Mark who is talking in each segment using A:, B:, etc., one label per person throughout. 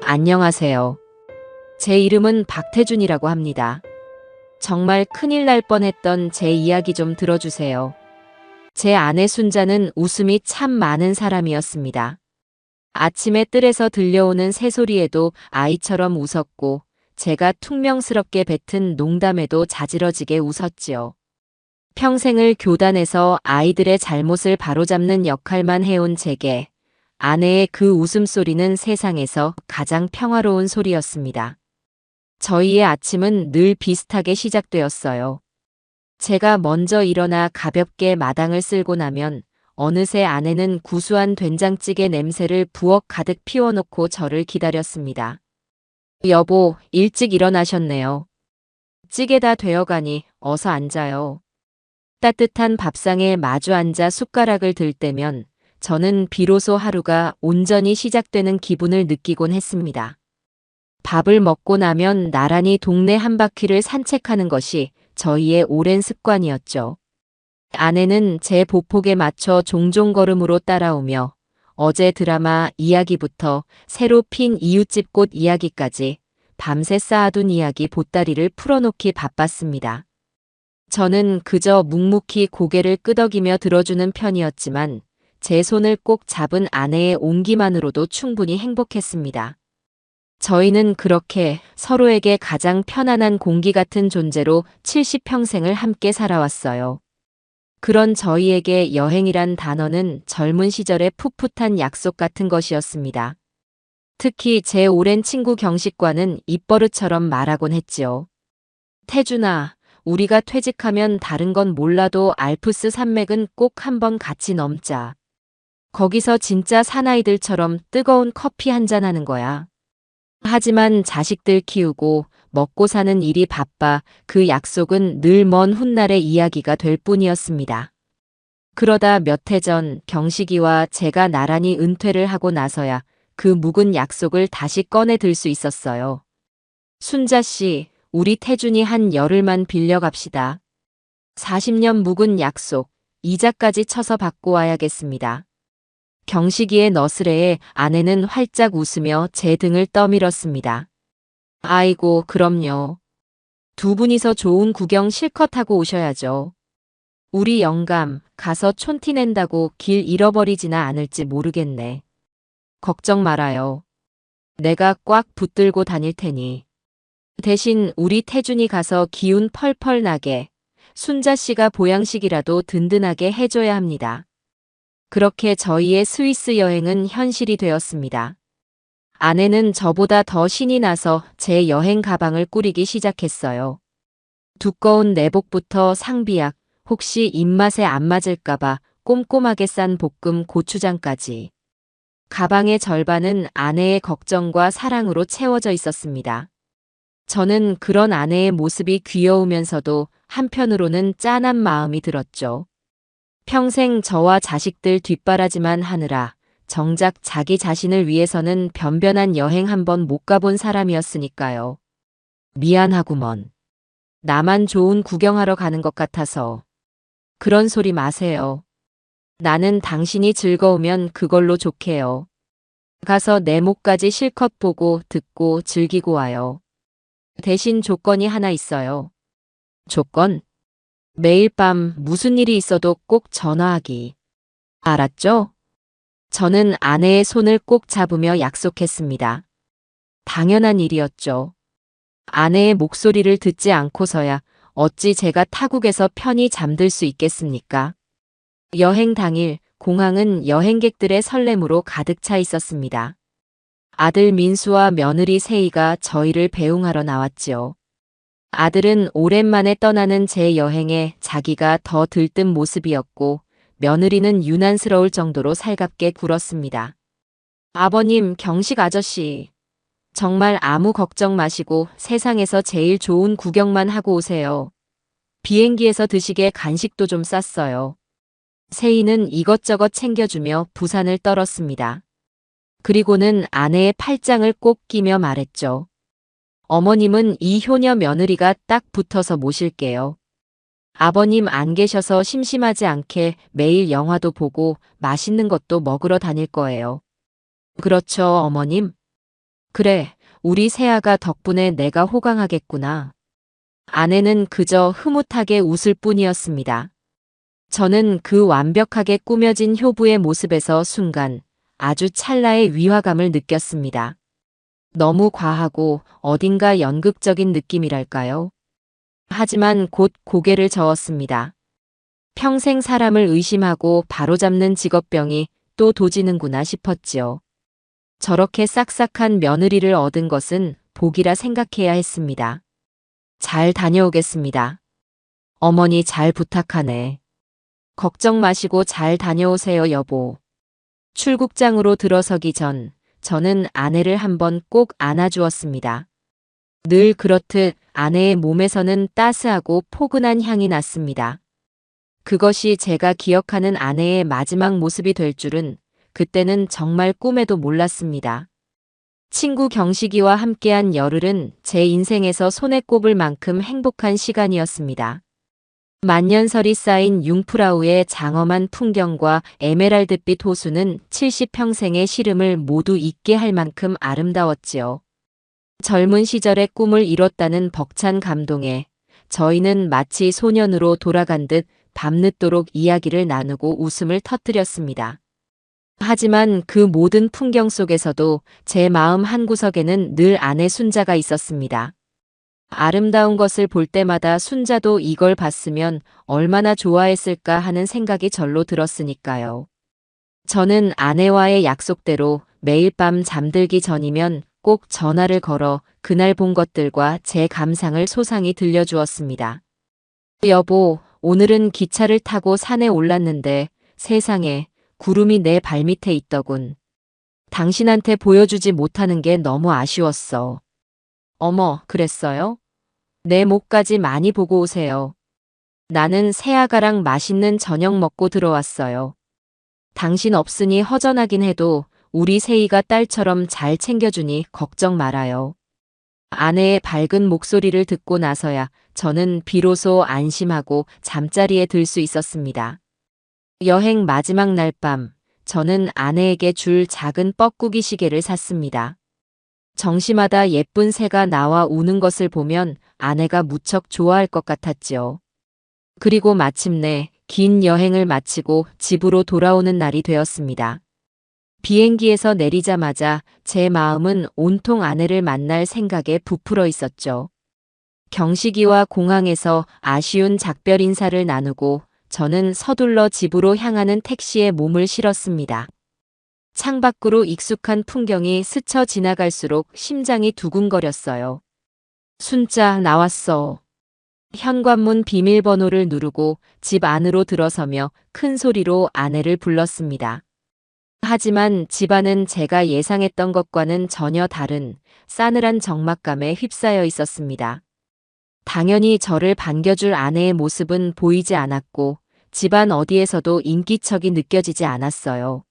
A: 안녕하세요. 제 이름은 박태준이라고 합니다. 정말 큰일 날 뻔했던 제 이야기 좀 들어주세요. 제 아내 순자는 웃음이 참 많은 사람이었습니다. 아침에 뜰에서 들려오는 새소리에도 아이처럼 웃었고, 제가 퉁명스럽게 뱉은 농담에도 자지러지게 웃었지요. 평생을 교단에서 아이들의 잘못을 바로잡는 역할만 해온 제게 아내의 그 웃음소리는 세상에서 가장 평화로운 소리였습니다. 저희의 아침은 늘 비슷하게 시작되었어요. 제가 먼저 일어나 가볍게 마당을 쓸고 나면 어느새 아내는 구수한 된장찌개 냄새를 부엌 가득 피워놓고 저를 기다렸습니다. 여보, 일찍 일어나셨네요. 찌개 다 되어가니 어서 앉아요. 따뜻한 밥상에 마주 앉아 숟가락을 들 때면 저는 비로소 하루가 온전히 시작되는 기분을 느끼곤 했습니다. 밥을 먹고 나면 나란히 동네 한 바퀴를 산책하는 것이 저희의 오랜 습관이었죠. 아내는 제 보폭에 맞춰 종종 걸음으로 따라오며 어제 드라마 이야기부터 새로 핀 이웃집 꽃 이야기까지 밤새 쌓아둔 이야기 보따리를 풀어놓기 바빴습니다. 저는 그저 묵묵히 고개를 끄덕이며 들어주는 편이었지만 제 손을 꼭 잡은 아내의 온기만으로도 충분히 행복했습니다. 저희는 그렇게 서로에게 가장 편안한 공기 같은 존재로 70평생을 함께 살아왔어요. 그런 저희에게 여행이란 단어는 젊은 시절의 풋풋한 약속 같은 것이었습니다. 특히 제 오랜 친구 경식과는 입버릇처럼 말하곤 했지요. 태준아, 우리가 퇴직하면 다른 건 몰라도 알프스 산맥은 꼭 한번 같이 넘자. 거기서 진짜 사나이들처럼 뜨거운 커피 한잔 하는 거야. 하지만 자식들 키우고 먹고 사는 일이 바빠 그 약속은 늘 먼 훗날의 이야기가 될 뿐이었습니다. 그러다 몇 해 전 경식이와 제가 나란히 은퇴를 하고 나서야 그 묵은 약속을 다시 꺼내 들 수 있었어요. 순자 씨, 우리 태준이 한 열흘만 빌려 갑시다. 40년 묵은 약속, 이자까지 쳐서 받고 와야겠습니다. 경식이의 너스레에 아내는 활짝 웃으며 제 등을 떠밀었습니다. 아이고, 그럼요. 두 분이서 좋은 구경 실컷 하고 오셔야죠. 우리 영감, 가서 촌티 낸다고 길 잃어버리지나 않을지 모르겠네. 걱정 말아요. 내가 꽉 붙들고 다닐 테니. 대신 우리 태준이 가서 기운 펄펄 나게 순자 씨가 보양식이라도 든든하게 해줘야 합니다. 그렇게 저희의 스위스 여행은 현실이 되었습니다. 아내는 저보다 더 신이 나서 제 여행 가방을 꾸리기 시작했어요. 두꺼운 내복부터 상비약, 혹시 입맛에 안 맞을까봐 꼼꼼하게 싼 볶음 고추장까지. 가방의 절반은 아내의 걱정과 사랑으로 채워져 있었습니다. 저는 그런 아내의 모습이 귀여우면서도 한편으로는 짠한 마음이 들었죠. 평생 저와 자식들 뒷바라지만 하느라 정작 자기 자신을 위해서는 변변한 여행 한번 못 가본 사람이었으니까요. 미안하구먼. 나만 좋은 구경하러 가는 것 같아서. 그런 소리 마세요. 나는 당신이 즐거우면 그걸로 좋게요. 가서 내 목까지 실컷 보고 듣고 즐기고 와요. 대신 조건이 하나 있어요. 조건? 매일 밤 무슨 일이 있어도 꼭 전화하기. 알았죠? 저는 아내의 손을 꼭 잡으며 약속했습니다. 당연한 일이었죠. 아내의 목소리를 듣지 않고서야 어찌 제가 타국에서 편히 잠들 수 있겠습니까? 여행 당일 공항은 여행객들의 설렘으로 가득 차 있었습니다. 아들 민수와 며느리 세희가 저희를 배웅하러 나왔지요. 아들은 오랜만에 떠나는 제 여행에 자기가 더 들뜬 모습이었고 며느리는 유난스러울 정도로 살갑게 굴었습니다. 아버님, 경식 아저씨. 정말 아무 걱정 마시고 세상에서 제일 좋은 구경만 하고 오세요. 비행기에서 드시게 간식도 좀 쌌어요. 세희는 이것저것 챙겨주며 부산을 떨었습니다. 그리고는 아내의 팔짱을 꼭 끼며 말했죠. 어머님은 이 효녀 며느리가 딱 붙어서 모실게요. 아버님 안 계셔서 심심하지 않게 매일 영화도 보고 맛있는 것도 먹으러 다닐 거예요. 그렇죠, 어머님? 그래, 우리 새아가 덕분에 내가 호강하겠구나. 아내는 그저 흐뭇하게 웃을 뿐이었습니다. 저는 그 완벽하게 꾸며진 효부의 모습에서 순간 아주 찰나의 위화감을 느꼈습니다. 너무 과하고 어딘가 연극적인 느낌이랄까요? 하지만 곧 고개를 저었습니다. 평생 사람을 의심하고 바로잡는 직업병이 또 도지는구나 싶었지요. 저렇게 싹싹한 며느리를 얻은 것은 복이라 생각해야 했습니다. 잘 다녀오겠습니다. 어머니 잘 부탁하네. 걱정 마시고 잘 다녀오세요, 여보. 출국장으로 들어서기 전 저는 아내를 한번 꼭 안아주었습니다. 늘 그렇듯 아내의 몸에서는 따스하고 포근한 향이 났습니다. 그것이 제가 기억하는 아내의 마지막 모습이 될 줄은 그때는 정말 꿈에도 몰랐습니다. 친구 경식이와 함께한 열흘은 제 인생에서 손에 꼽을 만큼 행복한 시간이었습니다. 만년설이 쌓인 융프라우의 장엄한 풍경과 에메랄드빛 호수는 70평생의 시름을 모두 잊게 할 만큼 아름다웠지요. 젊은 시절의 꿈을 이뤘다는 벅찬 감동에 저희는 마치 소년으로 돌아간 듯 밤늦도록 이야기를 나누고 웃음을 터뜨렸습니다. 하지만 그 모든 풍경 속에서도 제 마음 한구석에는 늘 아내 순자가 있었습니다. 아름다운 것을 볼 때마다 순자도 이걸 봤으면 얼마나 좋아했을까 하는 생각이 절로 들었으니까요. 저는 아내와의 약속대로 매일 밤 잠들기 전이면 꼭 전화를 걸어 그날 본 것들과 제 감상을 소상히 들려주었습니다. 여보, 오늘은 기차를 타고 산에 올랐는데 세상에 구름이 내 발밑에 있더군. 당신한테 보여주지 못하는 게 너무 아쉬웠어. 어머, 그랬어요? 내 목까지 많이 보고 오세요. 나는 새아가랑 맛있는 저녁 먹고 들어왔어요. 당신 없으니 허전하긴 해도 우리 세이가 딸처럼 잘 챙겨주니 걱정 말아요. 아내의 밝은 목소리를 듣고 나서야 저는 비로소 안심하고 잠자리에 들 수 있었습니다. 여행 마지막 날 밤, 저는 아내에게 줄 작은 뻐꾸기 시계를 샀습니다. 정시마다 예쁜 새가 나와 우는 것을 보면 아내가 무척 좋아할 것 같았지요. 그리고 마침내 긴 여행을 마치고 집으로 돌아오는 날이 되었습니다. 비행기에서 내리자마자 제 마음은 온통 아내를 만날 생각에 부풀어 있었죠. 경식이와 공항에서 아쉬운 작별 인사를 나누고 저는 서둘러 집으로 향하는 택시에 몸을 실었습니다. 창밖으로 익숙한 풍경이 스쳐 지나갈수록 심장이 두근거렸어요. 순자 나왔어. 현관문 비밀번호를 누르고 집 안으로 들어서며 큰 소리로 아내를 불렀습니다. 하지만 집안은 제가 예상했던 것과는 전혀 다른 싸늘한 적막감에 휩싸여 있었습니다. 당연히 저를 반겨줄 아내의 모습은 보이지 않았고 집안 어디에서도 인기척이 느껴지지 않았어요.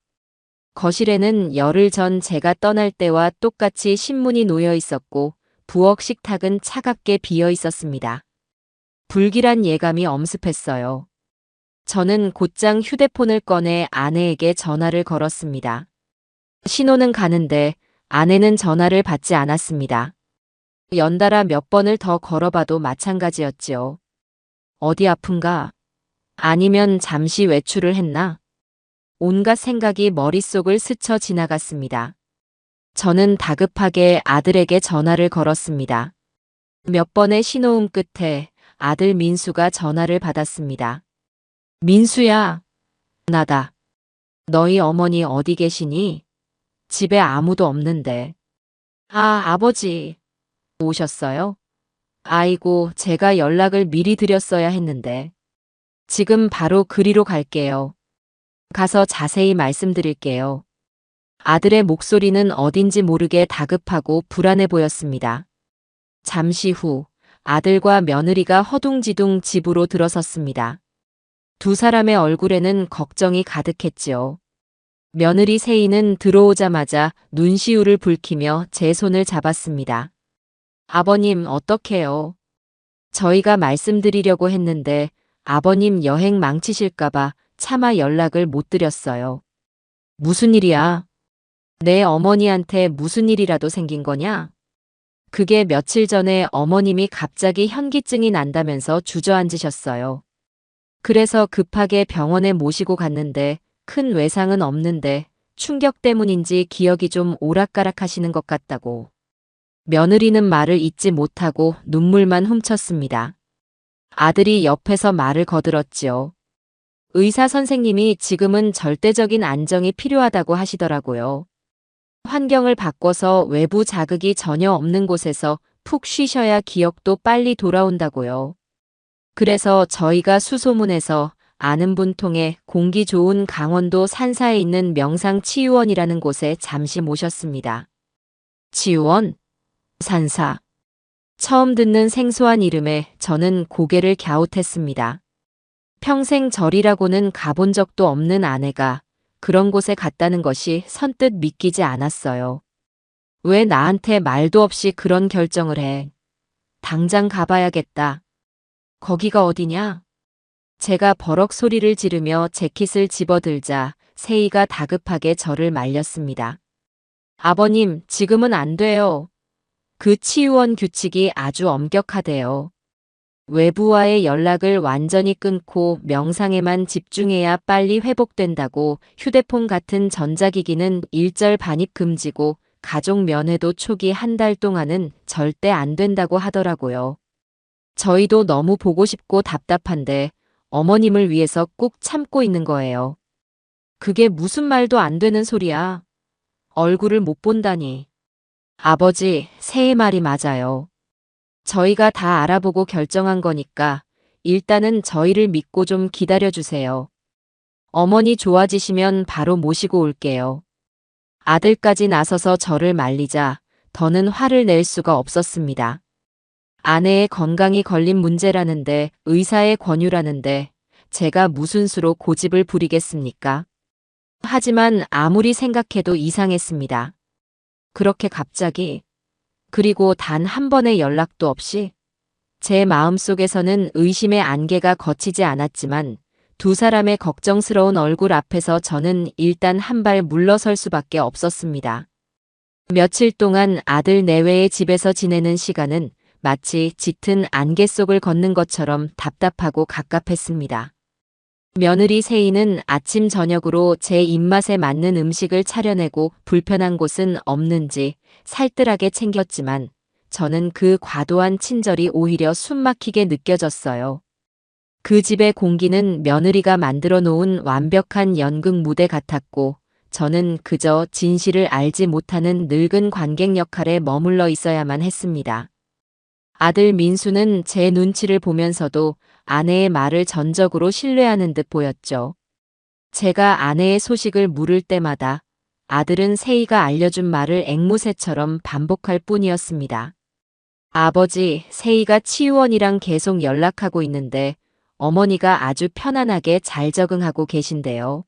A: 거실에는 열흘 전 제가 떠날 때와 똑같이 신문이 놓여 있었고 부엌 식탁은 차갑게 비어 있었습니다. 불길한 예감이 엄습했어요. 저는 곧장 휴대폰을 꺼내 아내에게 전화를 걸었습니다. 신호는 가는데 아내는 전화를 받지 않았습니다. 연달아 몇 번을 더 걸어봐도 마찬가지였지요. 어디 아픈가? 아니면 잠시 외출을 했나? 온갖 생각이 머릿속을 스쳐 지나갔습니다. 저는 다급하게 아들에게 전화를 걸었습니다. 몇 번의 신호음 끝에 아들 민수가 전화를 받았습니다. 민수야, 나다. 너희 어머니 어디 계시니? 집에 아무도 없는데. 아, 아버지. 오셨어요? 아이고, 제가 연락을 미리 드렸어야 했는데. 지금 바로 그리로 갈게요. 가서 자세히 말씀드릴게요. 아들의 목소리는 어딘지 모르게 다급하고 불안해 보였습니다. 잠시 후 아들과 며느리가 허둥지둥 집으로 들어섰습니다. 두 사람의 얼굴에는 걱정이 가득했지요. 며느리 세이는 들어오자마자 눈시울을 붉히며 제 손을 잡았습니다. 아버님 어떡해요? 저희가 말씀드리려고 했는데 아버님 여행 망치실까봐 차마 연락을 못 드렸어요. 무슨 일이야? 내 어머니한테 무슨 일이라도 생긴 거냐? 그게 며칠 전에 어머님이 갑자기 현기증이 난다면서 주저앉으셨어요. 그래서 급하게 병원에 모시고 갔는데 큰 외상은 없는데 충격 때문인지 기억이 좀 오락가락하시는 것 같다고. 며느리는 말을 잇지 못하고 눈물만 훔쳤습니다. 아들이 옆에서 말을 거들었지요. 의사 선생님이 지금은 절대적인 안정이 필요하다고 하시더라고요. 환경을 바꿔서 외부 자극이 전혀 없는 곳에서 푹 쉬셔야 기억도 빨리 돌아온다고요. 그래서 저희가 수소문해서 아는 분 통해 공기 좋은 강원도 산사에 있는 명상치유원이라는 곳에 잠시 모셨습니다. 치유원? 산사. 처음 듣는 생소한 이름에 저는 고개를 갸웃했습니다. 평생 절이라고는 가본 적도 없는 아내가 그런 곳에 갔다는 것이 선뜻 믿기지 않았어요. 왜 나한테 말도 없이 그런 결정을 해? 당장 가봐야겠다. 거기가 어디냐? 제가 버럭 소리를 지르며 재킷을 집어들자 세희가 다급하게 저를 말렸습니다. 아버님, 지금은 안 돼요. 그 치유원 규칙이 아주 엄격하대요. 외부와의 연락을 완전히 끊고 명상에만 집중해야 빨리 회복된다고 휴대폰 같은 전자기기는 일절 반입 금지고 가족 면회도 초기 한 달 동안은 절대 안 된다고 하더라고요. 저희도 너무 보고 싶고 답답한데 어머님을 위해서 꾹 참고 있는 거예요. 그게 무슨 말도 안 되는 소리야. 얼굴을 못 본다니. 아버지, 새해 말이 맞아요. 저희가 다 알아보고 결정한 거니까 일단은 저희를 믿고 좀 기다려주세요. 어머니 좋아지시면 바로 모시고 올게요. 아들까지 나서서 저를 말리자 더는 화를 낼 수가 없었습니다. 아내의 건강이 걸린 문제라는데 의사의 권유라는데 제가 무슨 수로 고집을 부리겠습니까? 하지만 아무리 생각해도 이상했습니다. 그렇게 갑자기, 그리고 단 한 번의 연락도 없이 제 마음속에서는 의심의 안개가 걷히지 않았지만 두 사람의 걱정스러운 얼굴 앞에서 저는 일단 한 발 물러설 수밖에 없었습니다. 며칠 동안 아들 내외의 집에서 지내는 시간은 마치 짙은 안개 속을 걷는 것처럼 답답하고 갑갑했습니다. 며느리 세희는 아침 저녁으로 제 입맛에 맞는 음식을 차려내고 불편한 곳은 없는지 살뜰하게 챙겼지만 저는 그 과도한 친절이 오히려 숨막히게 느껴졌어요. 그 집의 공기는 며느리가 만들어 놓은 완벽한 연극 무대 같았고 저는 그저 진실을 알지 못하는 늙은 관객 역할에 머물러 있어야만 했습니다. 아들 민수는 제 눈치를 보면서도 아내의 말을 전적으로 신뢰하는 듯 보였죠. 제가 아내의 소식을 물을 때마다 아들은 세희가 알려준 말을 앵무새처럼 반복할 뿐이었습니다. 아버지, 세희가 치유원이랑 계속 연락하고 있는데 어머니가 아주 편안하게 잘 적응하고 계신데요.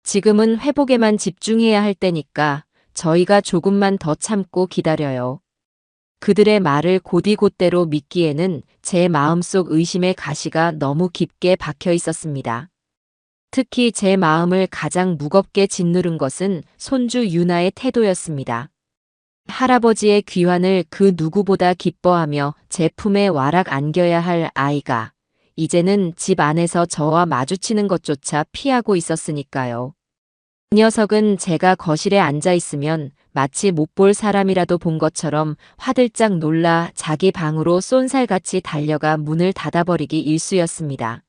A: 지금은 회복에만 집중해야 할 때니까 저희가 조금만 더 참고 기다려요. 그들의 말을 곧이곧대로 믿기에는 제 마음속 의심의 가시가 너무 깊게 박혀 있었습니다. 특히 제 마음을 가장 무겁게 짓누른 것은 손주 유나의 태도였습니다. 할아버지의 귀환을 그 누구보다 기뻐하며 제 품에 와락 안겨야 할 아이가 이제는 집 안에서 저와 마주치는 것조차 피하고 있었으니까요. 이 녀석은 제가 거실에 앉아 있으면 마치 못 볼 사람이라도 본 것처럼 화들짝 놀라 자기 방으로 쏜살같이 달려가 문을 닫아버리기 일쑤였습니다.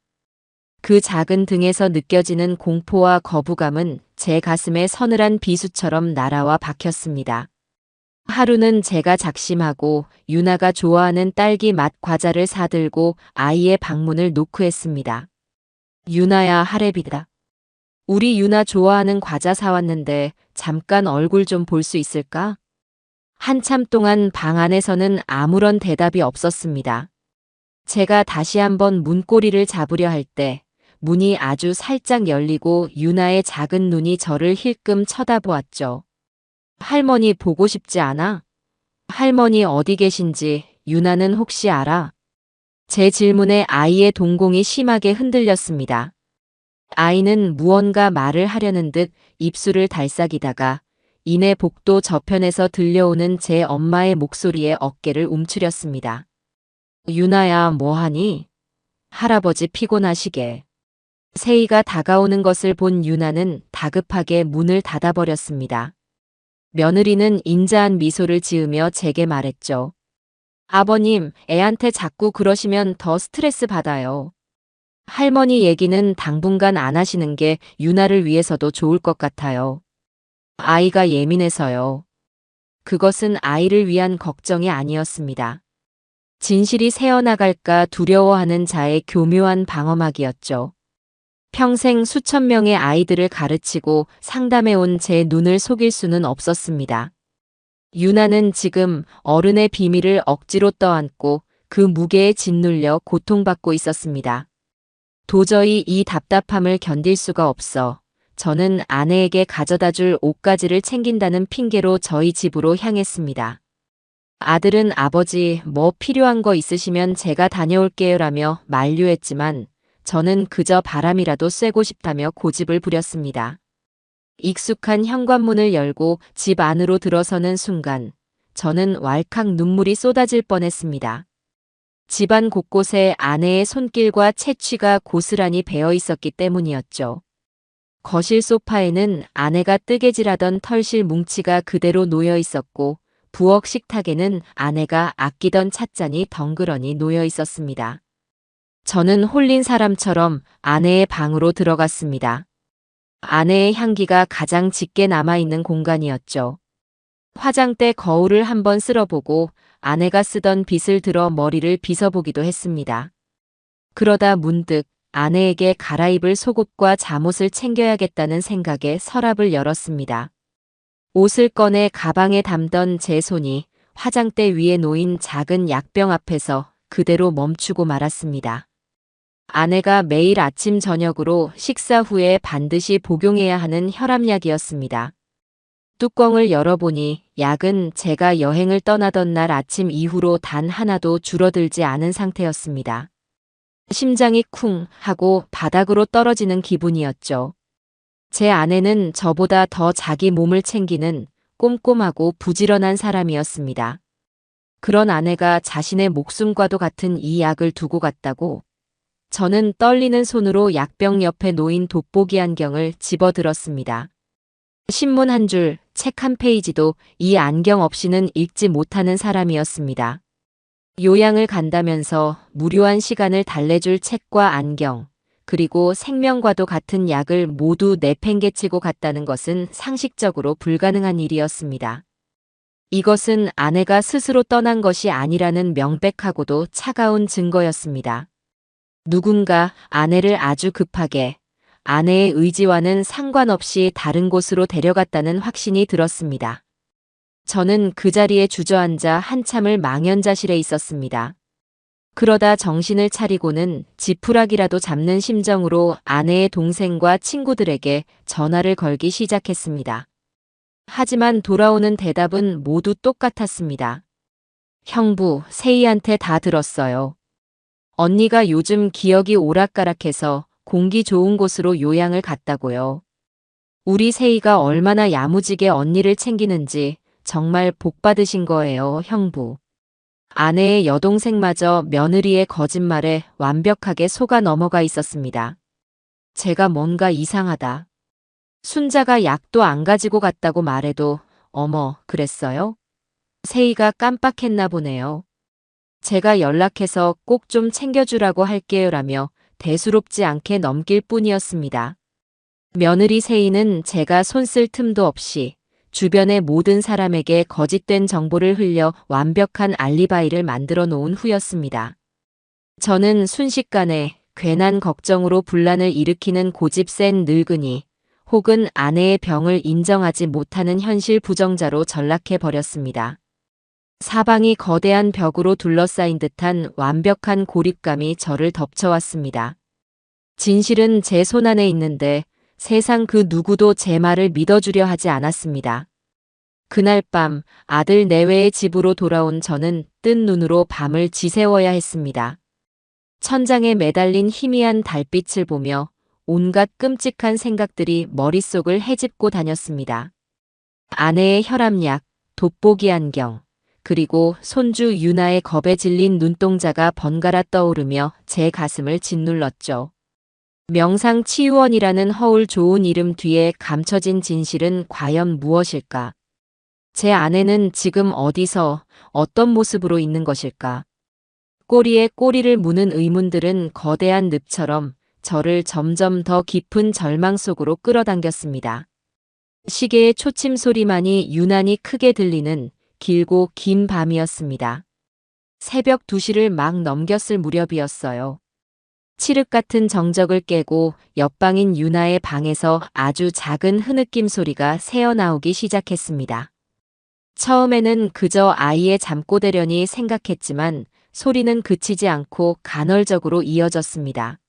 A: 그 작은 등에서 느껴지는 공포와 거부감은 제 가슴에 서늘한 비수처럼 날아와 박혔습니다. 하루는 제가 작심하고 유나가 좋아하는 딸기 맛 과자를 사들고 아이의 방문을 노크했습니다. 유나야, 하래비다. 우리 유나 좋아하는 과자 사왔는데 잠깐 얼굴 좀 볼 수 있을까? 한참 동안 방 안에서는 아무런 대답이 없었습니다. 제가 다시 한번 문고리를 잡으려 할 때 문이 아주 살짝 열리고 유나의 작은 눈이 저를 힐끔 쳐다보았죠. 할머니 보고 싶지 않아? 할머니 어디 계신지 유나는 혹시 알아? 제 질문에 아이의 동공이 심하게 흔들렸습니다. 아이는 무언가 말을 하려는 듯 입술을 달싹이다가 이내 복도 저편에서 들려오는 제 엄마의 목소리에 어깨를 움츠렸습니다. 유나야, 뭐하니? 할아버지 피곤하시게. 세희가 다가오는 것을 본 유나는 다급하게 문을 닫아버렸습니다. 며느리는 인자한 미소를 지으며 제게 말했죠. 아버님, 애한테 자꾸 그러시면 더 스트레스 받아요. 할머니 얘기는 당분간 안 하시는 게 유나를 위해서도 좋을 것 같아요. 아이가 예민해서요. 그것은 아이를 위한 걱정이 아니었습니다. 진실이 새어나갈까 두려워하는 자의 교묘한 방어막이었죠. 평생 수천 명의 아이들을 가르치고 상담해온 제 눈을 속일 수는 없었습니다. 유나는 지금 어른의 비밀을 억지로 떠안고 그 무게에 짓눌려 고통받고 있었습니다. 도저히 이 답답함을 견딜 수가 없어 저는 아내에게 가져다 줄 옷가지를 챙긴다는 핑계로 저희 집으로 향했습니다. 아들은 아버지 뭐 필요한 거 있으시면 제가 다녀올게요라며 만류했지만 저는 그저 바람이라도 쐬고 싶다며 고집을 부렸습니다. 익숙한 현관문을 열고 집 안으로 들어서는 순간 저는 왈칵 눈물이 쏟아질 뻔했습니다. 집안 곳곳에 아내의 손길과 채취가 고스란히 배어 있었기 때문이었죠. 거실 소파에는 아내가 뜨개질하던 털실 뭉치가 그대로 놓여 있었고 부엌 식탁에는 아내가 아끼던 찻잔이 덩그러니 놓여 있었습니다. 저는 홀린 사람처럼 아내의 방으로 들어갔습니다. 아내의 향기가 가장 짙게 남아있는 공간이었죠. 화장대 거울을 한번 쓸어보고 아내가 쓰던 빗을 들어 머리를 빗어보기도 했습니다. 그러다 문득 아내에게 갈아입을 속옷과 잠옷을 챙겨야겠다는 생각에 서랍을 열었습니다. 옷을 꺼내 가방에 담던 제 손이 화장대 위에 놓인 작은 약병 앞에서 그대로 멈추고 말았습니다. 아내가 매일 아침 저녁으로 식사 후에 반드시 복용해야 하는 혈압약이었습니다. 뚜껑을 열어보니 약은 제가 여행을 떠나던 날 아침 이후로 단 하나도 줄어들지 않은 상태였습니다. 심장이 쿵 하고 바닥으로 떨어지는 기분이었죠. 제 아내는 저보다 더 자기 몸을 챙기는 꼼꼼하고 부지런한 사람이었습니다. 그런 아내가 자신의 목숨과도 같은 이 약을 두고 갔다고 저는 떨리는 손으로 약병 옆에 놓인 돋보기 안경을 집어들었습니다. 신문 한 줄, 책 한 페이지도 이 안경 없이는 읽지 못하는 사람이었습니다. 요양을 간다면서 무료한 시간을 달래줄 책과 안경, 그리고 생명과도 같은 약을 모두 내팽개치고 갔다는 것은 상식적으로 불가능한 일이었습니다. 이것은 아내가 스스로 떠난 것이 아니라는 명백하고도 차가운 증거였습니다. 누군가 아내를 아주 급하게 아내의 의지와는 상관없이 다른 곳으로 데려갔다는 확신이 들었습니다. 저는 그 자리에 주저앉아 한참을 망연자실해 있었습니다. 그러다 정신을 차리고는 지푸라기라도 잡는 심정으로 아내의 동생과 친구들에게 전화를 걸기 시작했습니다. 하지만 돌아오는 대답은 모두 똑같았습니다. 형부, 세희한테 다 들었어요. 언니가 요즘 기억이 오락가락해서 공기 좋은 곳으로 요양을 갔다고요. 우리 세희가 얼마나 야무지게 언니를 챙기는지 정말 복 받으신 거예요, 형부. 아내의 여동생마저 며느리의 거짓말에 완벽하게 속아 넘어가 있었습니다. 제가 뭔가 이상하다. 순자가 약도 안 가지고 갔다고 말해도 어머, 그랬어요? 세희가 깜빡했나 보네요. 제가 연락해서 꼭 좀 챙겨주라고 할게요라며 대수롭지 않게 넘길 뿐이었습니다. 며느리 세희는 제가 손쓸 틈도 없이 주변의 모든 사람에게 거짓된 정보를 흘려 완벽한 알리바이를 만들어 놓은 후였습니다. 저는 순식간에 괜한 걱정으로 분란을 일으키는 고집 센 늙은이 혹은 아내의 병을 인정하지 못하는 현실 부정자로 전락해 버렸습니다. 사방이 거대한 벽으로 둘러싸인 듯한 완벽한 고립감이 저를 덮쳐왔습니다. 진실은 제 손안에 있는데 세상 그 누구도 제 말을 믿어주려 하지 않았습니다. 그날 밤 아들 내외의 집으로 돌아온 저는 뜬 눈으로 밤을 지새워야 했습니다. 천장에 매달린 희미한 달빛을 보며 온갖 끔찍한 생각들이 머릿속을 헤집고 다녔습니다. 아내의 혈압약, 돋보기 안경, 그리고 손주 유나의 겁에 질린 눈동자가 번갈아 떠오르며 제 가슴을 짓눌렀죠. 명상치유원이라는 허울 좋은 이름 뒤에 감춰진 진실은 과연 무엇일까? 제 아내는 지금 어디서 어떤 모습으로 있는 것일까? 꼬리에 꼬리를 무는 의문들은 거대한 늪처럼 저를 점점 더 깊은 절망 속으로 끌어당겼습니다. 시계의 초침 소리만이 유난히 크게 들리는 길고 긴 밤이었습니다. 새벽 2시를 막 넘겼을 무렵이었어요. 칠흑 같은 정적을 깨고 옆방인 유나의 방에서 아주 작은 흐느낌 소리가 새어나오기 시작했습니다. 처음에는 그저 아이의 잠꼬대려니 생각했지만 소리는 그치지 않고 간헐적으로 이어졌습니다.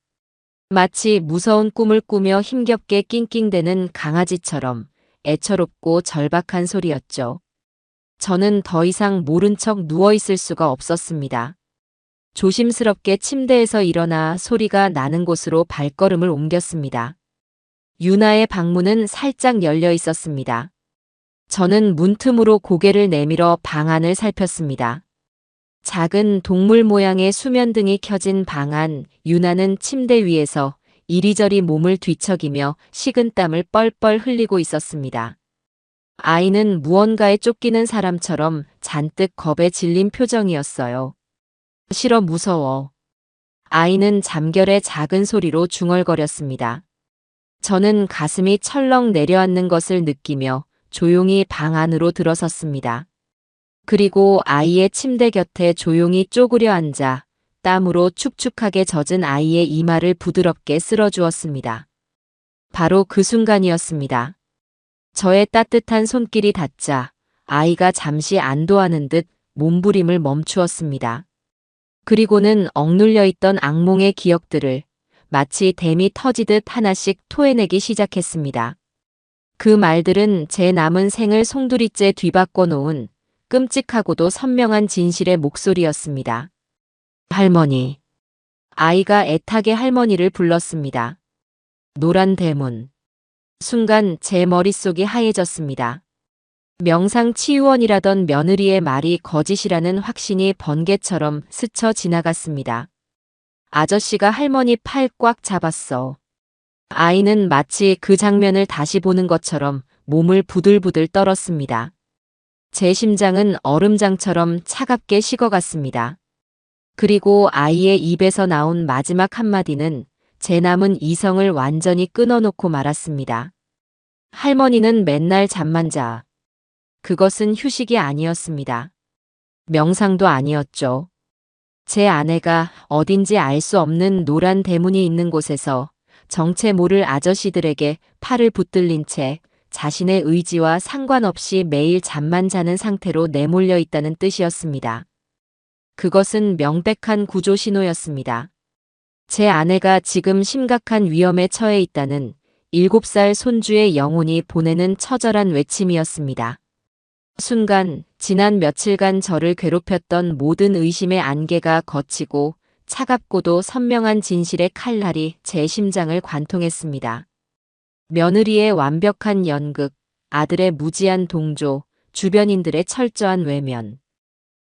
A: 마치 무서운 꿈을 꾸며 힘겹게 낑낑대는 강아지처럼 애처롭고 절박한 소리였죠. 저는 더 이상 모른 척 누워있을 수가 없었습니다. 조심스럽게 침대에서 일어나 소리가 나는 곳으로 발걸음을 옮겼습니다. 유나의 방문은 살짝 열려 있었습니다. 저는 문틈으로 고개를 내밀어 방 안을 살폈습니다. 작은 동물 모양의 수면등이 켜진 방 안, 유나는 침대 위에서 이리저리 몸을 뒤척이며 식은땀을 뻘뻘 흘리고 있었습니다. 아이는 무언가에 쫓기는 사람처럼 잔뜩 겁에 질린 표정이었어요. 싫어, 무서워. 아이는 잠결에 작은 소리로 중얼거렸습니다. 저는 가슴이 철렁 내려앉는 것을 느끼며 조용히 방 안으로 들어섰습니다. 그리고 아이의 침대 곁에 조용히 쪼그려 앉아 땀으로 축축하게 젖은 아이의 이마를 부드럽게 쓸어주었습니다. 바로 그 순간이었습니다. 저의 따뜻한 손길이 닿자 아이가 잠시 안도하는 듯 몸부림을 멈추었습니다. 그리고는 억눌려 있던 악몽의 기억들을 마치 댐이 터지듯 하나씩 토해내기 시작했습니다. 그 말들은 제 남은 생을 송두리째 뒤바꿔 놓은 끔찍하고도 선명한 진실의 목소리였습니다. 할머니. 아이가 애타게 할머니를 불렀습니다. 노란 대문. 순간 제 머릿속이 하얘졌습니다. 명상치유원이라던 며느리의 말이 거짓이라는 확신이 번개처럼 스쳐 지나갔습니다. 아저씨가 할머니 팔 꽉 잡았어. 아이는 마치 그 장면을 다시 보는 것처럼 몸을 부들부들 떨었습니다. 제 심장은 얼음장처럼 차갑게 식어갔습니다. 그리고 아이의 입에서 나온 마지막 한마디는 제 남은 이성을 완전히 끊어놓고 말았습니다. 할머니는 맨날 잠만 자. 그것은 휴식이 아니었습니다. 명상도 아니었죠. 제 아내가 어딘지 알 수 없는 노란 대문이 있는 곳에서 정체 모를 아저씨들에게 팔을 붙들린 채 자신의 의지와 상관없이 매일 잠만 자는 상태로 내몰려 있다는 뜻이었습니다. 그것은 명백한 구조 신호였습니다. 제 아내가 지금 심각한 위험에 처해 있다는 7살 손주의 영혼이 보내는 처절한 외침이었습니다. 순간 지난 며칠간 저를 괴롭혔던 모든 의심의 안개가 걷히고 차갑고도 선명한 진실의 칼날이 제 심장을 관통했습니다. 며느리의 완벽한 연극, 아들의 무지한 동조, 주변인들의 철저한 외면.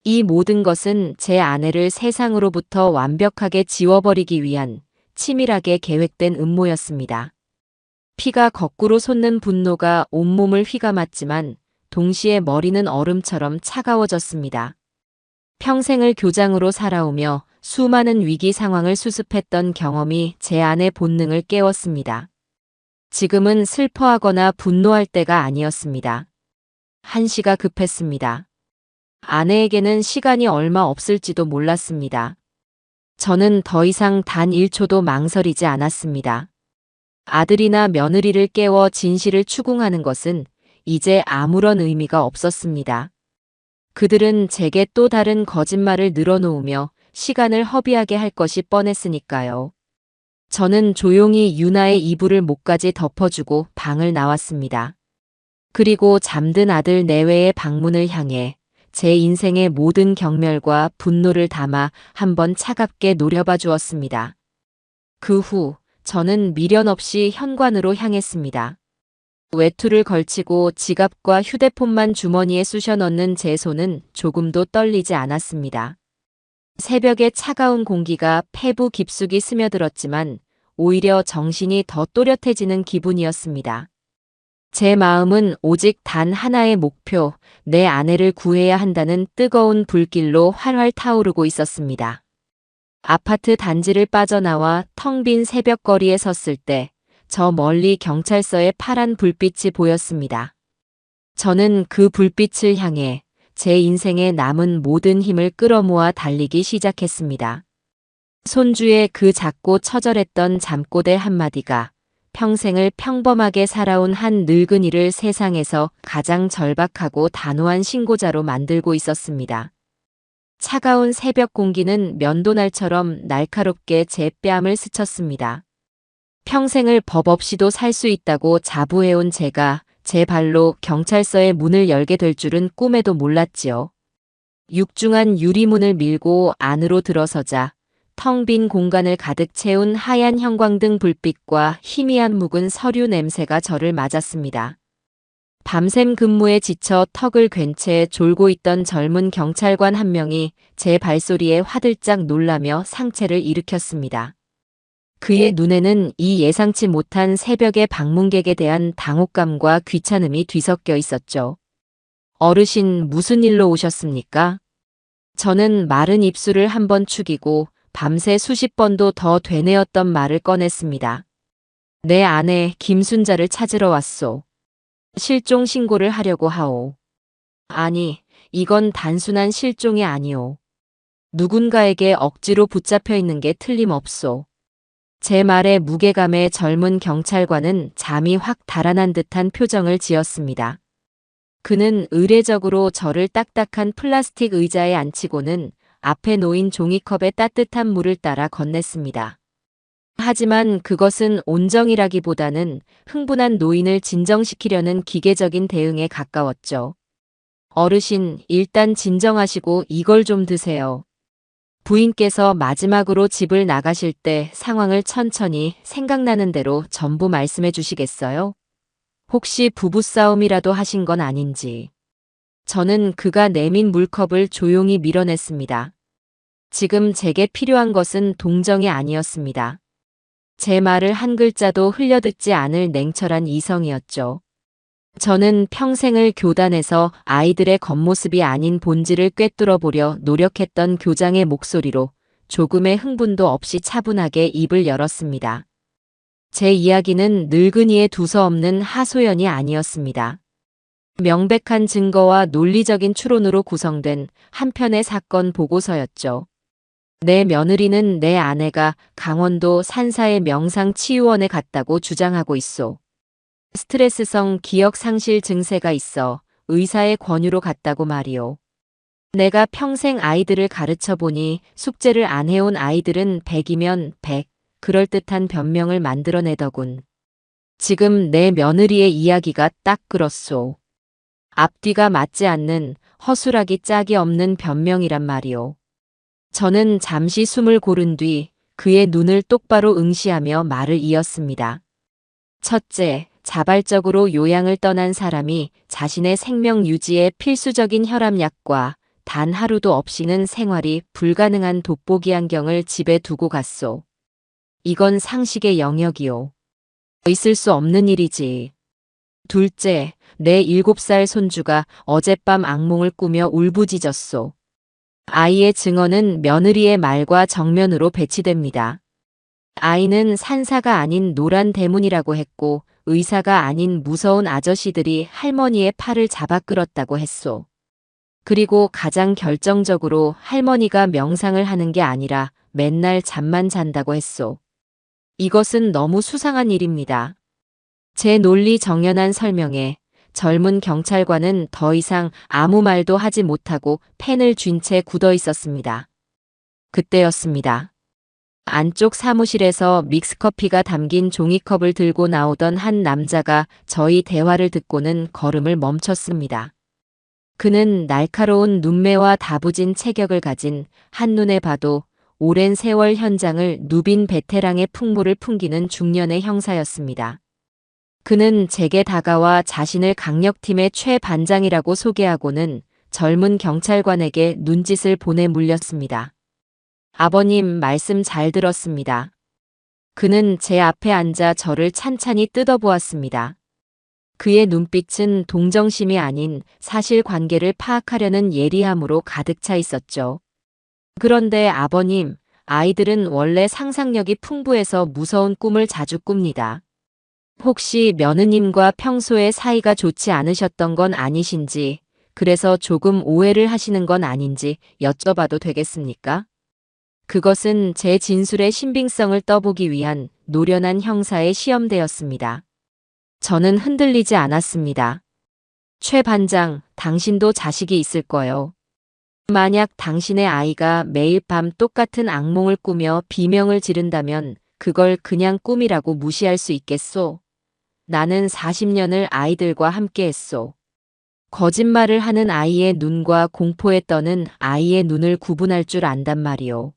A: 이 모든 것은 제 아내를 세상으로부터 완벽하게 지워버리기 위한 치밀하게 계획된 음모였습니다. 피가 거꾸로 솟는 분노가 온몸을 휘감았지만 동시에 머리는 얼음처럼 차가워졌습니다. 평생을 교장으로 살아오며 수많은 위기 상황을 수습했던 경험이 제 안의 본능을 깨웠습니다. 지금은 슬퍼하거나 분노할 때가 아니었습니다. 한시가 급했습니다. 아내에게는 시간이 얼마 없을지도 몰랐습니다. 저는 더 이상 단 1초도 망설이지 않았습니다. 아들이나 며느리를 깨워 진실을 추궁하는 것은 이제 아무런 의미가 없었습니다. 그들은 제게 또 다른 거짓말을 늘어놓으며 시간을 허비하게 할 것이 뻔했으니까요. 저는 조용히 유나의 이불을 목까지 덮어주고 방을 나왔습니다. 그리고 잠든 아들 내외의 방문을 향해 제 인생의 모든 경멸과 분노를 담아 한번 차갑게 노려봐 주었습니다. 그 후 저는 미련 없이 현관으로 향했습니다. 외투를 걸치고 지갑과 휴대폰만 주머니에 쑤셔 넣는 제 손은 조금도 떨리지 않았습니다. 새벽의 차가운 공기가 폐부 깊숙이 스며들었지만 오히려 정신이 더 또렷해지는 기분이었습니다. 제 마음은 오직 단 하나의 목표, 내 아내를 구해야 한다는 뜨거운 불길로 활활 타오르고 있었습니다. 아파트 단지를 빠져나와 텅 빈 새벽거리에 섰을 때 저 멀리 경찰서의 파란 불빛이 보였습니다. 저는 그 불빛을 향해 제 인생에 남은 모든 힘을 끌어모아 달리기 시작했습니다. 손주의 그 작고 처절했던 잠꼬대 한마디가 평생을 평범하게 살아온 한 늙은이를 세상에서 가장 절박하고 단호한 신고자로 만들고 있었습니다. 차가운 새벽 공기는 면도날처럼 날카롭게 제 뺨을 스쳤습니다. 평생을 법 없이도 살 수 있다고 자부해온 제가 제 발로 경찰서의 문을 열게 될 줄은 꿈에도 몰랐지요. 육중한 유리문을 밀고 안으로 들어서자 텅 빈 공간을 가득 채운 하얀 형광등 불빛과 희미한 묵은 서류 냄새가 저를 맞았습니다. 밤샘 근무에 지쳐 턱을 괜 채 졸고 있던 젊은 경찰관 한 명이 제 발소리에 화들짝 놀라며 상체를 일으켰습니다. 그의 눈에는 이 예상치 못한 새벽의 방문객에 대한 당혹감과 귀찮음이 뒤섞여 있었죠. 어르신, 무슨 일로 오셨습니까? 저는 마른 입술을 한번 축이고 밤새 수십 번도 더 되뇌었던 말을 꺼냈습니다. 내 아내 김순자를 찾으러 왔소. 실종 신고를 하려고 하오. 아니, 이건 단순한 실종이 아니오. 누군가에게 억지로 붙잡혀 있는 게 틀림없소. 제 말의 무게감에 젊은 경찰관은 잠이 확 달아난 듯한 표정을 지었습니다. 그는 의례적으로 저를 딱딱한 플라스틱 의자에 앉히고는 앞에 놓인 종이컵에 따뜻한 물을 따라 건넸습니다. 하지만 그것은 온정이라기보다는 흥분한 노인을 진정시키려는 기계적인 대응에 가까웠죠. 어르신, 일단 진정하시고 이걸 좀 드세요. 부인께서 마지막으로 집을 나가실 때 상황을 천천히 생각나는 대로 전부 말씀해 주시겠어요? 혹시 부부싸움이라도 하신 건 아닌지. 저는 그가 내민 물컵을 조용히 밀어냈습니다. 지금 제게 필요한 것은 동정이 아니었습니다. 제 말을 한 글자도 흘려듣지 않을 냉철한 이성이었죠. 저는 평생을 교단에서 아이들의 겉모습이 아닌 본질을 꿰뚫어 보려 노력했던 교장의 목소리로 조금의 흥분도 없이 차분하게 입을 열었습니다. 제 이야기는 늙은이의 두서없는 하소연이 아니었습니다. 명백한 증거와 논리적인 추론으로 구성된 한 편의 사건 보고서였죠. 내 며느리는 내 아내가 강원도 산사의 명상치유원에 갔다고 주장하고 있소. 스트레스성 기억 상실 증세가 있어 의사의 권유로 갔다고 말이오. 내가 평생 아이들을 가르쳐 보니 숙제를 안 해온 아이들은 100이면 100, 그럴듯한 변명을 만들어내더군. 지금 내 며느리의 이야기가 딱 그렇소. 앞뒤가 맞지 않는 허술하기 짝이 없는 변명이란 말이오. 저는 잠시 숨을 고른 뒤 그의 눈을 똑바로 응시하며 말을 이었습니다. 첫째, 자발적으로 요양을 떠난 사람이 자신의 생명 유지에 필수적인 혈압약과 단 하루도 없이는 생활이 불가능한 돋보기 안경을 집에 두고 갔소. 이건 상식의 영역이오. 있을 수 없는 일이지. 둘째, 내 7살 손주가 어젯밤 악몽을 꾸며 울부짖었소. 아이의 증언은 며느리의 말과 정면으로 배치됩니다. 아이는 산사가 아닌 노란 대문이라고 했고 의사가 아닌 무서운 아저씨들이 할머니의 팔을 잡아 끌었다고 했소. 그리고 가장 결정적으로 할머니가 명상을 하는 게 아니라 맨날 잠만 잔다고 했소. 이것은 너무 수상한 일입니다. 제 논리 정연한 설명에 젊은 경찰관은 더 이상 아무 말도 하지 못하고 펜을 쥔 채 굳어 있었습니다. 그때였습니다. 안쪽 사무실에서 믹스커피가 담긴 종이컵을 들고 나오던 한 남자가 저희 대화를 듣고는 걸음을 멈췄습니다. 그는 날카로운 눈매와 다부진 체격을 가진 한눈에 봐도 오랜 세월 현장을 누빈 베테랑의 풍모를 풍기는 중년의 형사였습니다. 그는 제게 다가와 자신을 강력팀의 최 반장이라고 소개하고는 젊은 경찰관에게 눈짓을 보내 물렸습니다. 아버님 말씀 잘 들었습니다. 그는 제 앞에 앉아 저를 찬찬히 뜯어보았습니다. 그의 눈빛은 동정심이 아닌 사실관계를 파악하려는 예리함으로 가득 차 있었죠. 그런데 아버님, 아이들은 원래 상상력이 풍부해서 무서운 꿈을 자주 꿉니다. 혹시 며느님과 평소에 사이가 좋지 않으셨던 건 아니신지, 그래서 조금 오해를 하시는 건 아닌지 여쭤봐도 되겠습니까? 그것은 제 진술의 신빙성을 떠보기 위한 노련한 형사의 시험대였습니다. 저는 흔들리지 않았습니다. 최 반장, 당신도 자식이 있을 거요. 만약 당신의 아이가 매일 밤 똑같은 악몽을 꾸며 비명을 지른다면 그걸 그냥 꿈이라고 무시할 수 있겠소? 나는 40년을 아이들과 함께 했소. 거짓말을 하는 아이의 눈과 공포에 떠는 아이의 눈을 구분할 줄 안단 말이오.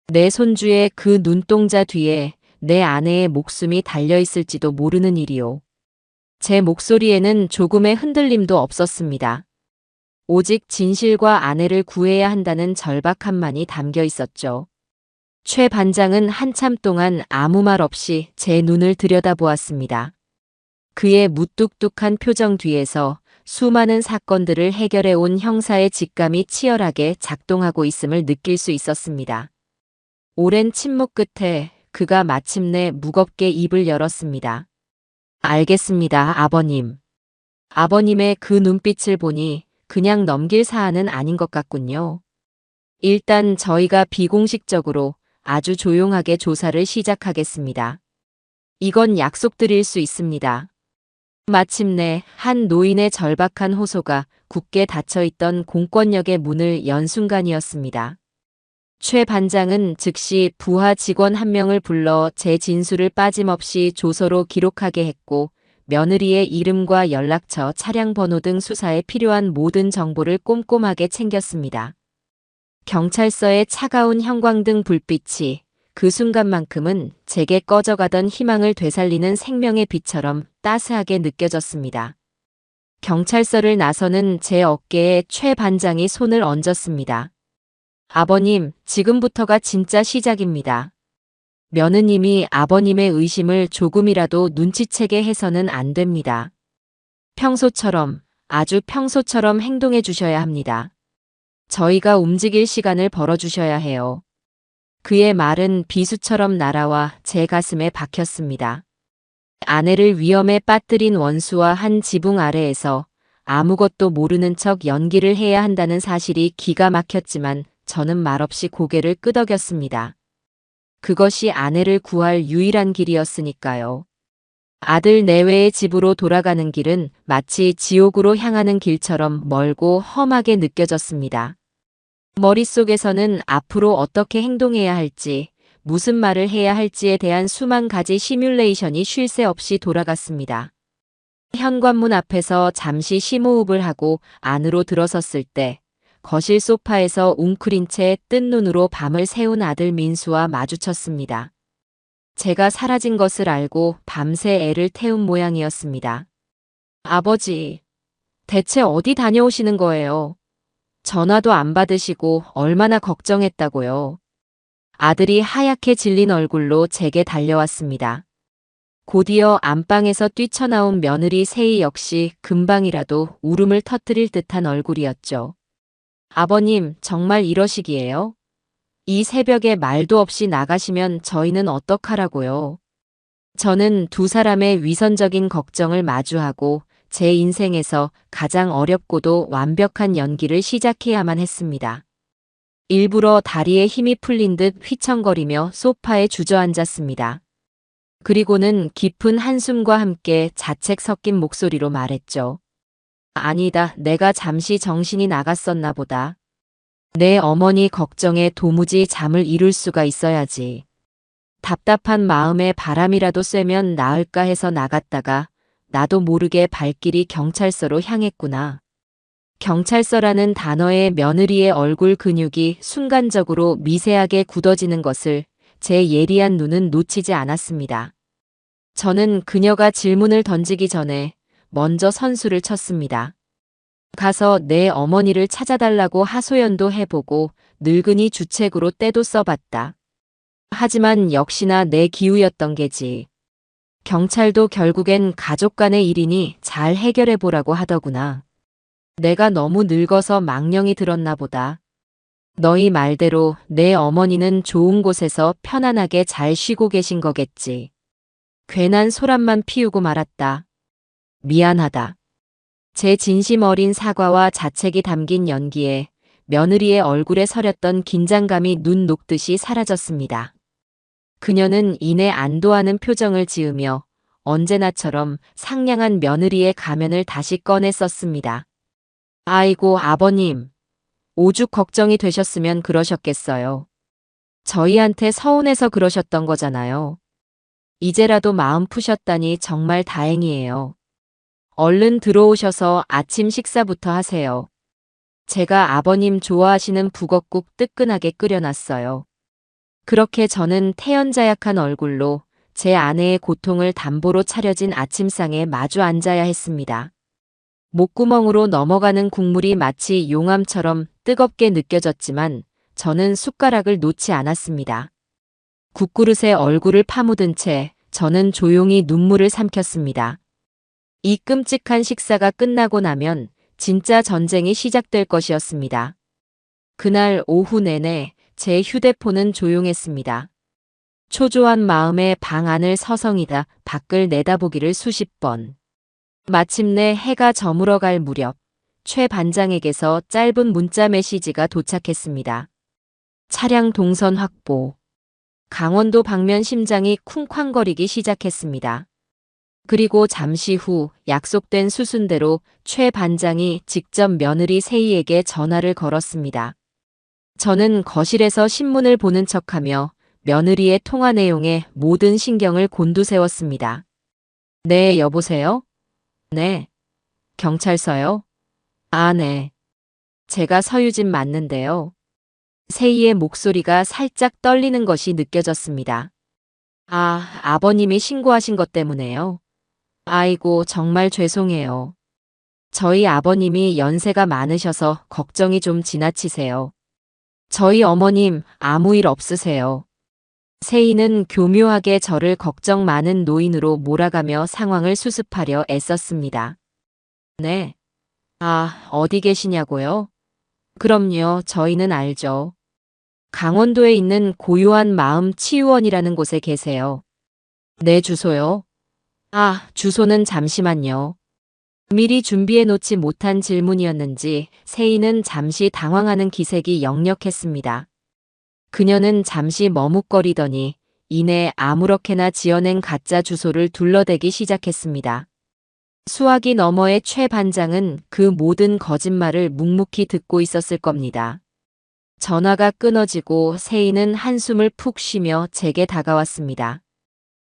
A: 내 손주의 그 눈동자 뒤에 내 아내의 목숨이 달려있을지도 모르는 일이오. 제 목소리에는 조금의 흔들림도 없었습니다. 오직 진실과 아내를 구해야 한다는 절박함만이 담겨 있었죠. 최 반장은 한참 동안 아무 말 없이 제 눈을 들여다보았습니다. 그의 무뚝뚝한 표정 뒤에서 수많은 사건들을 해결해 온 형사의 직감이 치열하게 작동하고 있음을 느낄 수 있었습니다. 오랜 침묵 끝에 그가 마침내 무겁게 입을 열었습니다. 알겠습니다, 아버님. 아버님의 그 눈빛을 보니 그냥 넘길 사안은 아닌 것 같군요. 일단 저희가 비공식적으로 아주 조용하게 조사를 시작하겠습니다. 이건 약속드릴 수 있습니다. 마침내 한 노인의 절박한 호소가 굳게 닫혀있던 공권력의 문을 연 순간이었습니다. 최 반장은 즉시 부하 직원 한 명을 불러 제 진술을 빠짐없이 조서로 기록하게 했고 며느리의 이름과 연락처, 차량 번호 등 수사에 필요한 모든 정보를 꼼꼼하게 챙겼습니다. 경찰서의 차가운 형광등 불빛이 그 순간만큼은 제게 꺼져가던 희망을 되살리는 생명의 빛처럼 따스하게 느껴졌습니다. 경찰서를 나서는 제 어깨에 최 반장이 손을 얹었습니다. 아버님, 지금부터가 진짜 시작입니다. 며느님이 아버님의 의심을 조금이라도 눈치채게 해서는 안 됩니다. 평소처럼, 아주 평소처럼 행동해 주셔야 합니다. 저희가 움직일 시간을 벌어주셔야 해요. 그의 말은 비수처럼 날아와 제 가슴에 박혔습니다. 아내를 위험에 빠뜨린 원수와 한 지붕 아래에서 아무것도 모르는 척 연기를 해야 한다는 사실이 기가 막혔지만 저는 말없이 고개를 끄덕였습니다. 그것이 아내를 구할 유일한 길이었으니까요. 아들 내외의 집으로 돌아가는 길은 마치 지옥으로 향하는 길처럼 멀고 험하게 느껴졌습니다. 머릿속에서는 앞으로 어떻게 행동해야 할지, 무슨 말을 해야 할지에 대한 수만 가지 시뮬레이션이 쉴 새 없이 돌아갔습니다. 현관문 앞에서 잠시 심호흡을 하고 안으로 들어섰을 때 거실 소파에서 웅크린 채 뜬 눈으로 밤을 새운 아들 민수와 마주쳤습니다. 제가 사라진 것을 알고 밤새 애를 태운 모양이었습니다. 아버지, 대체 어디 다녀오시는 거예요? 전화도 안 받으시고 얼마나 걱정했다고요. 아들이 하얗게 질린 얼굴로 제게 달려왔습니다. 곧이어 안방에서 뛰쳐나온 며느리 세희 역시 금방이라도 울음을 터뜨릴 듯한 얼굴이었죠. 아버님, 정말 이러시기에요? 이 새벽에 말도 없이 나가시면 저희는 어떡하라고요? 저는 두 사람의 위선적인 걱정을 마주하고 제 인생에서 가장 어렵고도 완벽한 연기를 시작해야만 했습니다. 일부러 다리에 힘이 풀린 듯 휘청거리며 소파에 주저앉았습니다. 그리고는 깊은 한숨과 함께 자책 섞인 목소리로 말했죠. 아니다, 내가 잠시 정신이 나갔었나 보다. 내 어머니 걱정에 도무지 잠을 이룰 수가 있어야지. 답답한 마음에 바람이라도 쐬면 나을까 해서 나갔다가 나도 모르게 발길이 경찰서로 향했구나. 경찰서라는 단어에 며느리의 얼굴 근육이 순간적으로 미세하게 굳어지는 것을 제 예리한 눈은 놓치지 않았습니다. 저는 그녀가 질문을 던지기 전에 먼저 선수를 쳤습니다. 가서 내 어머니를 찾아달라고 하소연도 해보고 늙은이 주책으로 때도 써봤다. 하지만 역시나 내 기우였던 게지. 경찰도 결국엔 가족 간의 일이니 잘 해결해보라고 하더구나. 내가 너무 늙어서 망령이 들었나 보다. 너희 말대로 내 어머니는 좋은 곳에서 편안하게 잘 쉬고 계신 거겠지. 괜한 소란만 피우고 말았다. 미안하다. 제 진심 어린 사과와 자책이 담긴 연기에 며느리의 얼굴에 서렸던 긴장감이 눈 녹듯이 사라졌습니다. 그녀는 이내 안도하는 표정을 지으며 언제나처럼 상냥한 며느리의 가면을 다시 꺼내 썼습니다. 아이고 아버님, 오죽 걱정이 되셨으면 그러셨겠어요. 저희한테 서운해서 그러셨던 거잖아요. 이제라도 마음 푸셨다니 정말 다행이에요. 얼른 들어오셔서 아침 식사부터 하세요. 제가 아버님 좋아하시는 북엇국 뜨끈하게 끓여놨어요. 그렇게 저는 태연자약한 얼굴로 제 아내의 고통을 담보로 차려진 아침상에 마주 앉아야 했습니다. 목구멍으로 넘어가는 국물이 마치 용암처럼 뜨겁게 느껴졌지만 저는 숟가락을 놓지 않았습니다. 국그릇에 얼굴을 파묻은 채 저는 조용히 눈물을 삼켰습니다. 이 끔찍한 식사가 끝나고 나면 진짜 전쟁이 시작될 것이었습니다. 그날 오후 내내 제 휴대폰은 조용했습니다. 초조한 마음에 방 안을 서성이다 밖을 내다보기를 수십 번. 마침내 해가 저물어갈 무렵 최 반장에게서 짧은 문자 메시지가 도착했습니다. 차량 동선 확보. 강원도 방면 심장이 쿵쾅거리기 시작했습니다. 그리고 잠시 후 약속된 수순대로 최 반장이 직접 며느리 세희에게 전화를 걸었습니다. 저는 거실에서 신문을 보는 척하며 며느리의 통화 내용에 모든 신경을 곤두세웠습니다. 네, 여보세요? 네. 경찰서요? 아, 네. 제가 서유진 맞는데요. 세희의 목소리가 살짝 떨리는 것이 느껴졌습니다. 아, 아버님이 신고하신 것 때문에요. 아이고, 정말 죄송해요. 저희 아버님이 연세가 많으셔서 걱정이 좀 지나치세요. 저희 어머님 아무 일 없으세요. 세희는 교묘하게 저를 걱정 많은 노인으로 몰아가며 상황을 수습하려 애썼습니다. 네. 아, 어디 계시냐고요? 그럼요, 저희는 알죠. 강원도에 있는 고요한 마음 치유원이라는 곳에 계세요. 네, 주소요? 아, 주소는 잠시만요. 미리 준비해 놓지 못한 질문이었는지 세희는 잠시 당황하는 기색이 역력했습니다. 그녀는 잠시 머뭇거리더니 이내 아무렇게나 지어낸 가짜 주소를 둘러대기 시작했습니다. 수화기 너머의 최 반장은 그 모든 거짓말을 묵묵히 듣고 있었을 겁니다. 전화가 끊어지고 세희는 한숨을 푹 쉬며 제게 다가왔습니다.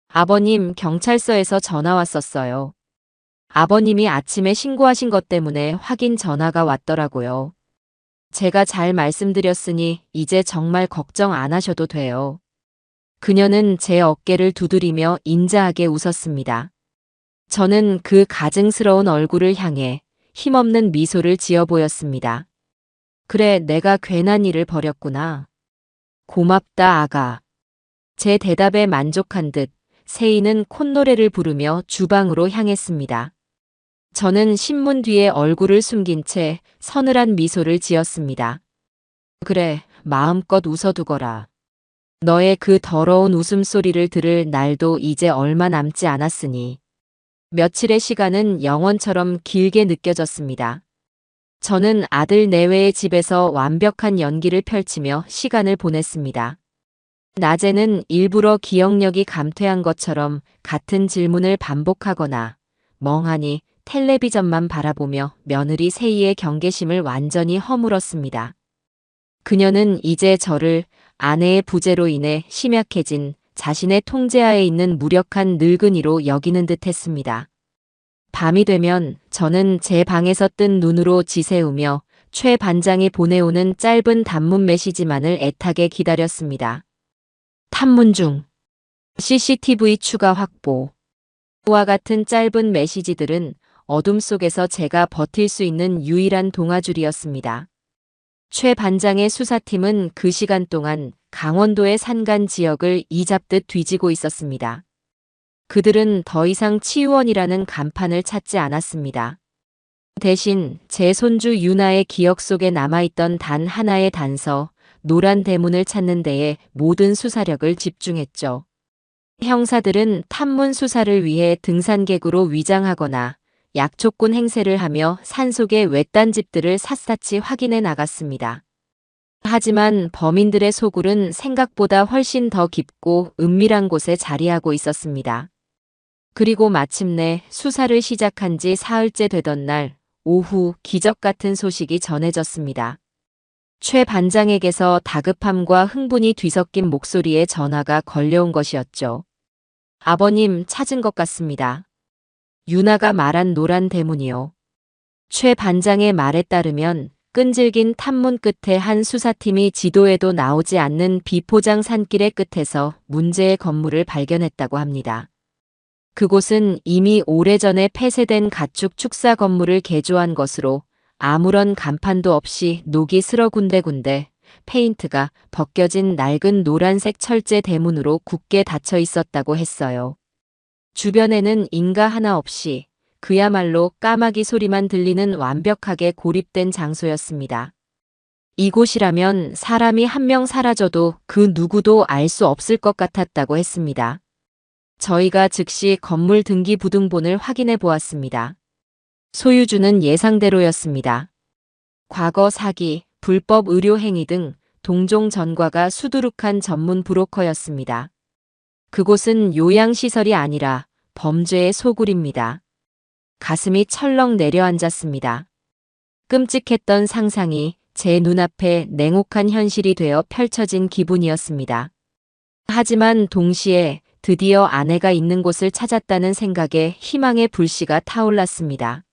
A: 아버님, 경찰서에서 전화 왔었어요. 아버님이 아침에 신고하신 것 때문에 확인 전화가 왔더라고요. 제가 잘 말씀드렸으니 이제 정말 걱정 안 하셔도 돼요. 그녀는 제 어깨를 두드리며 인자하게 웃었습니다. 저는 그 가증스러운 얼굴을 향해 힘없는 미소를 지어 보였습니다. 그래, 내가 괜한 일을 벌였구나. 고맙다, 아가. 제 대답에 만족한 듯 세희는 콧노래를 부르며 주방으로 향했습니다. 저는 신문 뒤에 얼굴을 숨긴 채 서늘한 미소를 지었습니다. 그래, 마음껏 웃어두거라. 너의 그 더러운 웃음소리를 들을 날도 이제 얼마 남지 않았으니. 며칠의 시간은 영원처럼 길게 느껴졌습니다. 저는 아들 내외의 집에서 완벽한 연기를 펼치며 시간을 보냈습니다. 낮에는 일부러 기억력이 감퇴한 것처럼 같은 질문을 반복하거나 멍하니 텔레비전만 바라보며 며느리 세희의 경계심을 완전히 허물었습니다. 그녀는 이제 저를 아내의 부재로 인해 심약해진 자신의 통제하에 있는 무력한 늙은이로 여기는 듯 했습니다. 밤이 되면 저는 제 방에서 뜬 눈으로 지새우며 최 반장이 보내오는 짧은 단문 메시지만을 애타게 기다렸습니다. 탐문 중. CCTV 추가 확보. 와 같은 짧은 메시지들은 어둠 속에서 제가 버틸 수 있는 유일한 동아줄이었습니다. 최 반장의 수사팀은 그 시간 동안 강원도의 산간 지역을 이잡듯 뒤지고 있었습니다. 그들은 더 이상 치유원이라는 간판을 찾지 않았습니다. 대신 제 손주 유나의 기억 속에 남아있던 단 하나의 단서, 노란 대문을 찾는 데에 모든 수사력을 집중했죠. 형사들은 탐문 수사를 위해 등산객으로 위장하거나 약초꾼 행세를 하며 산속의 외딴 집들을 샅샅이 확인해 나갔습니다. 하지만 범인들의 소굴은 생각보다 훨씬 더 깊고 은밀한 곳에 자리하고 있었습니다. 그리고 마침내 수사를 시작한 지 사흘째 되던 날 오후 기적 같은 소식이 전해졌습니다. 최 반장에게서 다급함과 흥분이 뒤섞인 목소리에 전화가 걸려온 것이었죠. 아버님, 찾은 것 같습니다. 유나가 말한 노란 대문이요. 최 반장의 말에 따르면 끈질긴 탐문 끝에 한 수사팀이 지도에도 나오지 않는 비포장 산길의 끝에서 문제의 건물을 발견했다고 합니다. 그곳은 이미 오래전에 폐쇄된 가축 축사 건물을 개조한 것으로 아무런 간판도 없이 녹이 슬어 군데군데 페인트가 벗겨진 낡은 노란색 철제 대문으로 굳게 닫혀 있었다고 했어요. 주변에는 인가 하나 없이 그야말로 까마귀 소리만 들리는 완벽하게 고립된 장소였습니다. 이곳이라면 사람이 한 명 사라져도 그 누구도 알 수 없을 것 같았다고 했습니다. 저희가 즉시 건물 등기 부등본을 확인해 보았습니다. 소유주는 예상대로였습니다. 과거 사기, 불법 의료 행위 등 동종 전과가 수두룩한 전문 브로커였습니다. 그곳은 요양시설이 아니라 범죄의 소굴입니다. 가슴이 철렁 내려앉았습니다. 끔찍했던 상상이 제 눈앞에 냉혹한 현실이 되어 펼쳐진 기분이었습니다. 하지만 동시에 드디어 아내가 있는 곳을 찾았다는 생각에 희망의 불씨가 타올랐습니다.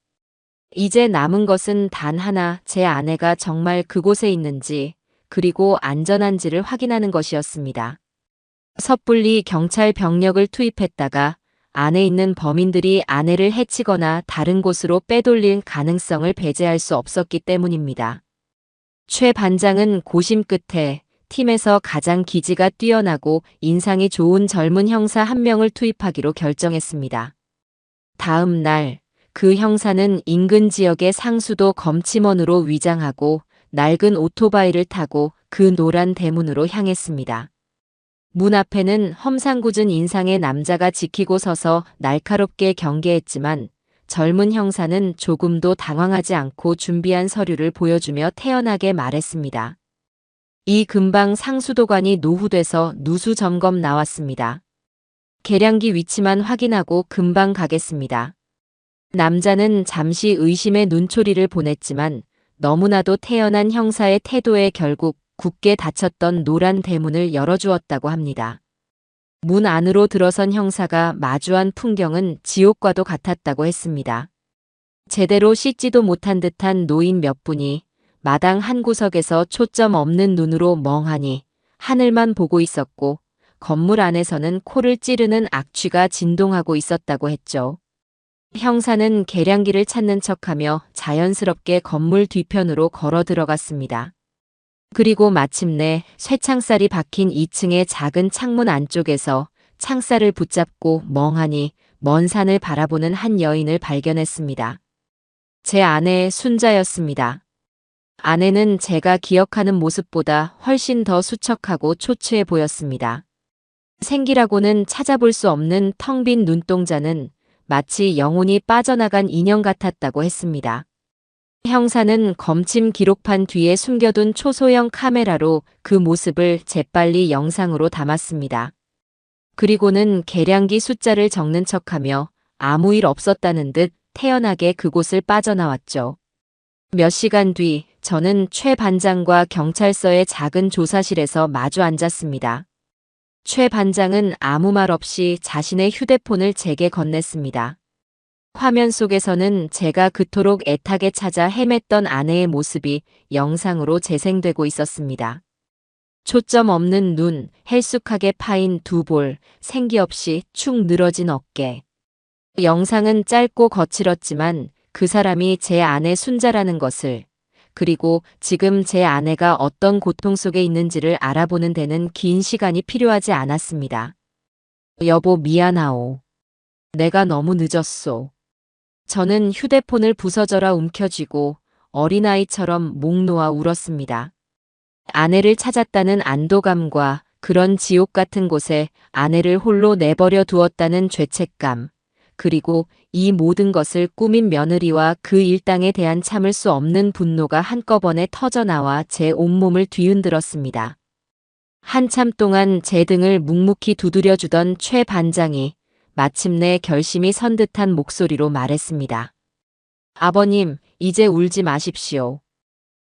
A: 이제 남은 것은 단 하나, 제 아내가 정말 그곳에 있는지, 그리고 안전한지를 확인하는 것이었습니다. 섣불리 경찰 병력을 투입했다가 안에 있는 범인들이 아내를 해치거나 다른 곳으로 빼돌릴 가능성을 배제할 수 없었기 때문입니다. 최 반장은 고심 끝에 팀에서 가장 기지가 뛰어나고 인상이 좋은 젊은 형사 한 명을 투입하기로 결정했습니다. 다음 날, 그 형사는 인근 지역의 상수도 검침원으로 위장하고 낡은 오토바이를 타고 그 노란 대문으로 향했습니다. 문 앞에는 험상궂은 인상의 남자가 지키고 서서 날카롭게 경계했지만 젊은 형사는 조금도 당황하지 않고 준비한 서류를 보여주며 태연하게 말했습니다. 이 근방 상수도관이 노후돼서 누수 점검 나왔습니다. 계량기 위치만 확인하고 금방 가겠습니다. 남자는 잠시 의심의 눈초리를 보냈지만 너무나도 태연한 형사의 태도에 결국 굳게 닫혔던 노란 대문을 열어주었다고 합니다. 문 안으로 들어선 형사가 마주한 풍경은 지옥과도 같았다고 했습니다. 제대로 씻지도 못한 듯한 노인 몇 분이 마당 한 구석에서 초점 없는 눈으로 멍하니 하늘만 보고 있었고 건물 안에서는 코를 찌르는 악취가 진동하고 있었다고 했죠. 형사는 계량기를 찾는 척하며 자연스럽게 건물 뒤편으로 걸어 들어갔습니다. 그리고 마침내 쇠창살이 박힌 2층의 작은 창문 안쪽에서 창살을 붙잡고 멍하니 먼 산을 바라보는 한 여인을 발견했습니다. 제 아내의 순자였습니다. 아내는 제가 기억하는 모습보다 훨씬 더 수척하고 초췌해 보였습니다. 생기라고는 찾아볼 수 없는 텅 빈 눈동자는 마치 영혼이 빠져나간 인형 같았다고 했습니다. 형사는 검침 기록판 뒤에 숨겨둔 초소형 카메라로 그 모습을 재빨리 영상으로 담았습니다. 그리고는 계량기 숫자를 적는 척하며 아무 일 없었다는 듯 태연하게 그곳을 빠져나왔죠. 몇 시간 뒤 저는 최 반장과 경찰서의 작은 조사실에서 마주 앉았습니다. 최 반장은 아무 말 없이 자신의 휴대폰을 제게 건넸습니다. 화면 속에서는 제가 그토록 애타게 찾아 헤맸던 아내의 모습이 영상으로 재생되고 있었습니다. 초점 없는 눈, 헬쑥하게 파인 두 볼, 생기 없이 축 늘어진 어깨. 영상은 짧고 거칠었지만 그 사람이 제 아내 순자라는 것을, 그리고 지금 제 아내가 어떤 고통 속에 있는지를 알아보는 데는 긴 시간이 필요하지 않았습니다. 여보, 미안하오. 내가 너무 늦었소. 저는 휴대폰을 부서져라 움켜쥐고 어린아이처럼 목 놓아 울었습니다. 아내를 찾았다는 안도감과 그런 지옥 같은 곳에 아내를 홀로 내버려 두었다는 죄책감, 그리고 이 모든 것을 꾸민 며느리와 그 일당에 대한 참을 수 없는 분노가 한꺼번에 터져나와 제 온몸을 뒤흔들었습니다. 한참 동안 제 등을 묵묵히 두드려주던 최 반장이 마침내 결심이 선 듯한 목소리로 말했습니다. 아버님, 이제 울지 마십시오.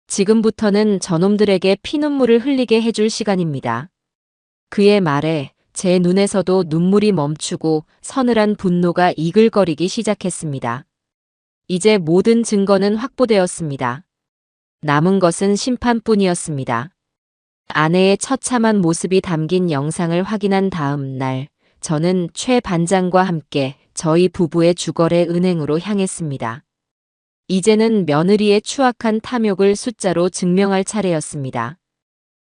A: 지금부터는 저놈들에게 피눈물을 흘리게 해줄 시간입니다. 그의 말에 제 눈에서도 눈물이 멈추고 서늘한 분노가 이글거리기 시작했습니다. 이제 모든 증거는 확보되었습니다. 남은 것은 심판뿐이었습니다. 아내의 처참한 모습이 담긴 영상을 확인한 다음 날, 저는 최 반장과 함께 저희 부부의 주거래 은행으로 향했습니다. 이제는 며느리의 추악한 탐욕을 숫자로 증명할 차례였습니다.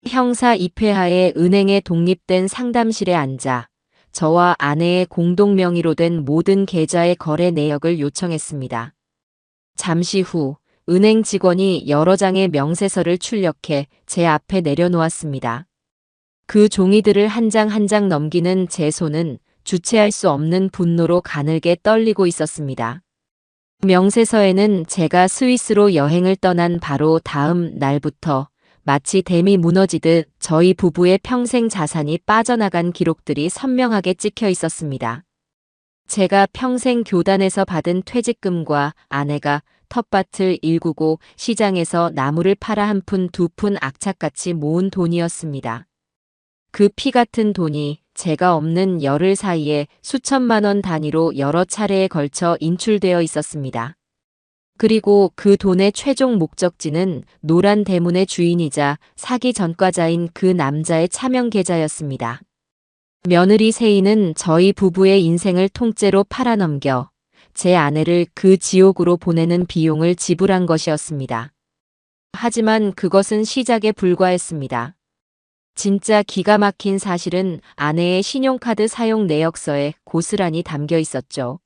A: 형사 입회하에 은행에 독립된 상담실에 앉아 저와 아내의 공동 명의로 된 모든 계좌의 거래 내역을 요청했습니다. 잠시 후 은행 직원이 여러 장의 명세서를 출력해 제 앞에 내려놓았습니다. 그 종이들을 한 장 한 장 넘기는 제 손은 주체할 수 없는 분노로 가늘게 떨리고 있었습니다. 명세서에는 제가 스위스로 여행을 떠난 바로 다음 날부터 마치 댐이 무너지듯 저희 부부의 평생 자산이 빠져나간 기록들이 선명하게 찍혀 있었습니다. 제가 평생 교단에서 받은 퇴직금과 아내가 텃밭을 일구고 시장에서 나무를 팔아 한 푼 두 푼 악착같이 모은 돈이었습니다. 그 피 같은 돈이 제가 없는 열흘 사이에 수천만 원 단위로 여러 차례에 걸쳐 인출되어 있었습니다. 그리고 그 돈의 최종 목적지는 노란 대문의 주인이자 사기 전과자인 그 남자의 차명 계좌였습니다. 며느리 세인은 저희 부부의 인생을 통째로 팔아넘겨 제 아내를 그 지옥으로 보내는 비용을 지불한 것이었습니다. 하지만 그것은 시작에 불과했습니다. 진짜 기가 막힌 사실은 아내의 신용카드 사용 내역서에 고스란히 담겨 있었죠.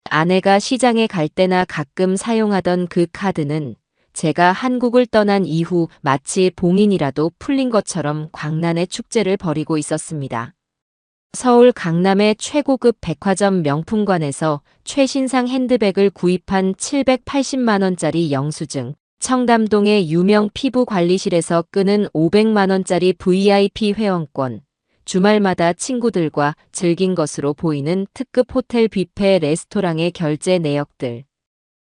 A: 아내가 시장에 갈 때나 가끔 사용하던 그 카드는 제가 한국을 떠난 이후 마치 봉인이라도 풀린 것처럼 광란의 축제를 벌이고 있었습니다. 서울 강남의 최고급 백화점 명품관에서 최신상 핸드백을 구입한 780만 원짜리 영수증, 청담동의 유명 피부관리실에서 끄는 500만 원짜리 VIP 회원권, 주말마다 친구들과 즐긴 것으로 보이는 특급 호텔 뷔페 레스토랑의 결제 내역들.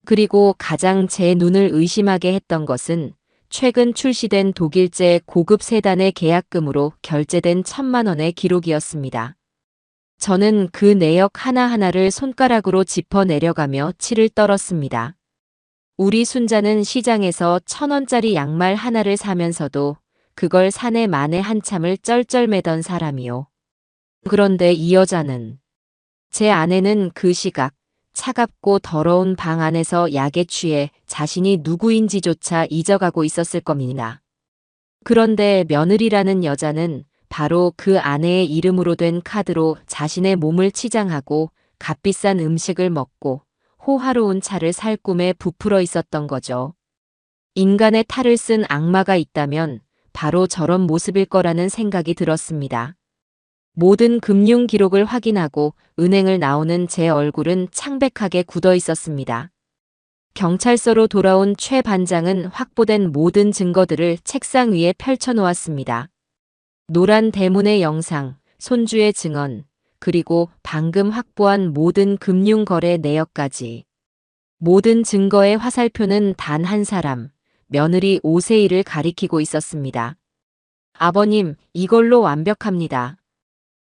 A: 그리고 가장 제 눈을 의심하게 했던 것은 최근 출시된 독일제 고급 세단의 계약금으로 결제된 1,000만 원의 기록이었습니다. 저는 그 내역 하나하나를 손가락으로 짚어 내려가며 치를 떨었습니다. 우리 순자는 시장에서 1,000원짜리 양말 하나를 사면서도 그걸 사내 만에 한참을 쩔쩔매던 사람이요. 그런데 이 여자는, 제 아내는 그 시각 차갑고 더러운 방 안에서 약에 취해 자신이 누구인지조차 잊어가고 있었을 겁니다. 그런데 며느리라는 여자는 바로 그 아내의 이름으로 된 카드로 자신의 몸을 치장하고 값비싼 음식을 먹고 호화로운 차를 살 꿈에 부풀어 있었던 거죠. 인간의 탈을 쓴 악마가 있다면 바로 저런 모습일 거라는 생각이 들었습니다. 모든 금융 기록을 확인하고 은행을 나오는 제 얼굴은 창백하게 굳어 있었습니다. 경찰서로 돌아온 최 반장은 확보된 모든 증거들을 책상 위에 펼쳐놓았습니다. 노란 대문의 영상, 손주의 증언, 그리고 방금 확보한 모든 금융거래 내역까지. 모든 증거의 화살표는 단 한 사람, 며느리 오세희를 가리키고 있었습니다. 아버님, 이걸로 완벽합니다.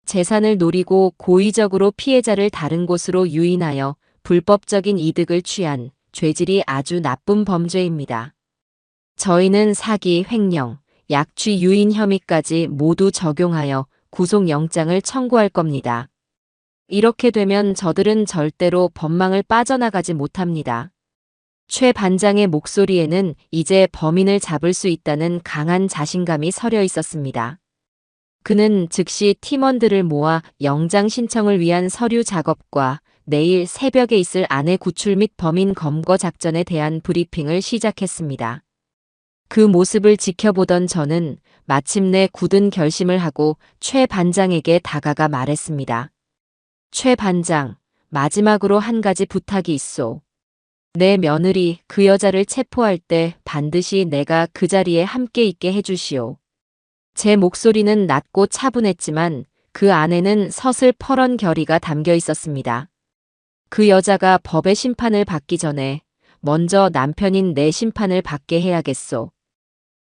A: 재산을 노리고 고의적으로 피해자를 다른 곳으로 유인하여 불법적인 이득을 취한 죄질이 아주 나쁜 범죄입니다. 저희는 사기, 횡령, 약취 유인 혐의까지 모두 적용하여 구속영장을 청구할 겁니다. 이렇게 되면 저들은 절대로 법망을 빠져나가지 못합니다. 최 반장의 목소리에는 이제 범인을 잡을 수 있다는 강한 자신감이 서려 있었습니다. 그는 즉시 팀원들을 모아 영장 신청을 위한 서류 작업과 내일 새벽에 있을 아내 구출 및 범인 검거 작전에 대한 브리핑을 시작했습니다. 그 모습을 지켜보던 저는 마침내 굳은 결심을 하고 최 반장에게 다가가 말했습니다. 최 반장, 마지막으로 한 가지 부탁이 있소. 내 며느리 그 여자를 체포할 때 반드시 내가 그 자리에 함께 있게 해주시오. 제 목소리는 낮고 차분했지만 그 안에는 서슬퍼런 결의가 담겨 있었습니다. 그 여자가 법의 심판을 받기 전에 먼저 남편인 내 심판을 받게 해야겠소.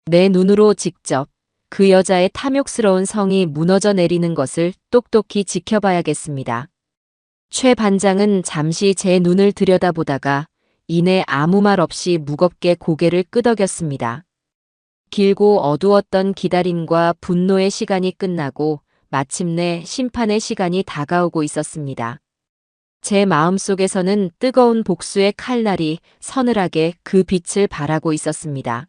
A: 내 눈으로 직접 그 여자의 탐욕스러운 성이 무너져 내리는 것을 똑똑히 지켜봐야겠습니다. 최 반장은 잠시 제 눈을 들여다보다가 이내 아무 말 없이 무겁게 고개를 끄덕였습니다. 길고 어두웠던 기다림과 분노의 시간이 끝나고 마침내 심판의 시간이 다가오고 있었습니다. 제 마음속에서는 뜨거운 복수의 칼날이 서늘하게 그 빛을 발하고 있었습니다.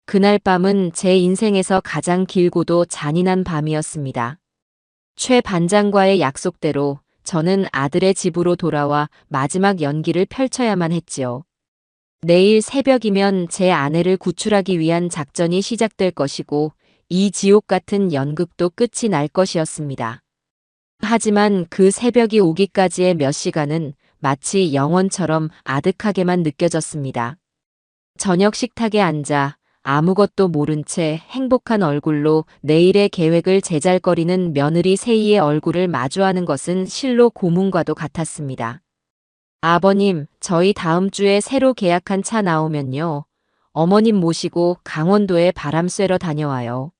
A: 그날 밤은 제 인생에서 가장 길고도 잔인한 밤이었습니다. 최 반장과의 약속대로 저는 아들의 집으로 돌아와 마지막 연기를 펼쳐야만 했지요. 내일 새벽이면 제 아내를 구출하기 위한 작전이 시작될 것이고 이 지옥 같은 연극도 끝이 날 것이었습니다. 하지만 그 새벽이 오기까지의 몇 시간은 마치 영원처럼 아득하게만 느껴졌습니다. 저녁 식탁에 앉아 아무것도 모른 채 행복한 얼굴로 내일의 계획을 제잘거리는 며느리 세희의 얼굴을 마주하는 것은 실로 고문과도 같았습니다. 아버님, 저희 다음 주에 새로 계약한 차 나오면요. 어머님 모시고 강원도에 바람 쐬러 다녀와요.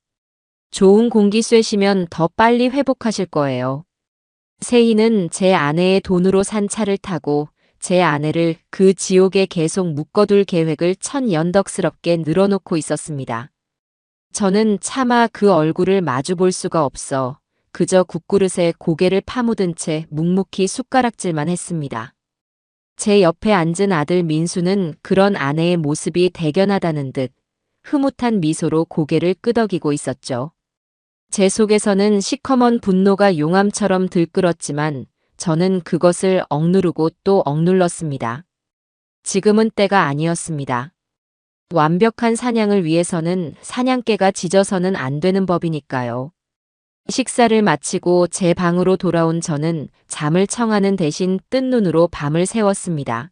A: 좋은 공기 쐬시면 더 빨리 회복하실 거예요. 세희는 제 아내의 돈으로 산 차를 타고 제 아내를 그 지옥에 계속 묶어둘 계획을 천연덕스럽게 늘어놓고 있었습니다. 저는 차마 그 얼굴을 마주볼 수가 없어 그저 국그릇에 고개를 파묻은 채 묵묵히 숟가락질만 했습니다. 제 옆에 앉은 아들 민수는 그런 아내의 모습이 대견하다는 듯 흐뭇한 미소로 고개를 끄덕이고 있었죠. 제 속에서는 시커먼 분노가 용암처럼 들끓었지만 저는 그것을 억누르고 또 억눌렀습니다. 지금은 때가 아니었습니다. 완벽한 사냥을 위해서는 사냥개가 짖어서는 안 되는 법이니까요. 식사를 마치고 제 방으로 돌아온 저는 잠을 청하는 대신 뜬 눈으로 밤을 새웠습니다.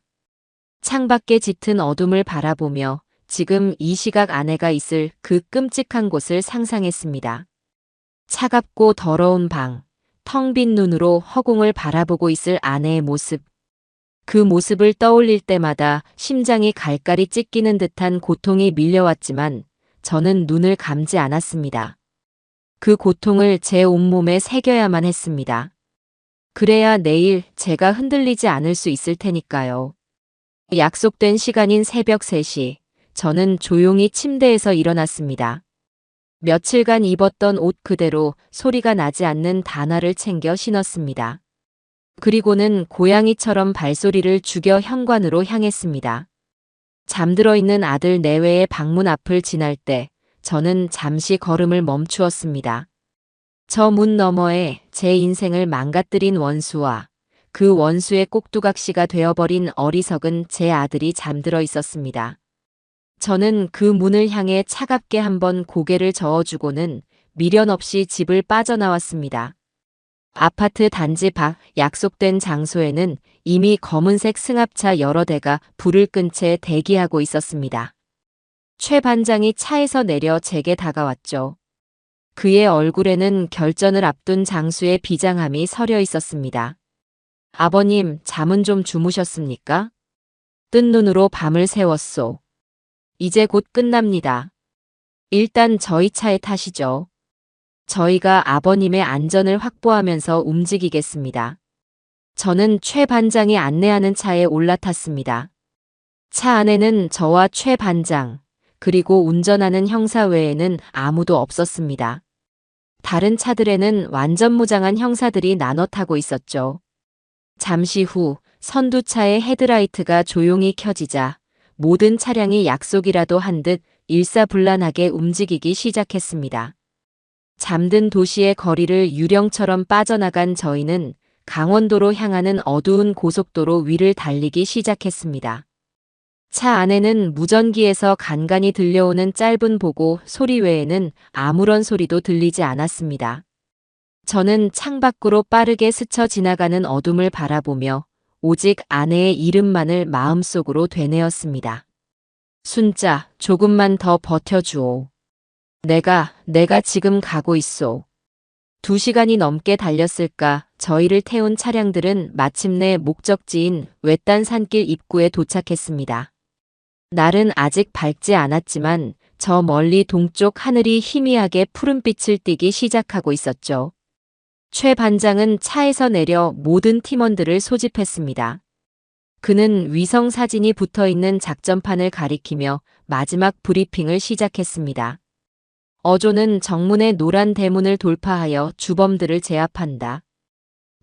A: 창밖에 짙은 어둠을 바라보며 지금 이 시각 아내가 있을 그 끔찍한 곳을 상상했습니다. 차갑고 더러운 방, 텅 빈 눈으로 허공을 바라보고 있을 아내의 모습. 그 모습을 떠올릴 때마다 심장이 갈갈이 찢기는 듯한 고통이 밀려왔지만 저는 눈을 감지 않았습니다. 그 고통을 제 온몸에 새겨야만 했습니다. 그래야 내일 제가 흔들리지 않을 수 있을 테니까요. 약속된 시간인 새벽 3시, 저는 조용히 침대에서 일어났습니다. 며칠간 입었던 옷 그대로 소리가 나지 않는 단화를 챙겨 신었습니다. 그리고는 고양이처럼 발소리를 죽여 현관으로 향했습니다. 잠들어 있는 아들 내외의 방문 앞을 지날 때 저는 잠시 걸음을 멈추었습니다. 저 문 너머에 제 인생을 망가뜨린 원수와 그 원수의 꼭두각시가 되어버린 어리석은 제 아들이 잠들어 있었습니다. 저는 그 문을 향해 차갑게 한번 고개를 저어주고는 미련 없이 집을 빠져나왔습니다. 아파트 단지 밖 약속된 장소에는 이미 검은색 승합차 여러 대가 불을 끈 채 대기하고 있었습니다. 최 반장이 차에서 내려 제게 다가왔죠. 그의 얼굴에는 결전을 앞둔 장수의 비장함이 서려 있었습니다. 아버님, 잠은 좀 주무셨습니까? 뜬 눈으로 밤을 새웠소. 이제 곧 끝납니다. 일단 저희 차에 타시죠. 저희가 아버님의 안전을 확보하면서 움직이겠습니다. 저는 최 반장이 안내하는 차에 올라탔습니다. 차 안에는 저와 최 반장, 그리고 운전하는 형사 외에는 아무도 없었습니다. 다른 차들에는 완전 무장한 형사들이 나눠 타고 있었죠. 잠시 후 선두차의 헤드라이트가 조용히 켜지자 모든 차량이 약속이라도 한 듯 일사불란하게 움직이기 시작했습니다. 잠든 도시의 거리를 유령처럼 빠져나간 저희는 강원도로 향하는 어두운 고속도로 위를 달리기 시작했습니다. 차 안에는 무전기에서 간간히 들려오는 짧은 보고 소리 외에는 아무런 소리도 들리지 않았습니다. 저는 창밖으로 빠르게 스쳐 지나가는 어둠을 바라보며 오직 아내의 이름만을 마음속으로 되뇌었습니다. 순자, 조금만 더 버텨주오. 내가 지금 가고 있소. 2시간이 넘게 달렸을까 저희를 태운 차량들은 마침내 목적지인 외딴 산길 입구에 도착했습니다. 날은 아직 밝지 않았지만 저 멀리 동쪽 하늘이 희미하게 푸른빛을 띠기 시작하고 있었죠. 최 반장은 차에서 내려 모든 팀원들을 소집했습니다. 그는 위성 사진이 붙어있는 작전판을 가리키며 마지막 브리핑을 시작했습니다. 어조는 정문의 노란 대문을 돌파하여 주범들을 제압한다.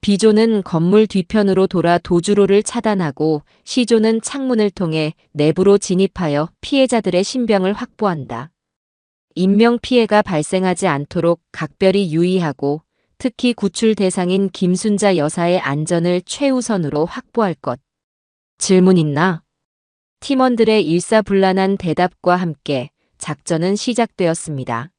A: B조는 건물 뒤편으로 돌아 도주로를 차단하고 C조는 창문을 통해 내부로 진입하여 피해자들의 신병을 확보한다. 인명피해가 발생하지 않도록 각별히 유의하고 특히 구출 대상인 김순자 여사의 안전을 최우선으로 확보할 것. 질문 있나? 팀원들의 일사불란한 대답과 함께 작전은 시작되었습니다.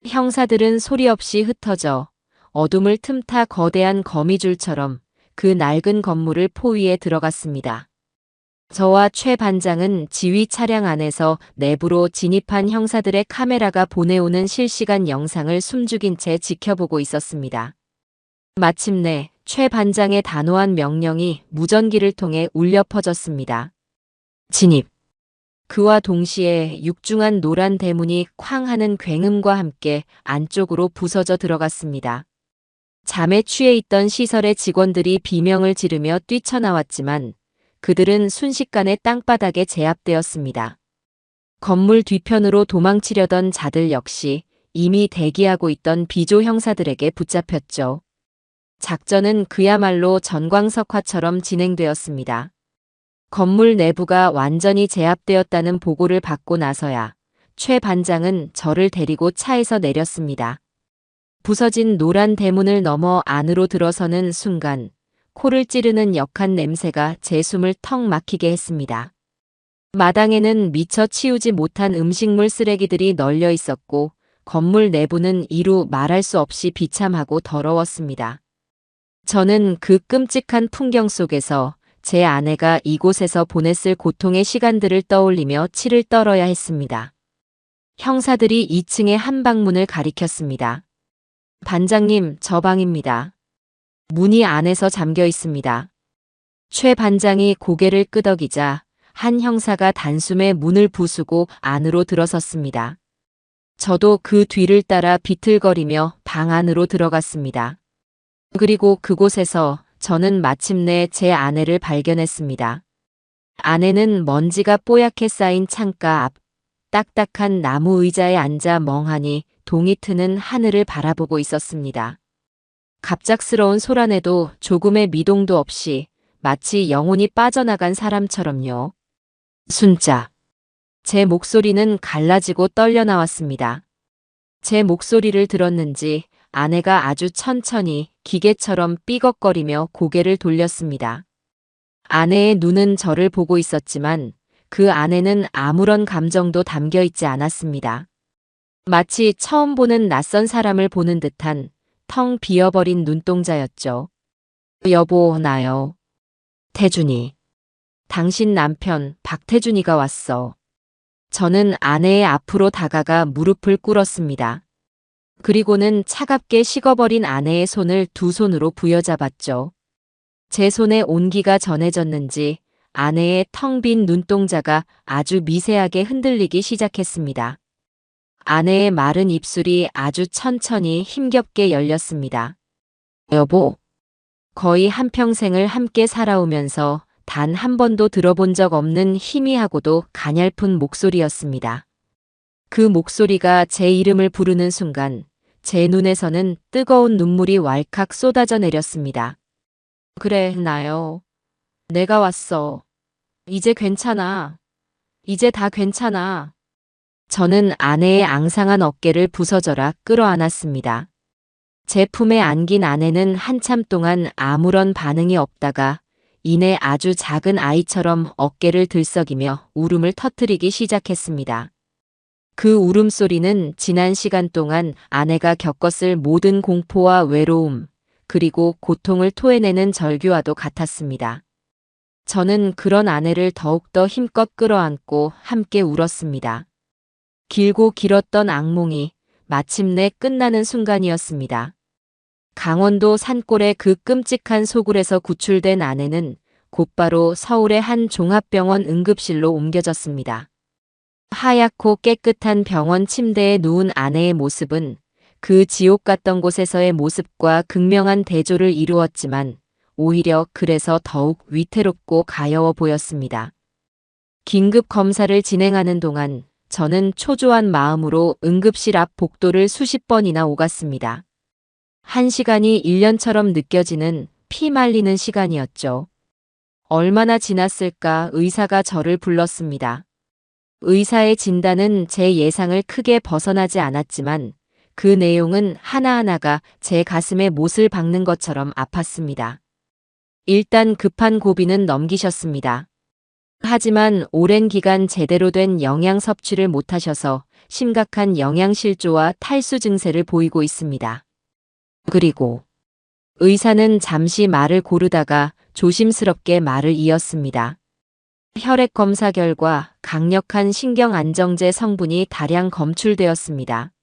A: 형사들은 소리 없이 흩어져 어둠을 틈타 거대한 거미줄처럼 그 낡은 건물을 포위해 들어갔습니다. 저와 최 반장은 지휘 차량 안에서 내부로 진입한 형사들의 카메라가 보내오는 실시간 영상을 숨죽인 채 지켜보고 있었습니다. 마침내 최 반장의 단호한 명령이 무전기를 통해 울려 퍼졌습니다. 진입. 그와 동시에 육중한 노란 대문이 쾅 하는 굉음과 함께 안쪽으로 부서져 들어갔습니다. 잠에 취해 있던 시설의 직원들이 비명을 지르며 뛰쳐나왔지만 그들은 순식간에 땅바닥에 제압되었습니다. 건물 뒤편으로 도망치려던 자들 역시 이미 대기하고 있던 B조 형사들에게 붙잡혔죠. 작전은 그야말로 전광석화처럼 진행되었습니다. 건물 내부가 완전히 제압되었다는 보고를 받고 나서야 최 반장은 저를 데리고 차에서 내렸습니다. 부서진 노란 대문을 넘어 안으로 들어서는 순간 코를 찌르는 역한 냄새가 제 숨을 턱 막히게 했습니다. 마당에는 미처 치우지 못한 음식물 쓰레기들이 널려 있었고 건물 내부는 이루 말할 수 없이 비참하고 더러웠습니다. 저는 그 끔찍한 풍경 속에서 제 아내가 이곳에서 보냈을 고통의 시간들을 떠올리며 치를 떨어야 했습니다. 형사들이 2층의 한 방문을 가리켰습니다. 반장님, 저 방입니다. 문이 안에서 잠겨 있습니다. 최 반장이 고개를 끄덕이자 한 형사가 단숨에 문을 부수고 안으로 들어섰습니다. 저도 그 뒤를 따라 비틀거리며 방 안으로 들어갔습니다. 그리고 그곳에서 저는 마침내 제 아내를 발견했습니다. 아내는 먼지가 뽀얗게 쌓인 창가 앞 딱딱한 나무 의자에 앉아 멍하니 동이 트는 하늘을 바라보고 있었습니다. 갑작스러운 소란에도 조금의 미동도 없이 마치 영혼이 빠져나간 사람처럼요. 순자. 제 목소리는 갈라지고 떨려 나왔습니다. 제 목소리를 들었는지 아내가 아주 천천히 기계처럼 삐걱거리며 고개를 돌렸습니다. 아내의 눈은 저를 보고 있었지만 그 안에는 아무런 감정도 담겨 있지 않았습니다. 마치 처음 보는 낯선 사람을 보는 듯한 텅 비어버린 눈동자였죠. 여보, 나요. 태준이. 당신 남편 박태준이가 왔어. 저는 아내의 앞으로 다가가 무릎을 꿇었습니다. 그리고는 차갑게 식어버린 아내의 손을 두 손으로 부여잡았죠. 제 손에 온기가 전해졌는지 아내의 텅 빈 눈동자가 아주 미세하게 흔들리기 시작했습니다. 아내의 마른 입술이 아주 천천히 힘겹게 열렸습니다. 여보. 거의 한평생을 함께 살아오면서 단 한 번도 들어본 적 없는 희미하고도 가냘픈 목소리였습니다. 그 목소리가 제 이름을 부르는 순간 제 눈에서는 뜨거운 눈물이 왈칵 쏟아져 내렸습니다. 그래, 나요. 내가 왔어. 이제 괜찮아. 이제 다 괜찮아. 저는 아내의 앙상한 어깨를 부서져라 끌어안았습니다. 제 품에 안긴 아내는 한참 동안 아무런 반응이 없다가 이내 아주 작은 아이처럼 어깨를 들썩이며 울음을 터뜨리기 시작했습니다. 그 울음소리는 지난 시간 동안 아내가 겪었을 모든 공포와 외로움, 그리고 고통을 토해내는 절규와도 같았습니다. 저는 그런 아내를 더욱더 힘껏 끌어안고 함께 울었습니다. 길고 길었던 악몽이 마침내 끝나는 순간이었습니다. 강원도 산골의 그 끔찍한 소굴에서 구출된 아내는 곧바로 서울의 한 종합병원 응급실로 옮겨졌습니다. 하얗고 깨끗한 병원 침대에 누운 아내의 모습은 그 지옥 같던 곳에서의 모습과 극명한 대조를 이루었지만 오히려 그래서 더욱 위태롭고 가여워 보였습니다. 긴급 검사를 진행하는 동안 저는 초조한 마음으로 응급실 앞 복도를 수십 번이나 오갔습니다. 1시간이 1년처럼 느껴지는 피 말리는 시간이었죠. 얼마나 지났을까 의사가 저를 불렀습니다. 의사의 진단은 제 예상을 크게 벗어나지 않았지만 그 내용은 하나하나가 제 가슴에 못을 박는 것처럼 아팠습니다. 일단 급한 고비는 넘기셨습니다. 하지만 오랜 기간 제대로 된 영양 섭취를 못하셔서 심각한 영양실조와 탈수 증세를 보이고 있습니다. 그리고 의사는 잠시 말을 고르다가 조심스럽게 말을 이었습니다. 혈액 검사 결과 강력한 신경안정제 성분이 다량 검출되었습니다.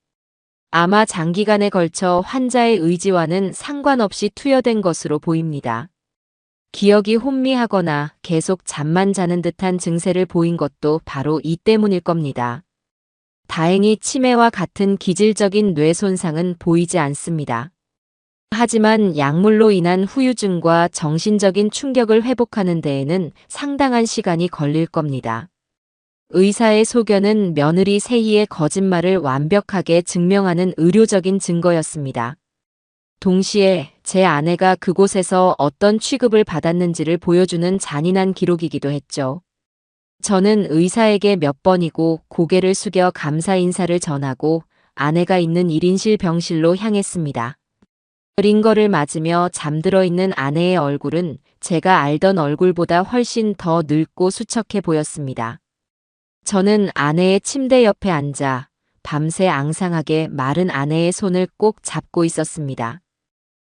A: 아마 장기간에 걸쳐 환자의 의지와는 상관없이 투여된 것으로 보입니다. 기억이 혼미하거나 계속 잠만 자는 듯한 증세를 보인 것도 바로 이 때문일 겁니다. 다행히 치매와 같은 기질적인 뇌 손상은 보이지 않습니다. 하지만 약물로 인한 후유증과 정신적인 충격을 회복하는 데에는 상당한 시간이 걸릴 겁니다. 의사의 소견은 며느리 세희의 거짓말을 완벽하게 증명하는 의료적인 증거였습니다. 동시에 제 아내가 그곳에서 어떤 취급을 받았는지를 보여주는 잔인한 기록이기도 했죠. 저는 의사에게 몇 번이고 고개를 숙여 감사 인사를 전하고 아내가 있는 1인실 병실로 향했습니다. 링거를 맞으며 잠들어 있는 아내의 얼굴은 제가 알던 얼굴보다 훨씬 더 늙고 수척해 보였습니다. 저는 아내의 침대 옆에 앉아 밤새 앙상하게 마른 아내의 손을 꼭 잡고 있었습니다.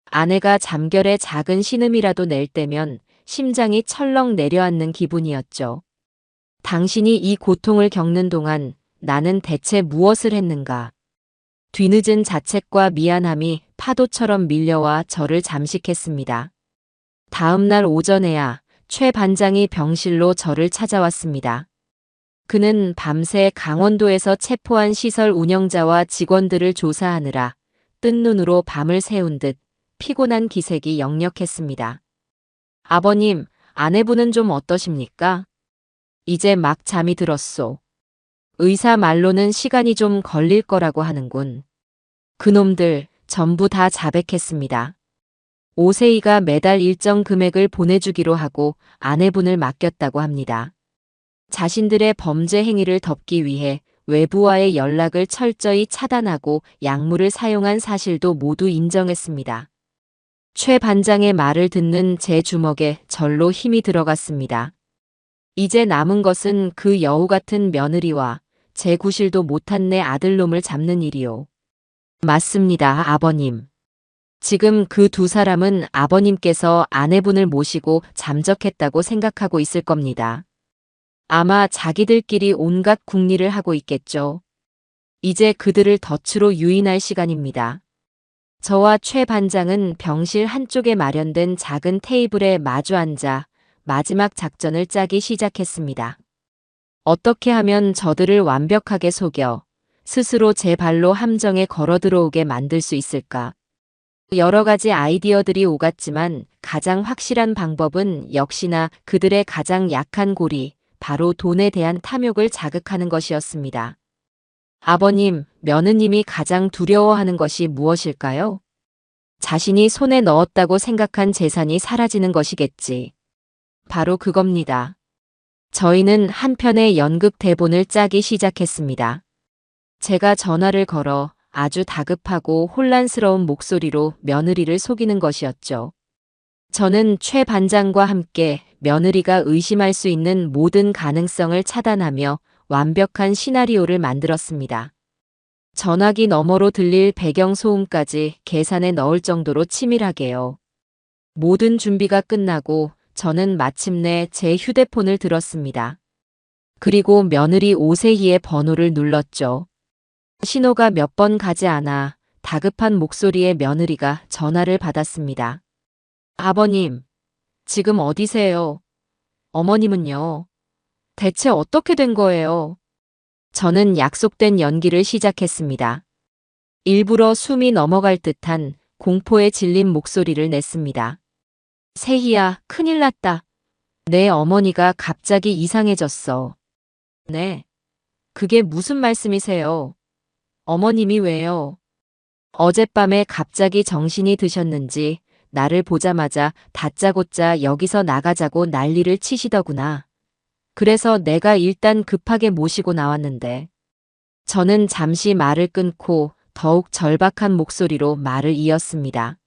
A: 아내가 잠결에 작은 신음이라도 낼 때면 심장이 철렁 내려앉는 기분이었죠. 당신이 이 고통을 겪는 동안 나는 대체 무엇을 했는가? 뒤늦은 자책과 미안함이 파도처럼 밀려와 저를 잠식했습니다. 다음 날 오전에야 최 반장이 병실로 저를 찾아왔습니다. 그는 밤새 강원도에서 체포한 시설 운영자와 직원들을 조사하느라 뜬 눈으로 밤을 새운 듯 피곤한 기색이 역력했습니다. 아버님, 아내분은 좀 어떠십니까? 이제 막 잠이 들었소. 의사 말로는 시간이 좀 걸릴 거라고 하는군. 그놈들 전부 다 자백했습니다. 오세이가 매달 일정 금액을 보내주기로 하고 아내분을 맡겼다고 합니다. 자신들의 범죄 행위를 덮기 위해 외부와의 연락을 철저히 차단하고 약물을 사용한 사실도 모두 인정했습니다. 최 반장의 말을 듣는 제 주먹에 절로 힘이 들어갔습니다. 이제 남은 것은 그 여우 같은 며느리와 제 구실도 못한 내 아들놈을 잡는 일이요. 맞습니다, 아버님. 지금 그 두 사람은 아버님께서 아내분을 모시고 잠적했다고 생각하고 있을 겁니다. 아마 자기들끼리 온갖 궁리를 하고 있겠죠. 이제 그들을 덫으로 유인할 시간입니다. 저와 최 반장은 병실 한쪽에 마련된 작은 테이블에 마주 앉아 마지막 작전을 짜기 시작했습니다. 어떻게 하면 저들을 완벽하게 속여 스스로 제 발로 함정에 걸어 들어오게 만들 수 있을까? 여러 가지 아이디어들이 오갔지만 가장 확실한 방법은 역시나 그들의 가장 약한 고리, 바로 돈에 대한 탐욕을 자극하는 것이었습니다. 아버님, 며느님이 가장 두려워하는 것이 무엇일까요? 자신이 손에 넣었다고 생각한 재산이 사라지는 것이겠지. 바로 그겁니다. 저희는 한편의 연극 대본을 짜기 시작했습니다. 제가 전화를 걸어 아주 다급하고 혼란스러운 목소리로 며느리를 속이는 것이었죠. 저는 최 반장과 함께 며느리가 의심할 수 있는 모든 가능성을 차단하며 완벽한 시나리오를 만들었습니다. 전화기 너머로 들릴 배경 소음까지 계산에 넣을 정도로 치밀하게요. 모든 준비가 끝나고 저는 마침내 제 휴대폰을 들었습니다. 그리고 며느리 오세희의 번호를 눌렀죠. 신호가 몇 번 가지 않아 다급한 목소리의 며느리가 전화를 받았습니다. 아버님, 지금 어디세요? 어머님은요? 대체 어떻게 된 거예요? 저는 약속된 연기를 시작했습니다. 일부러 숨이 넘어갈 듯한 공포에 질린 목소리를 냈습니다. 세희야, 큰일 났다. 내 어머니가 갑자기 이상해졌어. 네. 그게 무슨 말씀이세요? 어머님이 왜요? 어젯밤에 갑자기 정신이 드셨는지 나를 보자마자 다짜고짜 여기서 나가자고 난리를 치시더구나. 그래서 내가 일단 급하게 모시고 나왔는데. 저는 잠시 말을 끊고 더욱 절박한 목소리로 말을 이었습니다.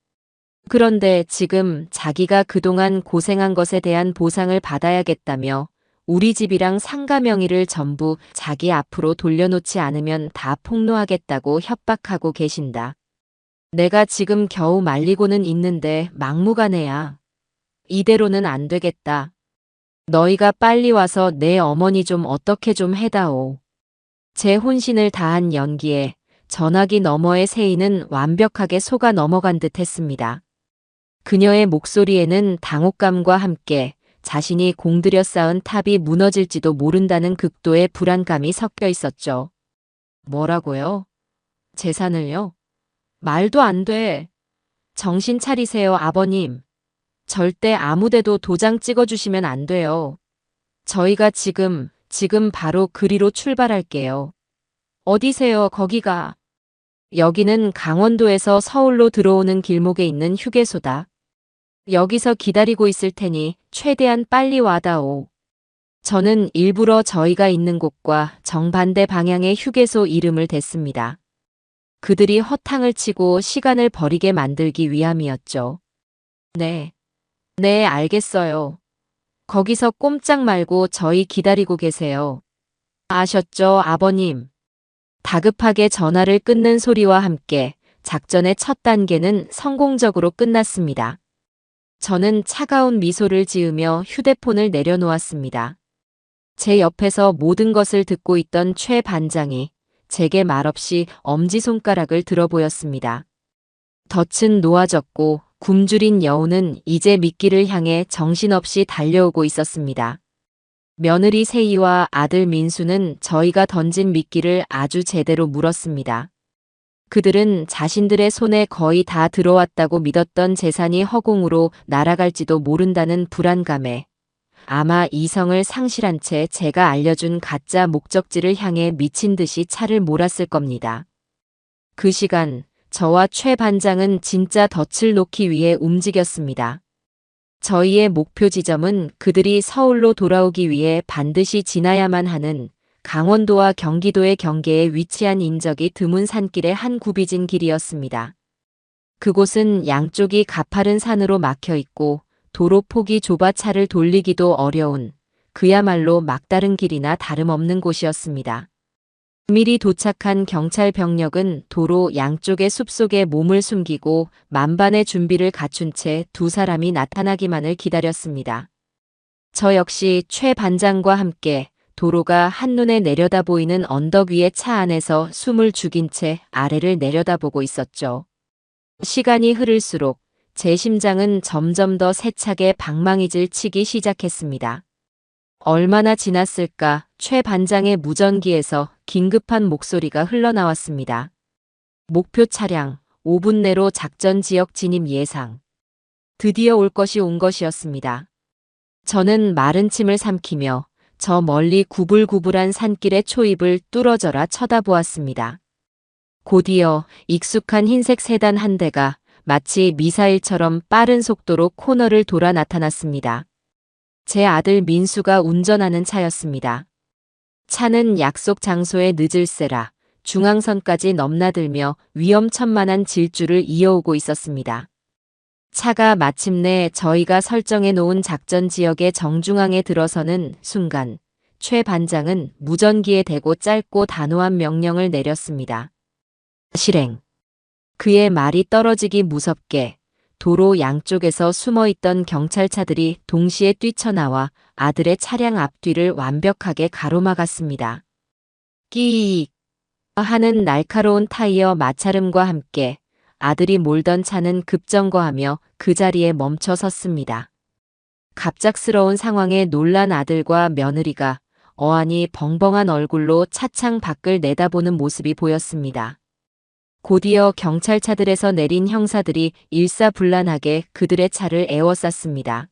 A: 그런데 지금 자기가 그동안 고생한 것에 대한 보상을 받아야겠다며 우리 집이랑 상가 명의를 전부 자기 앞으로 돌려놓지 않으면 다 폭로하겠다고 협박하고 계신다. 내가 지금 겨우 말리고는 있는데 막무가내야. 이대로는 안 되겠다. 너희가 빨리 와서 내 어머니 좀 어떻게 좀 해다오. 제 혼신을 다한 연기에 전화기 너머의 세희는 완벽하게 속아 넘어간 듯 했습니다. 그녀의 목소리에는 당혹감과 함께 자신이 공들여 쌓은 탑이 무너질지도 모른다는 극도의 불안감이 섞여 있었죠. 뭐라고요? 재산을요? 말도 안 돼. 정신 차리세요, 아버님. 절대 아무데도 도장 찍어주시면 안 돼요. 저희가 지금 바로 그리로 출발할게요. 어디세요, 거기가? 여기는 강원도에서 서울로 들어오는 길목에 있는 휴게소다. 여기서 기다리고 있을 테니 최대한 빨리 와다오. 저는 일부러 저희가 있는 곳과 정반대 방향의 휴게소 이름을 댔습니다. 그들이 허탕을 치고 시간을 버리게 만들기 위함이었죠. 네, 알겠어요. 거기서 꼼짝 말고 저희 기다리고 계세요. 아셨죠, 아버님? 다급하게 전화를 끊는 소리와 함께 작전의 첫 단계는 성공적으로 끝났습니다. 저는 차가운 미소를 지으며 휴대폰을 내려놓았습니다. 제 옆에서 모든 것을 듣고 있던 최 반장이 제게 말없이 엄지손가락을 들어 보였습니다. 덫은 놓아졌고 굶주린 여우는 이제 미끼를 향해 정신없이 달려오고 있었습니다. 며느리 세희와 아들 민수는 저희가 던진 미끼를 아주 제대로 물었습니다. 그들은 자신들의 손에 거의 다 들어왔다고 믿었던 재산이 허공으로 날아갈지도 모른다는 불안감에 아마 이성을 상실한 채 제가 알려준 가짜 목적지를 향해 미친 듯이 차를 몰았을 겁니다. 그 시간 저와 최 반장은 진짜 덫을 놓기 위해 움직였습니다. 저희의 목표 지점은 그들이 서울로 돌아오기 위해 반드시 지나야만 하는 강원도와 경기도의 경계에 위치한 인적이 드문 산길의 한 굽이진 길이었습니다. 그곳은 양쪽이 가파른 산으로 막혀 있고 도로 폭이 좁아 차를 돌리기도 어려운 그야말로 막다른 길이나 다름없는 곳이었습니다. 미리 도착한 경찰 병력은 도로 양쪽의 숲속에 몸을 숨기고 만반의 준비를 갖춘 채 두 사람이 나타나기만을 기다렸습니다. 저 역시 최 반장과 함께 도로가 한눈에 내려다 보이는 언덕 위의 차 안에서 숨을 죽인 채 아래를 내려다보고 있었죠. 시간이 흐를수록 제 심장은 점점 더 세차게 방망이질 치기 시작했습니다. 얼마나 지났을까 최 반장의 무전기에서 긴급한 목소리가 흘러나왔습니다. 목표 차량 5분 내로 작전 지역 진입 예상. 드디어 올 것이 온 것이었습니다. 저는 마른 침을 삼키며 저 멀리 구불구불한 산길의 초입을 뚫어져라 쳐다보았습니다. 곧이어 익숙한 흰색 세단 한 대가 마치 미사일처럼 빠른 속도로 코너를 돌아 나타났습니다. 제 아들 민수가 운전하는 차였습니다. 차는 약속 장소에 늦을세라 중앙선까지 넘나들며 위험천만한 질주를 이어오고 있었습니다. 차가 마침내 저희가 설정해 놓은 작전 지역의 정중앙에 들어서는 순간 최 반장은 무전기에 대고 짧고 단호한 명령을 내렸습니다. 실행. 그의 말이 떨어지기 무섭게 도로 양쪽에서 숨어있던 경찰차들이 동시에 뛰쳐나와 아들의 차량 앞뒤를 완벽하게 가로막았습니다. 끼익 하는 날카로운 타이어 마찰음과 함께 아들이 몰던 차는 급정거하며 그 자리에 멈춰 섰습니다. 갑작스러운 상황에 놀란 아들과 며느리가 어안이 벙벙한 얼굴로 차창 밖을 내다보는 모습이 보였습니다. 곧이어 경찰차들에서 내린 형사들이 일사불란하게 그들의 차를 에워쌌습니다.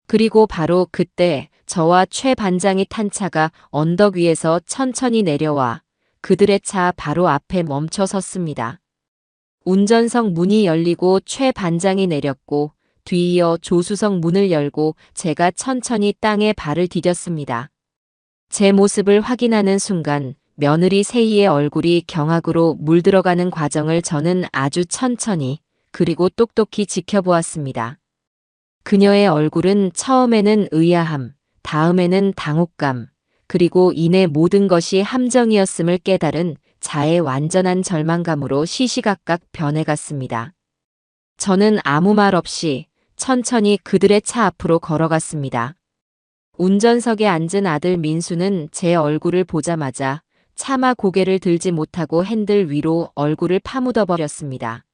A: 그리고 바로 그때 저와 최 반장이 탄 차가 언덕 위에서 천천히 내려와 그들의 차 바로 앞에 멈춰 섰습니다. 운전석 문이 열리고 최 반장이 내렸고 뒤이어 조수석 문을 열고 제가 천천히 땅에 발을 디뎠습니다. 제 모습을 확인하는 순간 며느리 세희의 얼굴이 경악으로 물들어가는 과정을 저는 아주 천천히 그리고 똑똑히 지켜보았습니다. 그녀의 얼굴은 처음에는 의아함, 다음에는 당혹감, 그리고 이내 모든 것이 함정이었음을 깨달은 자의 완전한 절망감으로 시시각각 변해갔습니다. 저는 아무 말 없이 천천히 그들의 차 앞으로 걸어갔습니다. 운전석에 앉은 아들 민수는 제 얼굴을 보자마자 차마 고개를 들지 못하고 핸들 위로 얼굴을 파묻어 버렸습니다.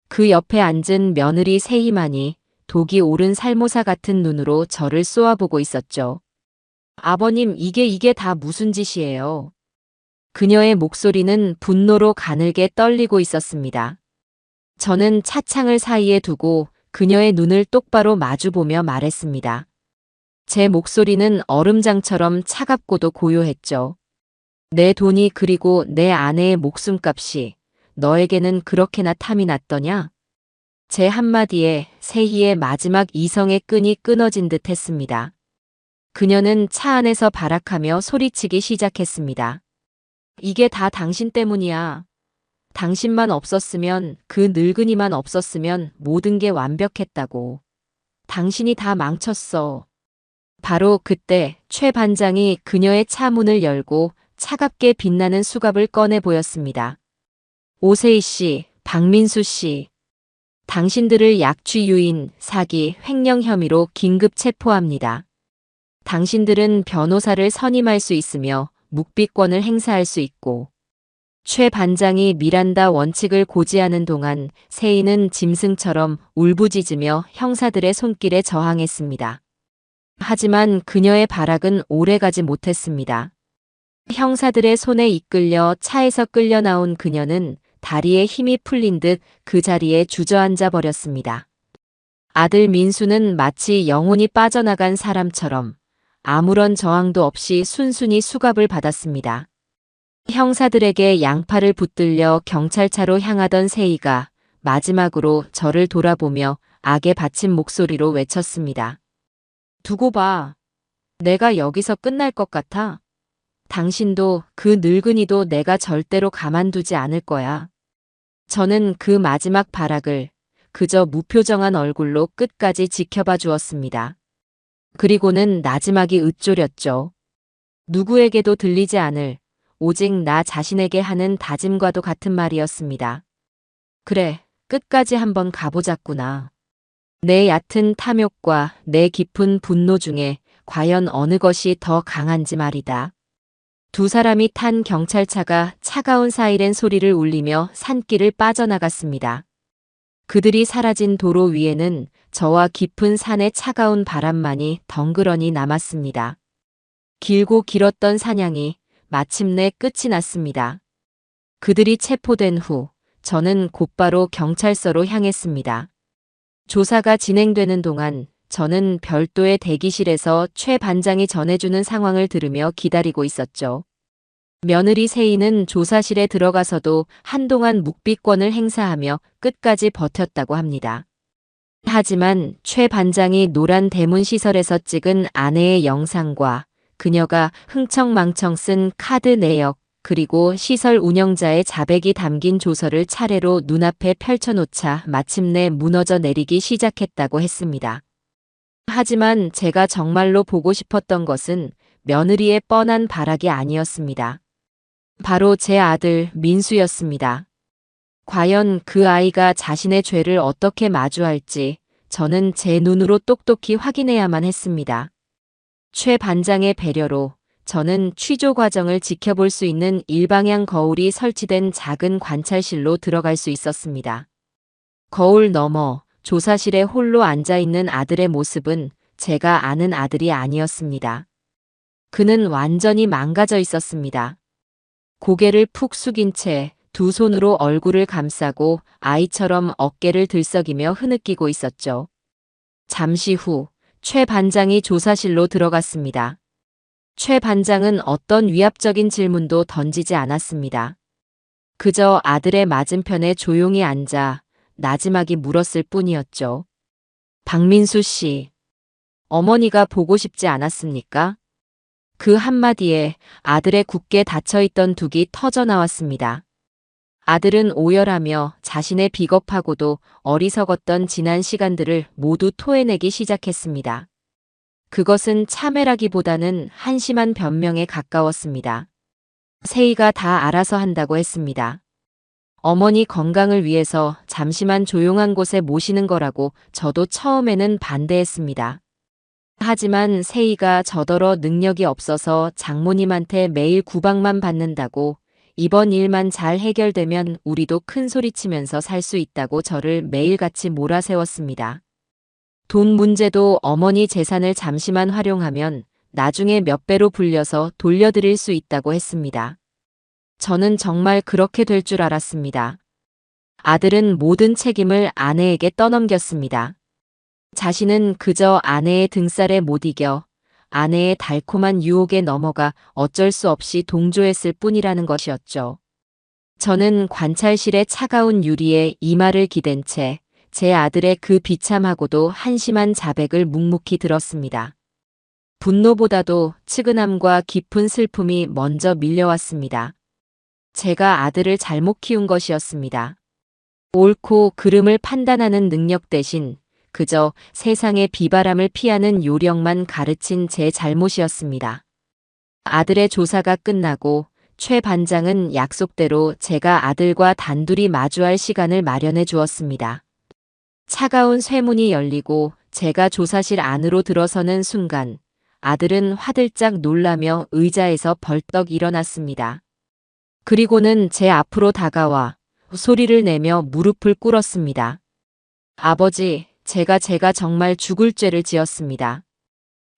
A: 그 옆에 앉은 며느리 세희만이 독이 오른 살모사 같은 눈으로 저를 쏘아보고 있었죠. 아버님, 이게 다 무슨 짓이에요? 그녀의 목소리는 분노로 가늘게 떨리고 있었습니다. 저는 차창을 사이에 두고 그녀의 눈을 똑바로 마주보며 말했습니다. 제 목소리는 얼음장처럼 차갑고도 고요했죠. 내 돈이 그리고 내 아내의 목숨값이 너에게는 그렇게나 탐이 났더냐? 제 한마디에 세희의 마지막 이성의 끈이 끊어진 듯 했습니다. 그녀는 차 안에서 발악하며 소리치기 시작했습니다. 이게 다 당신 때문이야. 당신만 없었으면, 그 늙은이만 없었으면 모든 게 완벽했다고. 당신이 다 망쳤어. 바로 그때 최 반장이 그녀의 차 문을 열고 차갑게 빛나는 수갑을 꺼내 보였습니다. 오세희 씨, 박민수 씨. 당신들을 약취 유인, 사기, 횡령 혐의로 긴급 체포합니다. 당신들은 변호사를 선임할 수 있으며 묵비권을 행사할 수 있고 최 반장이 미란다 원칙을 고지하는 동안 세희는 짐승처럼 울부짖으며 형사들의 손길에 저항했습니다. 하지만 그녀의 발악은 오래가지 못했습니다. 형사들의 손에 이끌려 차에서 끌려 나온 그녀는 다리에 힘이 풀린 듯 그 자리에 주저앉아 버렸습니다. 아들 민수는 마치 영혼이 빠져나간 사람처럼 아무런 저항도 없이 순순히 수갑을 받았습니다. 형사들에게 양팔을 붙들려 경찰차로 향하던 세희가 마지막으로 저를 돌아보며 악에 받친 목소리로 외쳤습니다. 두고 봐. 내가 여기서 끝날 것 같아. 당신도 그 늙은이도 내가 절대로 가만두지 않을 거야. 저는 그 마지막 발악을 그저 무표정한 얼굴로 끝까지 지켜봐 주었습니다. 그리고는 나지막이 읊조렸죠. 누구에게도 들리지 않을, 오직 나 자신에게 하는 다짐과도 같은 말이었습니다. 그래, 끝까지 한번 가보자꾸나. 내 얕은 탐욕과 내 깊은 분노 중에 과연 어느 것이 더 강한지 말이다. 두 사람이 탄 경찰차가 차가운 사이렌 소리를 울리며 산길을 빠져나갔습니다. 그들이 사라진 도로 위에는 저와 깊은 산의 차가운 바람만이 덩그러니 남았습니다. 길고 길었던 사냥이 마침내 끝이 났습니다. 그들이 체포된 후 저는 곧바로 경찰서로 향했습니다. 조사가 진행되는 동안 저는 별도의 대기실에서 최 반장이 전해주는 상황을 들으며 기다리고 있었죠. 며느리 세희는 조사실에 들어가서도 한동안 묵비권을 행사하며 끝까지 버텼다고 합니다. 하지만 최 반장이 노란 대문 시설에서 찍은 아내의 영상과 그녀가 흥청망청 쓴 카드 내역, 그리고 시설 운영자의 자백이 담긴 조서를 차례로 눈앞에 펼쳐놓자 마침내 무너져 내리기 시작했다고 했습니다. 하지만 제가 정말로 보고 싶었던 것은 며느리의 뻔한 발악이 아니었습니다. 바로 제 아들 민수였습니다. 과연 그 아이가 자신의 죄를 어떻게 마주할지 저는 제 눈으로 똑똑히 확인해야만 했습니다. 최 반장의 배려로 저는 취조 과정을 지켜볼 수 있는 일방향 거울이 설치된 작은 관찰실로 들어갈 수 있었습니다. 거울 너머 조사실에 홀로 앉아있는 아들의 모습은 제가 아는 아들이 아니었습니다. 그는 완전히 망가져 있었습니다. 고개를 푹 숙인 채 두 손으로 얼굴을 감싸고 아이처럼 어깨를 들썩이며 흐느끼고 있었죠. 잠시 후 최 반장이 조사실로 들어갔습니다. 최 반장은 어떤 위압적인 질문도 던지지 않았습니다. 그저 아들의 맞은편에 조용히 앉아 나지막이 물었을 뿐이었죠. 박민수 씨, 어머니가 보고 싶지 않았습니까? 그 한마디에 아들의 굳게 닫혀있던 둑이 터져 나왔습니다. 아들은 오열하며 자신의 비겁하고도 어리석었던 지난 시간들을 모두 토해내기 시작했습니다. 그것은 참회라기보다는 한심한 변명에 가까웠습니다. 세희가 다 알아서 한다고 했습니다. 어머니 건강을 위해서 잠시만 조용한 곳에 모시는 거라고 저도 처음에는 반대했습니다. 하지만 세희가 저더러 능력이 없어서 장모님한테 매일 구박만 받는다고 이번 일만 잘 해결되면 우리도 큰 소리치면서 살 수 있다고 저를 매일같이 몰아세웠습니다. 돈 문제도 어머니 재산을 잠시만 활용하면 나중에 몇 배로 불려서 돌려드릴 수 있다고 했습니다. 저는 정말 그렇게 될 줄 알았습니다. 아들은 모든 책임을 아내에게 떠넘겼습니다. 자신은 그저 아내의 등살에 못 이겨 아내의 달콤한 유혹에 넘어가 어쩔 수 없이 동조했을 뿐이라는 것이었죠. 저는 관찰실의 차가운 유리에 이마를 기댄 채 제 아들의 그 비참하고도 한심한 자백을 묵묵히 들었습니다. 분노보다도 측은함과 깊은 슬픔이 먼저 밀려왔습니다. 제가 아들을 잘못 키운 것이었습니다. 옳고 그름을 판단하는 능력 대신 그저 세상의 비바람을 피하는 요령만 가르친 제 잘못이었습니다. 아들의 조사가 끝나고 최 반장은 약속대로 제가 아들과 단둘이 마주할 시간을 마련해 주었습니다. 차가운 쇠문이 열리고 제가 조사실 안으로 들어서는 순간 아들은 화들짝 놀라며 의자에서 벌떡 일어났습니다. 그리고는 제 앞으로 다가와 소리를 내며 무릎을 꿇었습니다. 아버지, 제가 정말 죽을 죄를 지었습니다.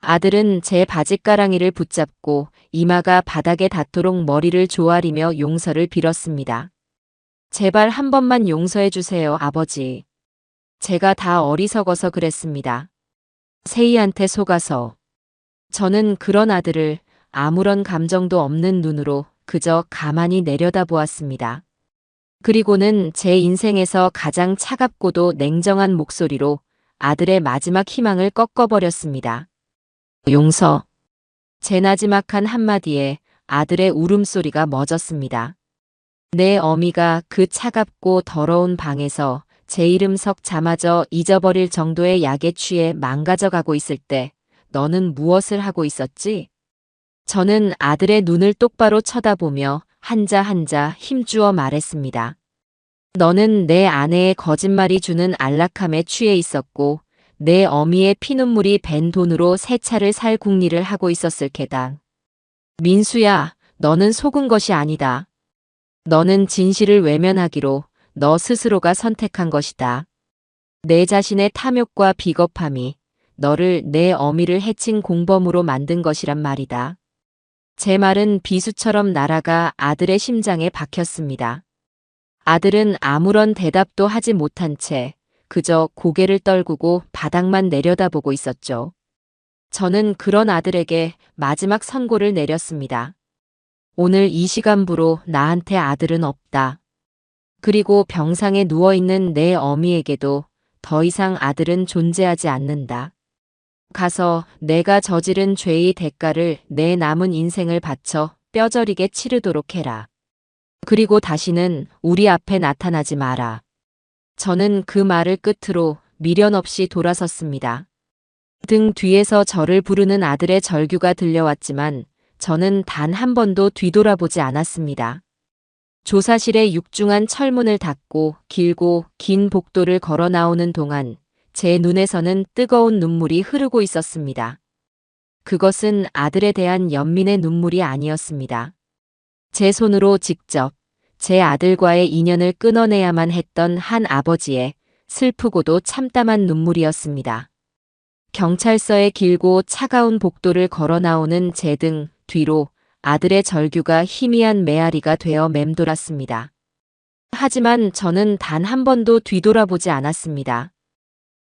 A: 아들은 제 바짓가랑이를 붙잡고 이마가 바닥에 닿도록 머리를 조아리며 용서를 빌었습니다. 제발 한 번만 용서해 주세요, 아버지. 제가 다 어리석어서 그랬습니다. 세희한테 속아서. 저는 그런 아들을 아무런 감정도 없는 눈으로 그저 가만히 내려다보았습니다. 그리고는 제 인생에서 가장 차갑고도 냉정한 목소리로 아들의 마지막 희망을 꺾어버렸습니다. 용서. 제 나지막한 한마디에 아들의 울음소리가 멎었습니다. 내 어미가 그 차갑고 더러운 방에서 제 이름 석자마저 잊어버릴 정도의 약에 취해 망가져가고 있을 때 너는 무엇을 하고 있었지? 저는 아들의 눈을 똑바로 쳐다보며 한자 한자 힘주어 말했습니다. 너는 내 아내의 거짓말이 주는 안락함에 취해 있었고 내 어미의 피눈물이 밴 돈으로 새 차를 살 궁리를 하고 있었을 게다. 민수야, 너는 속은 것이 아니다. 너는 진실을 외면하기로 너 스스로가 선택한 것이다. 내 자신의 탐욕과 비겁함이 너를 내 어미를 해친 공범으로 만든 것이란 말이다. 제 말은 비수처럼 날아가 아들의 심장에 박혔습니다. 아들은 아무런 대답도 하지 못한 채 그저 고개를 떨구고 바닥만 내려다보고 있었죠. 저는 그런 아들에게 마지막 선고를 내렸습니다. 오늘 이 시간부로 나한테 아들은 없다. 그리고 병상에 누워있는 내 어미에게도 더 이상 아들은 존재하지 않는다. 가서 내가 저지른 죄의 대가를 내 남은 인생을 바쳐 뼈저리게 치르도록 해라. 그리고 다시는 우리 앞에 나타나지 마라. 저는 그 말을 끝으로 미련 없이 돌아섰습니다. 등 뒤에서 저를 부르는 아들의 절규가 들려왔지만 저는 단 한 번도 뒤돌아보지 않았습니다. 조사실의 육중한 철문을 닫고 길고 긴 복도를 걸어 나오는 동안 제 눈에서는 뜨거운 눈물이 흐르고 있었습니다. 그것은 아들에 대한 연민의 눈물이 아니었습니다. 제 손으로 직접 제 아들과의 인연을 끊어내야만 했던 한 아버지의 슬프고도 참담한 눈물이었습니다. 경찰서의 길고 차가운 복도를 걸어 나오는 제 등 뒤로 아들의 절규가 희미한 메아리가 되어 맴돌았습니다. 하지만 저는 단 한 번도 뒤돌아보지 않았습니다.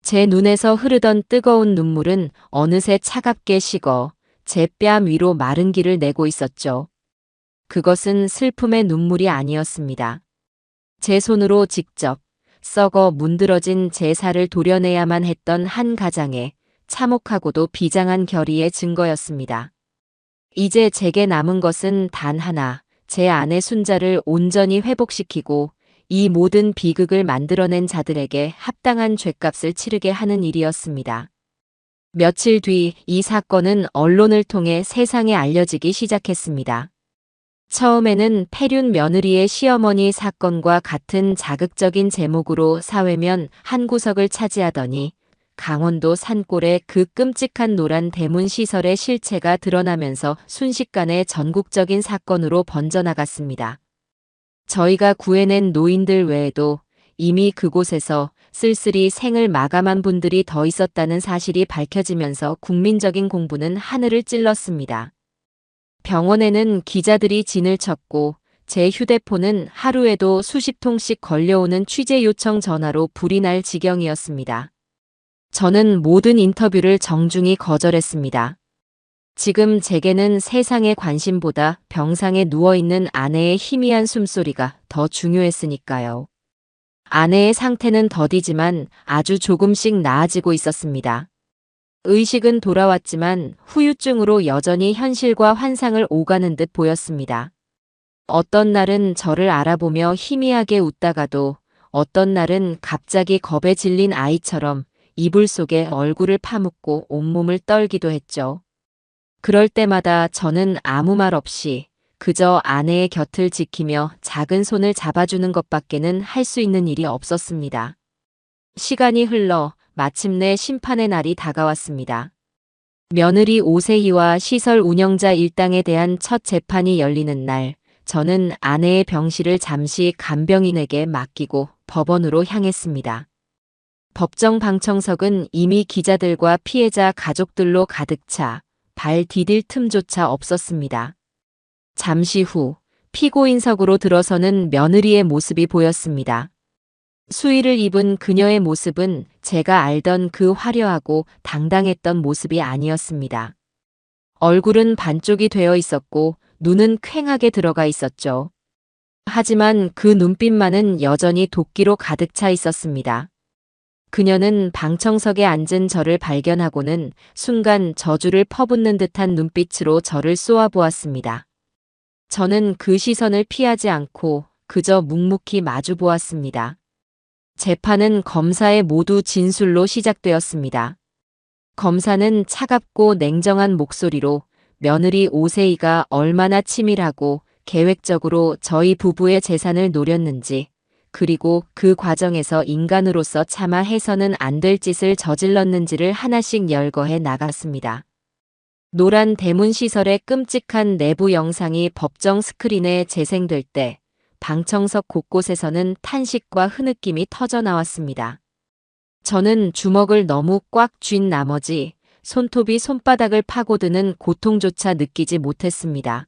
A: 제 눈에서 흐르던 뜨거운 눈물은 어느새 차갑게 식어 제 뺨 위로 마른 기를 내고 있었죠. 그것은 슬픔의 눈물이 아니었습니다. 제 손으로 직접 썩어 문드러진 제 살을 도려내야만 했던 한 가장의 참혹하고도 비장한 결의의 증거였습니다. 이제 제게 남은 것은 단 하나, 제 아내 순자를 온전히 회복시키고 이 모든 비극을 만들어낸 자들에게 합당한 죗값을 치르게 하는 일이었습니다. 며칠 뒤 이 사건은 언론을 통해 세상에 알려지기 시작했습니다. 처음에는 폐륜 며느리의 시어머니 사건과 같은 자극적인 제목으로 사회면 한 구석을 차지하더니 강원도 산골의 그 끔찍한 노란 대문 시설의 실체가 드러나면서 순식간에 전국적인 사건으로 번져나갔습니다. 저희가 구해낸 노인들 외에도 이미 그곳에서 쓸쓸히 생을 마감한 분들이 더 있었다는 사실이 밝혀지면서 국민적인 공분은 하늘을 찔렀습니다. 병원에는 기자들이 진을 쳤고 제 휴대폰은 하루에도 수십 통씩 걸려오는 취재 요청 전화로 불이 날 지경이었습니다. 저는 모든 인터뷰를 정중히 거절했습니다. 지금 제게는 세상의 관심보다 병상에 누워있는 아내의 희미한 숨소리가 더 중요했으니까요. 아내의 상태는 더디지만 아주 조금씩 나아지고 있었습니다. 의식은 돌아왔지만 후유증으로 여전히 현실과 환상을 오가는 듯 보였습니다. 어떤 날은 저를 알아보며 희미하게 웃다가도 어떤 날은 갑자기 겁에 질린 아이처럼 이불 속에 얼굴을 파묻고 온몸을 떨기도 했죠. 그럴 때마다 저는 아무 말 없이 그저 아내의 곁을 지키며 작은 손을 잡아주는 것밖에는 할 수 있는 일이 없었습니다. 시간이 흘러 마침내 심판의 날이 다가왔습니다. 며느리 오세희와 시설 운영자 일당에 대한 첫 재판이 열리는 날, 저는 아내의 병실을 잠시 간병인에게 맡기고 법원으로 향했습니다. 법정 방청석은 이미 기자들과 피해자 가족들로 가득 차 발 디딜 틈조차 없었습니다. 잠시 후 피고인석으로 들어서는 며느리의 모습이 보였습니다. 수의를 입은 그녀의 모습은 제가 알던 그 화려하고 당당했던 모습이 아니었습니다. 얼굴은 반쪽이 되어 있었고 눈은 퀭하게 들어가 있었죠. 하지만 그 눈빛만은 여전히 도끼로 가득 차 있었습니다. 그녀는 방청석에 앉은 저를 발견하고는 순간 저주를 퍼붓는 듯한 눈빛으로 저를 쏘아보았습니다. 저는 그 시선을 피하지 않고 그저 묵묵히 마주 보았습니다. 재판은 검사의 모두 진술로 시작되었습니다. 검사는 차갑고 냉정한 목소리로 며느리 오세희가 얼마나 치밀하고 계획적으로 저희 부부의 재산을 노렸는지, 그리고 그 과정에서 인간으로서 차마 해서는 안 될 짓을 저질렀는지를 하나씩 열거해 나갔습니다. 노란 대문 시설의 끔찍한 내부 영상이 법정 스크린에 재생될 때 방청석 곳곳에서는 탄식과 흐느낌이 터져나왔습니다. 저는 주먹을 너무 꽉 쥔 나머지 손톱이 손바닥을 파고드는 고통조차 느끼지 못했습니다.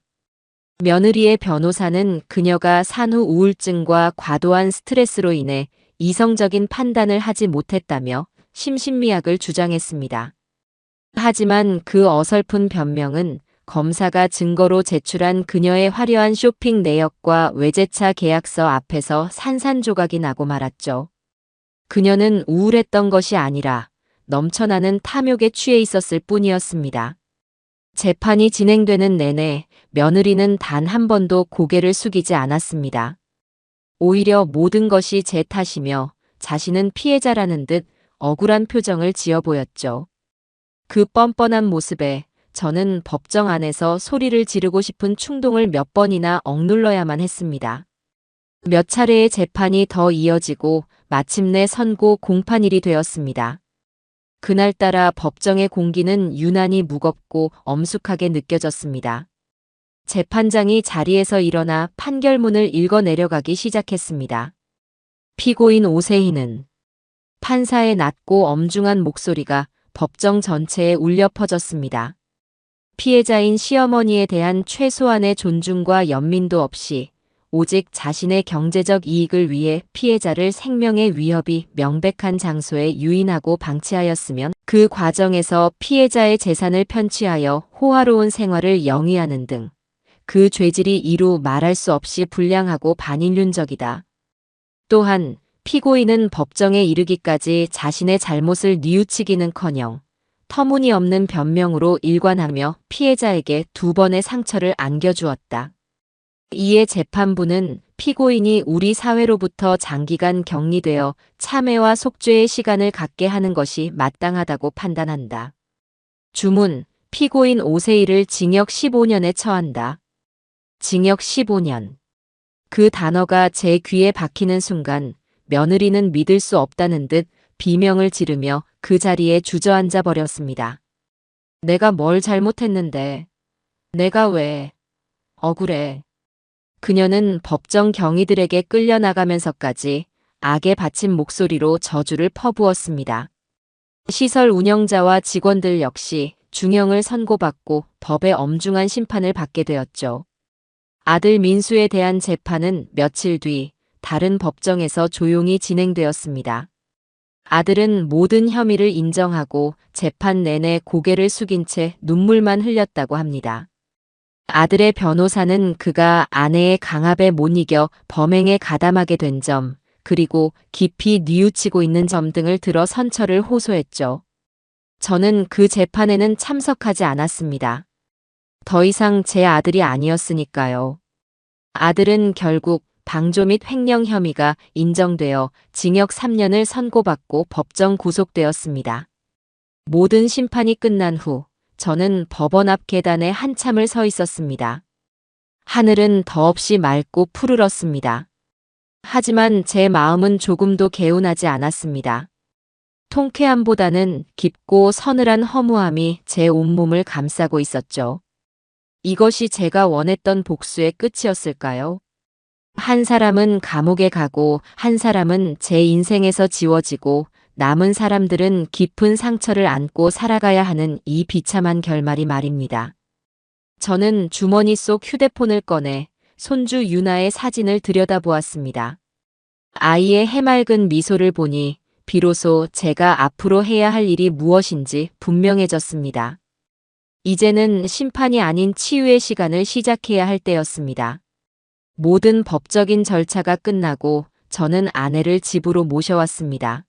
A: 며느리의 변호사는 그녀가 산후 우울증과 과도한 스트레스로 인해 이성적인 판단을 하지 못했다며 심신미약을 주장했습니다. 하지만 그 어설픈 변명은 검사가 증거로 제출한 그녀의 화려한 쇼핑 내역과 외제차 계약서 앞에서 산산조각이 나고 말았죠. 그녀는 우울했던 것이 아니라 넘쳐나는 탐욕에 취해 있었을 뿐이었습니다. 재판이 진행되는 내내 며느리는 단 한 번도 고개를 숙이지 않았습니다. 오히려 모든 것이 제 탓이며 자신은 피해자라는 듯 억울한 표정을 지어 보였죠. 그 뻔뻔한 모습에 저는 법정 안에서 소리를 지르고 싶은 충동을 몇 번이나 억눌러야만 했습니다. 몇 차례의 재판이 더 이어지고 마침내 선고 공판일이 되었습니다. 그날따라 법정의 공기는 유난히 무겁고 엄숙하게 느껴졌습니다. 재판장이 자리에서 일어나 판결문을 읽어 내려가기 시작했습니다. 피고인 오세희는 판사의 낮고 엄중한 목소리가 법정 전체에 울려 퍼졌습니다. 피해자인 시어머니에 대한 최소한의 존중과 연민도 없이 오직 자신의 경제적 이익을 위해 피해자를 생명의 위협이 명백한 장소에 유인하고 방치하였으면 그 과정에서 피해자의 재산을 편취하여 호화로운 생활을 영위하는 등 그 죄질이 이루 말할 수 없이 불량하고 반인륜적이다. 또한 피고인은 법정에 이르기까지 자신의 잘못을 뉘우치기는커녕 터무니없는 변명으로 일관하며 피해자에게 2번의 상처를 안겨주었다. 이에 재판부는 피고인이 우리 사회로부터 장기간 격리되어 참회와 속죄의 시간을 갖게 하는 것이 마땅하다고 판단한다. 주문, 피고인 오세희를 징역 15년에 처한다. 징역 15년. 그 단어가 제 귀에 박히는 순간 며느리는 믿을 수 없다는 듯 비명을 지르며 그 자리에 주저앉아 버렸습니다. 내가 뭘 잘못했는데? 내가 왜? 억울해. 그녀는 법정 경위들에게 끌려나가면서까지 악에 받친 목소리로 저주를 퍼부었습니다. 시설 운영자와 직원들 역시 중형을 선고받고 법의 엄중한 심판을 받게 되었죠. 아들 민수에 대한 재판은 며칠 뒤 다른 법정에서 조용히 진행되었습니다. 아들은 모든 혐의를 인정하고 재판 내내 고개를 숙인 채 눈물만 흘렸다고 합니다. 아들의 변호사는 그가 아내의 강압에 못 이겨 범행에 가담하게 된 점, 그리고 깊이 뉘우치고 있는 점 등을 들어 선처를 호소했죠. 저는 그 재판에는 참석하지 않았습니다. 더 이상 제 아들이 아니었으니까요. 아들은 결국 방조 및 횡령 혐의가 인정되어 징역 3년을 선고받고 법정 구속되었습니다. 모든 심판이 끝난 후 저는 법원 앞 계단에 한참을 서 있었습니다. 하늘은 더없이 맑고 푸르렀습니다. 하지만 제 마음은 조금도 개운하지 않았습니다. 통쾌함보다는 깊고 서늘한 허무함이 제 온몸을 감싸고 있었죠. 이것이 제가 원했던 복수의 끝이었을까요? 한 사람은 감옥에 가고 한 사람은 제 인생에서 지워지고 남은 사람들은 깊은 상처를 안고 살아가야 하는 이 비참한 결말이 말입니다. 저는 주머니 속 휴대폰을 꺼내 손주 유나의 사진을 들여다보았습니다. 아이의 해맑은 미소를 보니 비로소 제가 앞으로 해야 할 일이 무엇인지 분명해졌습니다. 이제는 심판이 아닌 치유의 시간을 시작해야 할 때였습니다. 모든 법적인 절차가 끝나고 저는 아내를 집으로 모셔왔습니다.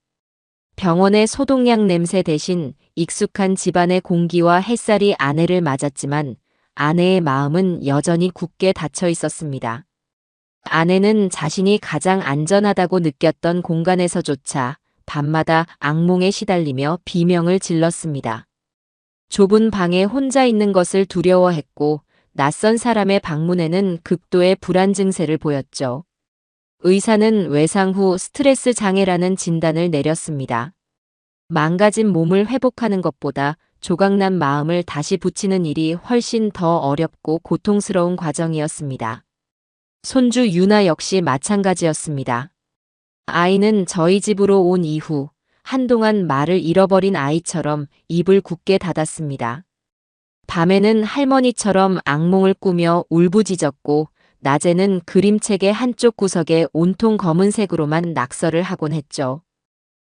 A: 병원의 소독약 냄새 대신 익숙한 집안의 공기와 햇살이 아내를 맞았지만 아내의 마음은 여전히 굳게 닫혀 있었습니다. 아내는 자신이 가장 안전하다고 느꼈던 공간에서조차 밤마다 악몽에 시달리며 비명을 질렀습니다. 좁은 방에 혼자 있는 것을 두려워했고 낯선 사람의 방문에는 극도의 불안 증세를 보였죠. 의사는 외상 후 스트레스 장애라는 진단을 내렸습니다. 망가진 몸을 회복하는 것보다 조각난 마음을 다시 붙이는 일이 훨씬 더 어렵고 고통스러운 과정이었습니다. 손주 유나 역시 마찬가지였습니다. 아이는 저희 집으로 온 이후 한동안 말을 잃어버린 아이처럼 입을 굳게 닫았습니다. 밤에는 할머니처럼 악몽을 꾸며 울부짖었고 낮에는 그림책의 한쪽 구석에 온통 검은색으로만 낙서를 하곤 했죠.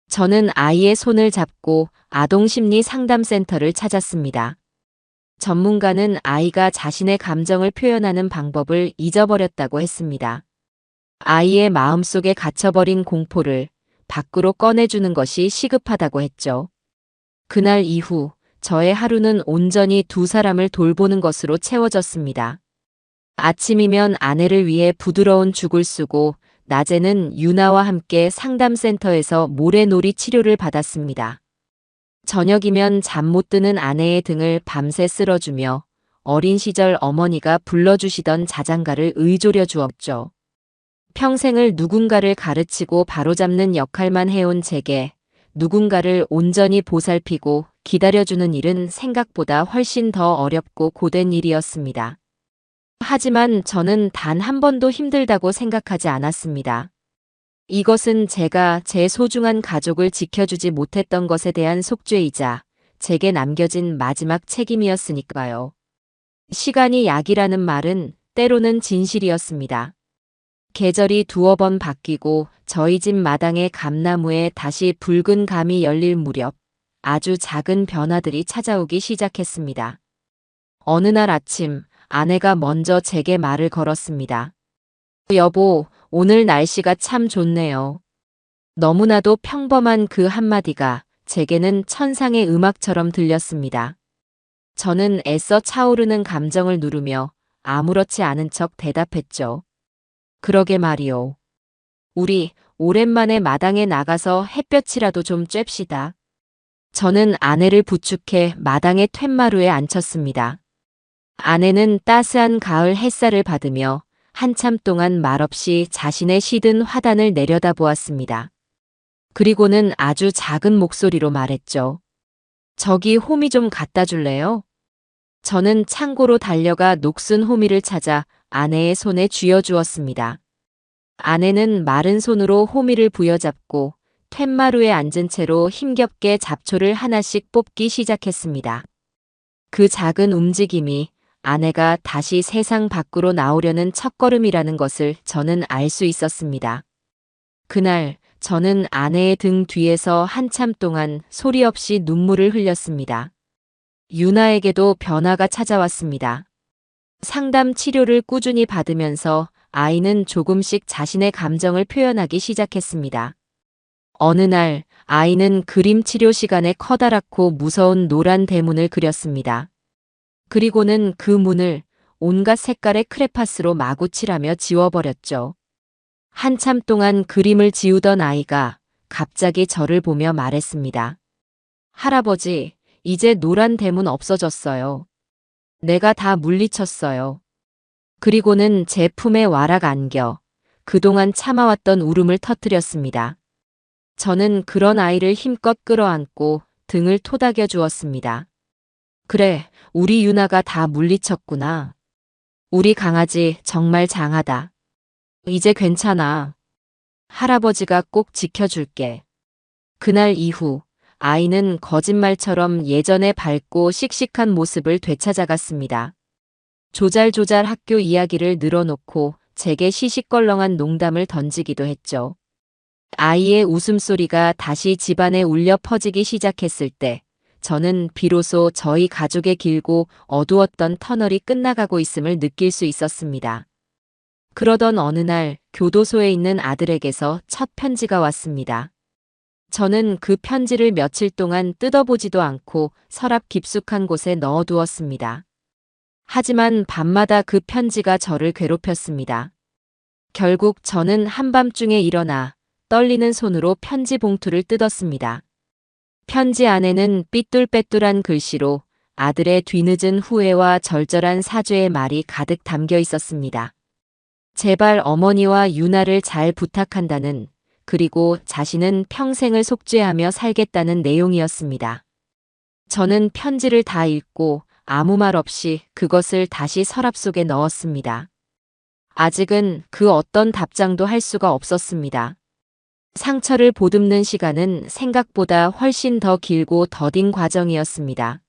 A: 저는 아이의 손을 잡고 아동심리 상담센터를 찾았습니다. 전문가는 아이가 자신의 감정을 표현하는 방법을 잊어버렸다고 했습니다. 아이의 마음속에 갇혀버린 공포를 밖으로 꺼내주는 것이 시급하다고 했죠. 그날 이후 저의 하루는 온전히 두 사람을 돌보는 것으로 채워졌습니다. 아침이면 아내를 위해 부드러운 죽을 쓰고 낮에는 유나와 함께 상담센터에서 모래놀이 치료를 받았습니다. 저녁이면 잠 못 드는 아내의 등을 밤새 쓸어주며 어린 시절 어머니가 불러주시던 자장가를 의존해 주었죠. 평생을 누군가를 가르치고 바로잡는 역할만 해온 제게 누군가를 온전히 보살피고 기다려주는 일은 생각보다 훨씬 더 어렵고 고된 일이었습니다. 하지만 저는 단 한 번도 힘들다고 생각하지 않았습니다. 이것은 제가 제 소중한 가족을 지켜주지 못했던 것에 대한 속죄이자 제게 남겨진 마지막 책임이었으니까요. 시간이 약이라는 말은 때로는 진실이었습니다. 계절이 두어 번 바뀌고 저희 집 마당의 감나무에 다시 붉은 감이 열릴 무렵 아주 작은 변화들이 찾아오기 시작했습니다. 어느 날 아침 아내가 먼저 제게 말을 걸었습니다. 여보, 오늘 날씨가 참 좋네요. 너무나도 평범한 그 한마디가 제게는 천상의 음악처럼 들렸습니다. 저는 애써 차오르는 감정을 누르며 아무렇지 않은 척 대답했죠. 그러게 말이오. 우리 오랜만에 마당에 나가서 햇볕이라도 좀 쬐시다. 저는 아내를 부축해 마당의 툇마루에 앉혔습니다. 아내는 따스한 가을 햇살을 받으며 한참 동안 말없이 자신의 시든 화단을 내려다보았습니다. 그리고는 아주 작은 목소리로 말했죠. 저기 호미 좀 갖다 줄래요? 저는 창고로 달려가 녹슨 호미를 찾아 아내의 손에 쥐어주었습니다. 아내는 마른 손으로 호미를 부여잡고 툇마루에 앉은 채로 힘겹게 잡초를 하나씩 뽑기 시작했습니다. 그 작은 움직임이 아내가 다시 세상 밖으로 나오려는 첫걸음이라는 것을 저는 알 수 있었습니다. 그날 저는 아내의 등 뒤에서 한참 동안 소리 없이 눈물을 흘렸습니다. 유나에게도 변화가 찾아왔습니다. 상담 치료를 꾸준히 받으면서 아이는 조금씩 자신의 감정을 표현하기 시작했습니다. 어느 날 아이는 그림 치료 시간에 커다랗고 무서운 노란 대문을 그렸습니다. 그리고는 그 문을 온갖 색깔의 크레파스로 마구 칠하며 지워버렸죠. 한참 동안 그림을 지우던 아이가 갑자기 저를 보며 말했습니다. 할아버지, 이제 노란 대문 없어졌어요. 내가 다 물리쳤어요. 그리고는 제 품에 와락 안겨 그동안 참아왔던 울음을 터뜨렸습니다. 저는 그런 아이를 힘껏 끌어안고 등을 토닥여 주었습니다. 그래, 우리 유나가 다 물리쳤구나. 우리 강아지 정말 장하다. 이제 괜찮아. 할아버지가 꼭 지켜줄게. 그날 이후 아이는 거짓말처럼 예전의 밝고 씩씩한 모습을 되찾아갔습니다. 조잘조잘 학교 이야기를 늘어놓고 제게 시시껄렁한 농담을 던지기도 했죠. 아이의 웃음소리가 다시 집안에 울려 퍼지기 시작했을 때 저는 비로소 저희 가족의 길고 어두웠던 터널이 끝나가고 있음을 느낄 수 있었습니다. 그러던 어느 날 교도소에 있는 아들에게서 첫 편지가 왔습니다. 저는 그 편지를 며칠 동안 뜯어보지도 않고 서랍 깊숙한 곳에 넣어두었습니다. 하지만 밤마다 그 편지가 저를 괴롭혔습니다. 결국 저는 한밤중에 일어나 떨리는 손으로 편지 봉투를 뜯었습니다. 편지 안에는 삐뚤빼뚤한 글씨로 아들의 뒤늦은 후회와 절절한 사죄의 말이 가득 담겨 있었습니다. 제발 어머니와 유나를 잘 부탁한다는, 그리고 자신은 평생을 속죄하며 살겠다는 내용이었습니다. 저는 편지를 다 읽고 아무 말 없이 그것을 다시 서랍 속에 넣었습니다. 아직은 그 어떤 답장도 할 수가 없었습니다. 상처를 보듬는 시간은 생각보다 훨씬 더 길고 더딘 과정이었습니다.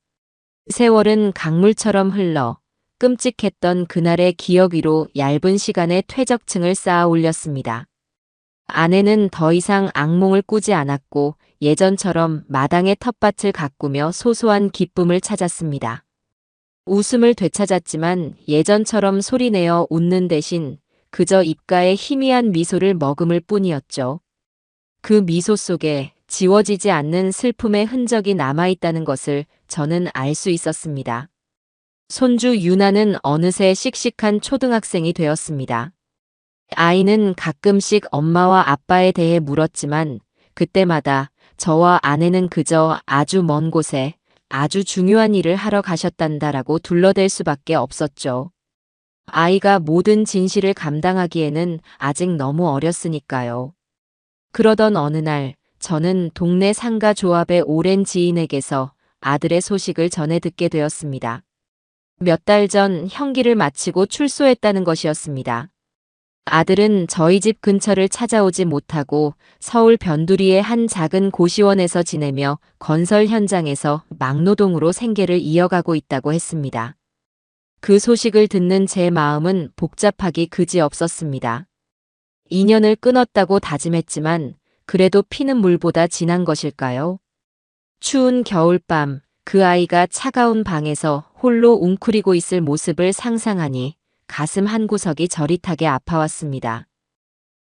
A: 세월은 강물처럼 흘러 끔찍했던 그날의 기억 위로 얇은 시간의 퇴적층을 쌓아 올렸습니다. 아내는 더 이상 악몽을 꾸지 않았고 예전처럼 마당의 텃밭을 가꾸며 소소한 기쁨을 찾았습니다. 웃음을 되찾았지만 예전처럼 소리내어 웃는 대신 그저 입가에 희미한 미소를 머금을 뿐이었죠. 그 미소 속에 지워지지 않는 슬픔의 흔적이 남아있다는 것을 저는 알 수 있었습니다. 손주 유나는 어느새 씩씩한 초등학생이 되었습니다. 아이는 가끔씩 엄마와 아빠에 대해 물었지만 그때마다 저와 아내는 그저 아주 먼 곳에 아주 중요한 일을 하러 가셨단다라고 둘러댈 수밖에 없었죠. 아이가 모든 진실을 감당하기에는 아직 너무 어렸으니까요. 그러던 어느 날 저는 동네 상가 조합의 오랜 지인에게서 아들의 소식을 전해 듣게 되었습니다. 몇 달 전 형기를 마치고 출소했다는 것이었습니다. 아들은 저희 집 근처를 찾아오지 못하고 서울 변두리의 한 작은 고시원에서 지내며 건설 현장에서 막노동으로 생계를 이어가고 있다고 했습니다. 그 소식을 듣는 제 마음은 복잡하기 그지없었습니다. 인연을 끊었다고 다짐했지만 그래도 피는 물보다 진한 것일까요? 추운 겨울밤 그 아이가 차가운 방에서 홀로 웅크리고 있을 모습을 상상하니 가슴 한구석이 저릿하게 아파왔습니다.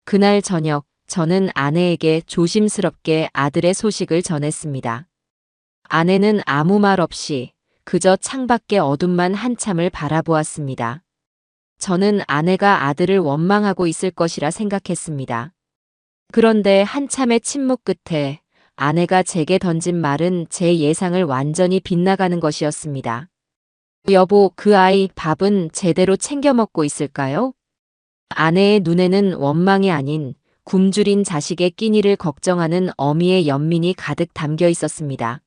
A: 그날 저녁 저는 아내에게 조심스럽게 아들의 소식을 전했습니다. 아내는 아무 말 없이 그저 창밖의 어둠만 한참을 바라보았습니다. 저는 아내가 아들을 원망하고 있을 것이라 생각했습니다. 그런데 한참의 침묵 끝에 아내가 제게 던진 말은 제 예상을 완전히 빗나가는 것이었습니다. 여보, 그 아이 밥은 제대로 챙겨 먹고 있을까요? 아내의 눈에는 원망이 아닌 굶주린 자식의 끼니를 걱정하는 어미의 연민이 가득 담겨 있었습니다.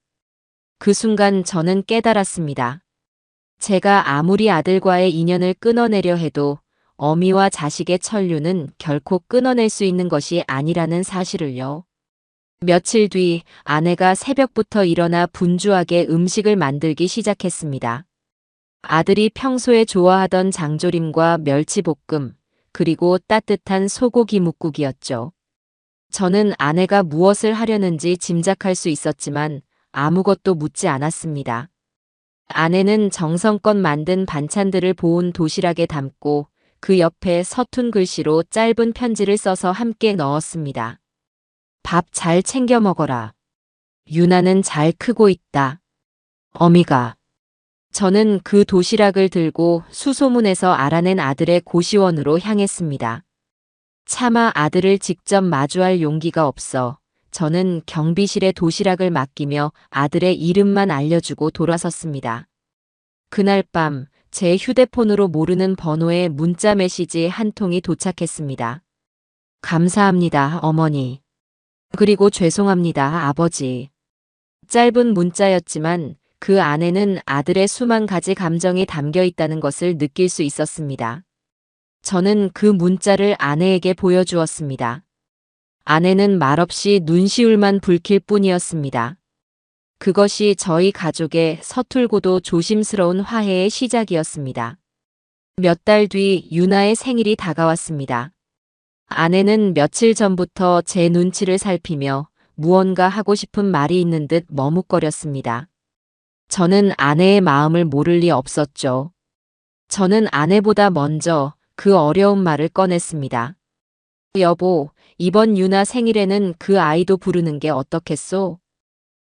A: 그 순간 저는 깨달았습니다. 제가 아무리 아들과의 인연을 끊어내려 해도 어미와 자식의 천류는 결코 끊어낼 수 있는 것이 아니라는 사실을요. 며칠 뒤 아내가 새벽부터 일어나 분주하게 음식을 만들기 시작했습니다. 아들이 평소에 좋아하던 장조림과 멸치볶음, 그리고 따뜻한 소고기 뭇국이었죠. 저는 아내가 무엇을 하려는지 짐작할 수 있었지만 아무것도 묻지 않았습니다. 아내는 정성껏 만든 반찬들을 보온 도시락에 담고 그 옆에 서툰 글씨로 짧은 편지를 써서 함께 넣었습니다. 밥 잘 챙겨 먹어라. 유나는 잘 크고 있다. 어미가. 저는 그 도시락을 들고 수소문에서 알아낸 아들의 고시원으로 향했습니다. 차마 아들을 직접 마주할 용기가 없어 저는 경비실에 도시락을 맡기며 아들의 이름만 알려주고 돌아섰습니다. 그날 밤 제 휴대폰으로 모르는 번호의 문자 메시지 한 통이 도착했습니다. 감사합니다, 어머니. 그리고 죄송합니다, 아버지. 짧은 문자였지만 그 안에는 아들의 수만 가지 감정이 담겨 있다는 것을 느낄 수 있었습니다. 저는 그 문자를 아내에게 보여주었습니다. 아내는 말없이 눈시울만 붉힐 뿐이었습니다. 그것이 저희 가족의 서툴고도 조심스러운 화해의 시작이었습니다. 몇 달 뒤 유나의 생일이 다가왔습니다. 아내는 며칠 전부터 제 눈치를 살피며 무언가 하고 싶은 말이 있는 듯 머뭇거렸습니다. 저는 아내의 마음을 모를 리 없었죠. 저는 아내보다 먼저 그 어려운 말을 꺼냈습니다. 여보, 이번 유나 생일에는 그 아이도 부르는 게 어떻겠소?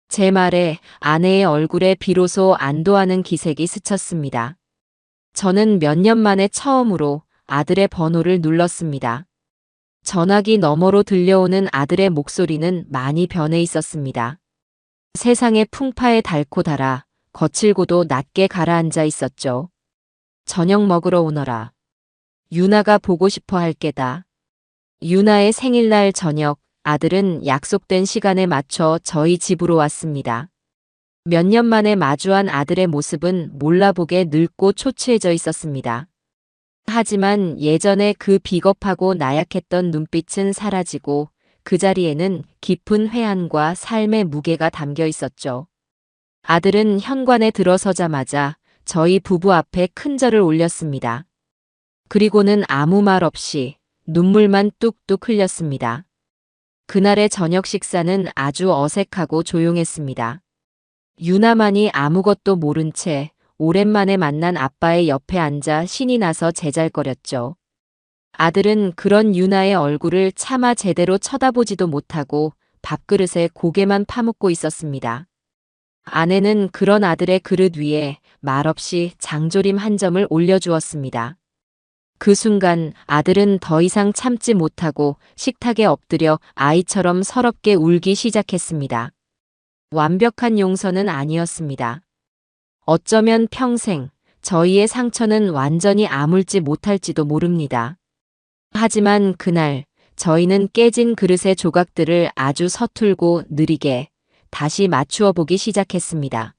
A: 제 말에 아내의 얼굴에 비로소 안도하는 기색이 스쳤습니다. 저는 몇 년 만에 처음으로 아들의 번호를 눌렀습니다. 전화기 너머로 들려오는 아들의 목소리는 많이 변해 있었습니다. 세상의 풍파에 닳고 달아 거칠고도 낮게 가라앉아 있었죠. 저녁 먹으러 오너라. 유나가 보고 싶어 할 게다. 유나의 생일날 저녁, 아들은 약속된 시간에 맞춰 저희 집으로 왔습니다. 몇 년 만에 마주한 아들의 모습은 몰라보게 늙고 초췌해져 있었습니다. 하지만 예전에 그 비겁하고 나약했던 눈빛은 사라지고 그 자리에는 깊은 회한과 삶의 무게가 담겨 있었죠. 아들은 현관에 들어서자마자 저희 부부 앞에 큰 절을 올렸습니다. 그리고는 아무 말 없이 눈물만 뚝뚝 흘렸습니다. 그날의 저녁 식사는 아주 어색하고 조용했습니다. 유나만이 아무것도 모른 채 오랜만에 만난 아빠의 옆에 앉아 신이 나서 제잘거렸죠. 아들은 그런 유나의 얼굴을 차마 제대로 쳐다보지도 못하고 밥그릇에 고개만 파묻고 있었습니다. 아내는 그런 아들의 그릇 위에 말없이 장조림 한 점을 올려주었습니다. 그 순간 아들은 더 이상 참지 못하고 식탁에 엎드려 아이처럼 서럽게 울기 시작했습니다. 완벽한 용서는 아니었습니다. 어쩌면 평생 저희의 상처는 완전히 아물지 못할지도 모릅니다. 하지만 그날 저희는 깨진 그릇의 조각들을 아주 서툴고 느리게 다시 맞추어 보기 시작했습니다.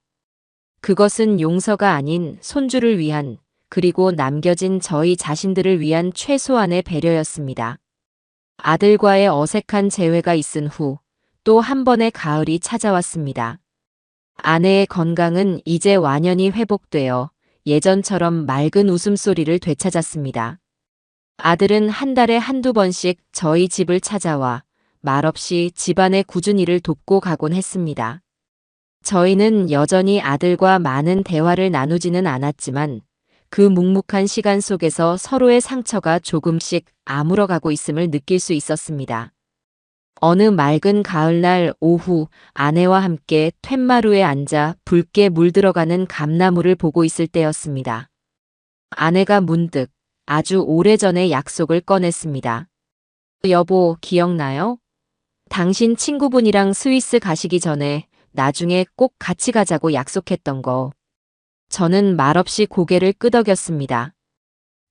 A: 그것은 용서가 아닌 손주를 위한, 그리고 남겨진 저희 자신들을 위한 최소한의 배려였습니다. 아들과의 어색한 재회가 있은 후 또 한 번의 가을이 찾아왔습니다. 아내의 건강은 이제 완연히 회복되어 예전처럼 맑은 웃음소리를 되찾았습니다. 아들은 한 달에 한두 번씩 저희 집을 찾아와 말없이 집안의 굳은 일을 돕고 가곤 했습니다. 저희는 여전히 아들과 많은 대화를 나누지는 않았지만 그 묵묵한 시간 속에서 서로의 상처가 조금씩 아물어가고 있음을 느낄 수 있었습니다. 어느 맑은 가을날 오후 아내와 함께 툇마루에 앉아 붉게 물들어가는 감나무를 보고 있을 때였습니다. 아내가 문득 아주 오래전의 약속을 꺼냈습니다. 여보, 기억나요? 당신 친구분이랑 스위스 가시기 전에 나중에 꼭 같이 가자고 약속했던 거. 저는 말없이 고개를 끄덕였습니다.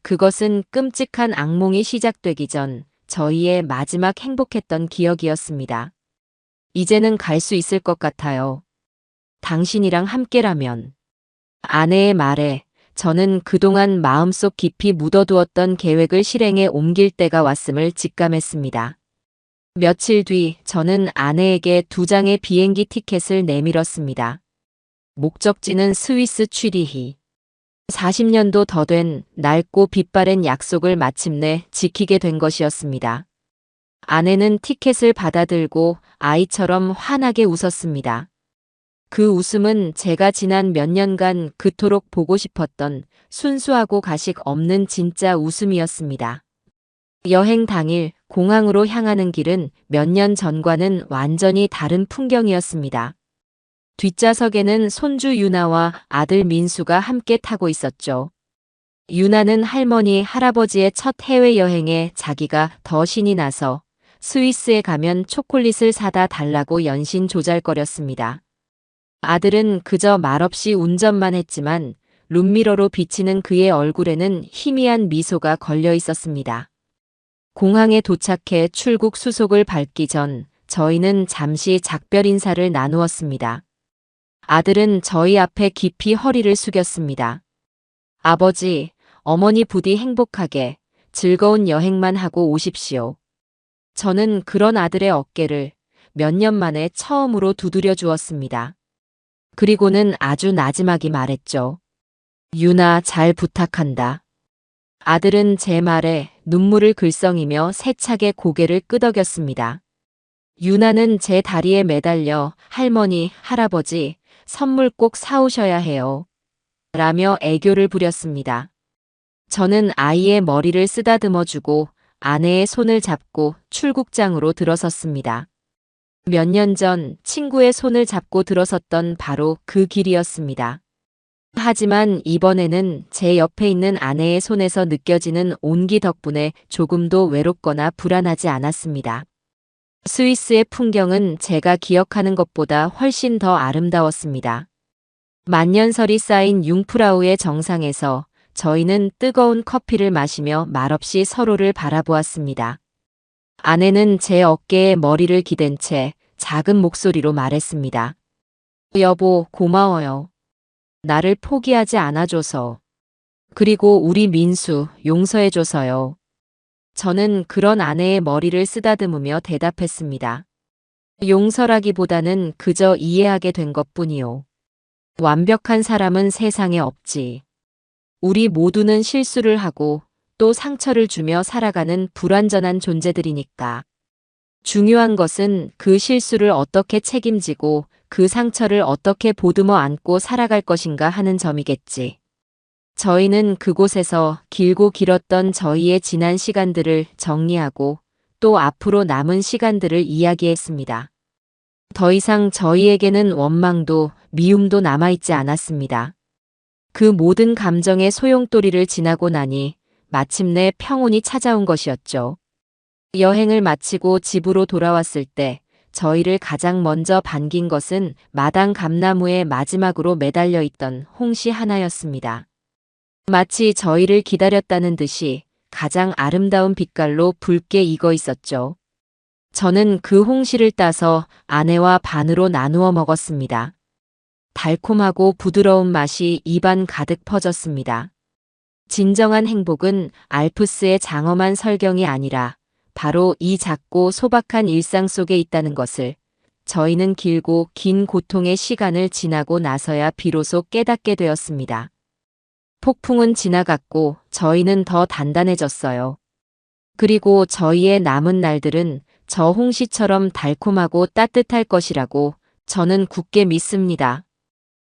A: 그것은 끔찍한 악몽이 시작되기 전 저희의 마지막 행복했던 기억이었습니다. 이제는 갈 수 있을 것 같아요. 당신이랑 함께라면. 아내의 말에 저는 그동안 마음속 깊이 묻어두었던 계획을 실행에 옮길 때가 왔음을 직감했습니다. 며칠 뒤 저는 아내에게 2장의 비행기 티켓을 내밀었습니다. 목적지는 스위스 취리히. 40년도 더 된 낡고 빛바랜 약속을 마침내 지키게 된 것이었습니다. 아내는 티켓을 받아들고 아이처럼 환하게 웃었습니다. 그 웃음은 제가 지난 몇 년간 그토록 보고 싶었던 순수하고 가식 없는 진짜 웃음이었습니다. 여행 당일 공항으로 향하는 길은 몇 년 전과는 완전히 다른 풍경이었습니다. 뒷좌석에는 손주 유나와 아들 민수가 함께 타고 있었죠. 유나는 할머니, 할아버지의 첫 해외여행에 자기가 더 신이 나서 스위스에 가면 초콜릿을 사다 달라고 연신 조잘거렸습니다. 아들은 그저 말없이 운전만 했지만 룸미러로 비치는 그의 얼굴에는 희미한 미소가 걸려 있었습니다. 공항에 도착해 출국 수속을 밟기 전 저희는 잠시 작별 인사를 나누었습니다. 아들은 저희 앞에 깊이 허리를 숙였습니다. 아버지, 어머니 부디 행복하게 즐거운 여행만 하고 오십시오. 저는 그런 아들의 어깨를 몇 년 만에 처음으로 두드려 주었습니다. 그리고는 아주 나지막이 말했죠. 유나, 잘 부탁한다. 아들은 제 말에 눈물을 글썽이며 세차게 고개를 끄덕였습니다. 유나는 제 다리에 매달려 할머니, 할아버지, 선물 꼭 사오셔야 해요. 라며 애교를 부렸습니다. 저는 아이의 머리를 쓰다듬어주고 아내의 손을 잡고 출국장으로 들어섰습니다. 몇 년 전 친구의 손을 잡고 들어섰던 바로 그 길이었습니다. 하지만 이번에는 제 옆에 있는 아내의 손에서 느껴지는 온기 덕분에 조금도 외롭거나 불안하지 않았습니다. 스위스의 풍경은 제가 기억하는 것보다 훨씬 더 아름다웠습니다. 만년설이 쌓인 융프라우의 정상에서 저희는 뜨거운 커피를 마시며 말없이 서로를 바라보았습니다. 아내는 제 어깨에 머리를 기댄 채 작은 목소리로 말했습니다. 여보, 고마워요. 나를 포기하지 않아줘서. 그리고 우리 민수 용서해줘서요. 저는 그런 아내의 머리를 쓰다듬으며 대답했습니다. 용서라기보다는 그저 이해하게 된 것뿐이요. 완벽한 사람은 세상에 없지. 우리 모두는 실수를 하고 또 상처를 주며 살아가는 불완전한 존재들이니까. 중요한 것은 그 실수를 어떻게 책임지고 그 상처를 어떻게 보듬어 안고 살아갈 것인가 하는 점이겠지. 저희는 그곳에서 길고 길었던 저희의 지난 시간들을 정리하고 또 앞으로 남은 시간들을 이야기했습니다. 더 이상 저희에게는 원망도 미움도 남아있지 않았습니다. 그 모든 감정의 소용돌이를 지나고 나니 마침내 평온이 찾아온 것이었죠. 여행을 마치고 집으로 돌아왔을 때 저희를 가장 먼저 반긴 것은 마당 감나무에 마지막으로 매달려 있던 홍시 하나였습니다. 마치 저희를 기다렸다는 듯이 가장 아름다운 빛깔로 붉게 익어 있었죠. 저는 그 홍시를 따서 아내와 반으로 나누어 먹었습니다. 달콤하고 부드러운 맛이 입안 가득 퍼졌습니다. 진정한 행복은 알프스의 장엄한 설경이 아니라 바로 이 작고 소박한 일상 속에 있다는 것을 저희는 길고 긴 고통의 시간을 지나고 나서야 비로소 깨닫게 되었습니다. 폭풍은 지나갔고 저희는 더 단단해졌어요. 그리고 저희의 남은 날들은 저 홍시처럼 달콤하고 따뜻할 것이라고 저는 굳게 믿습니다.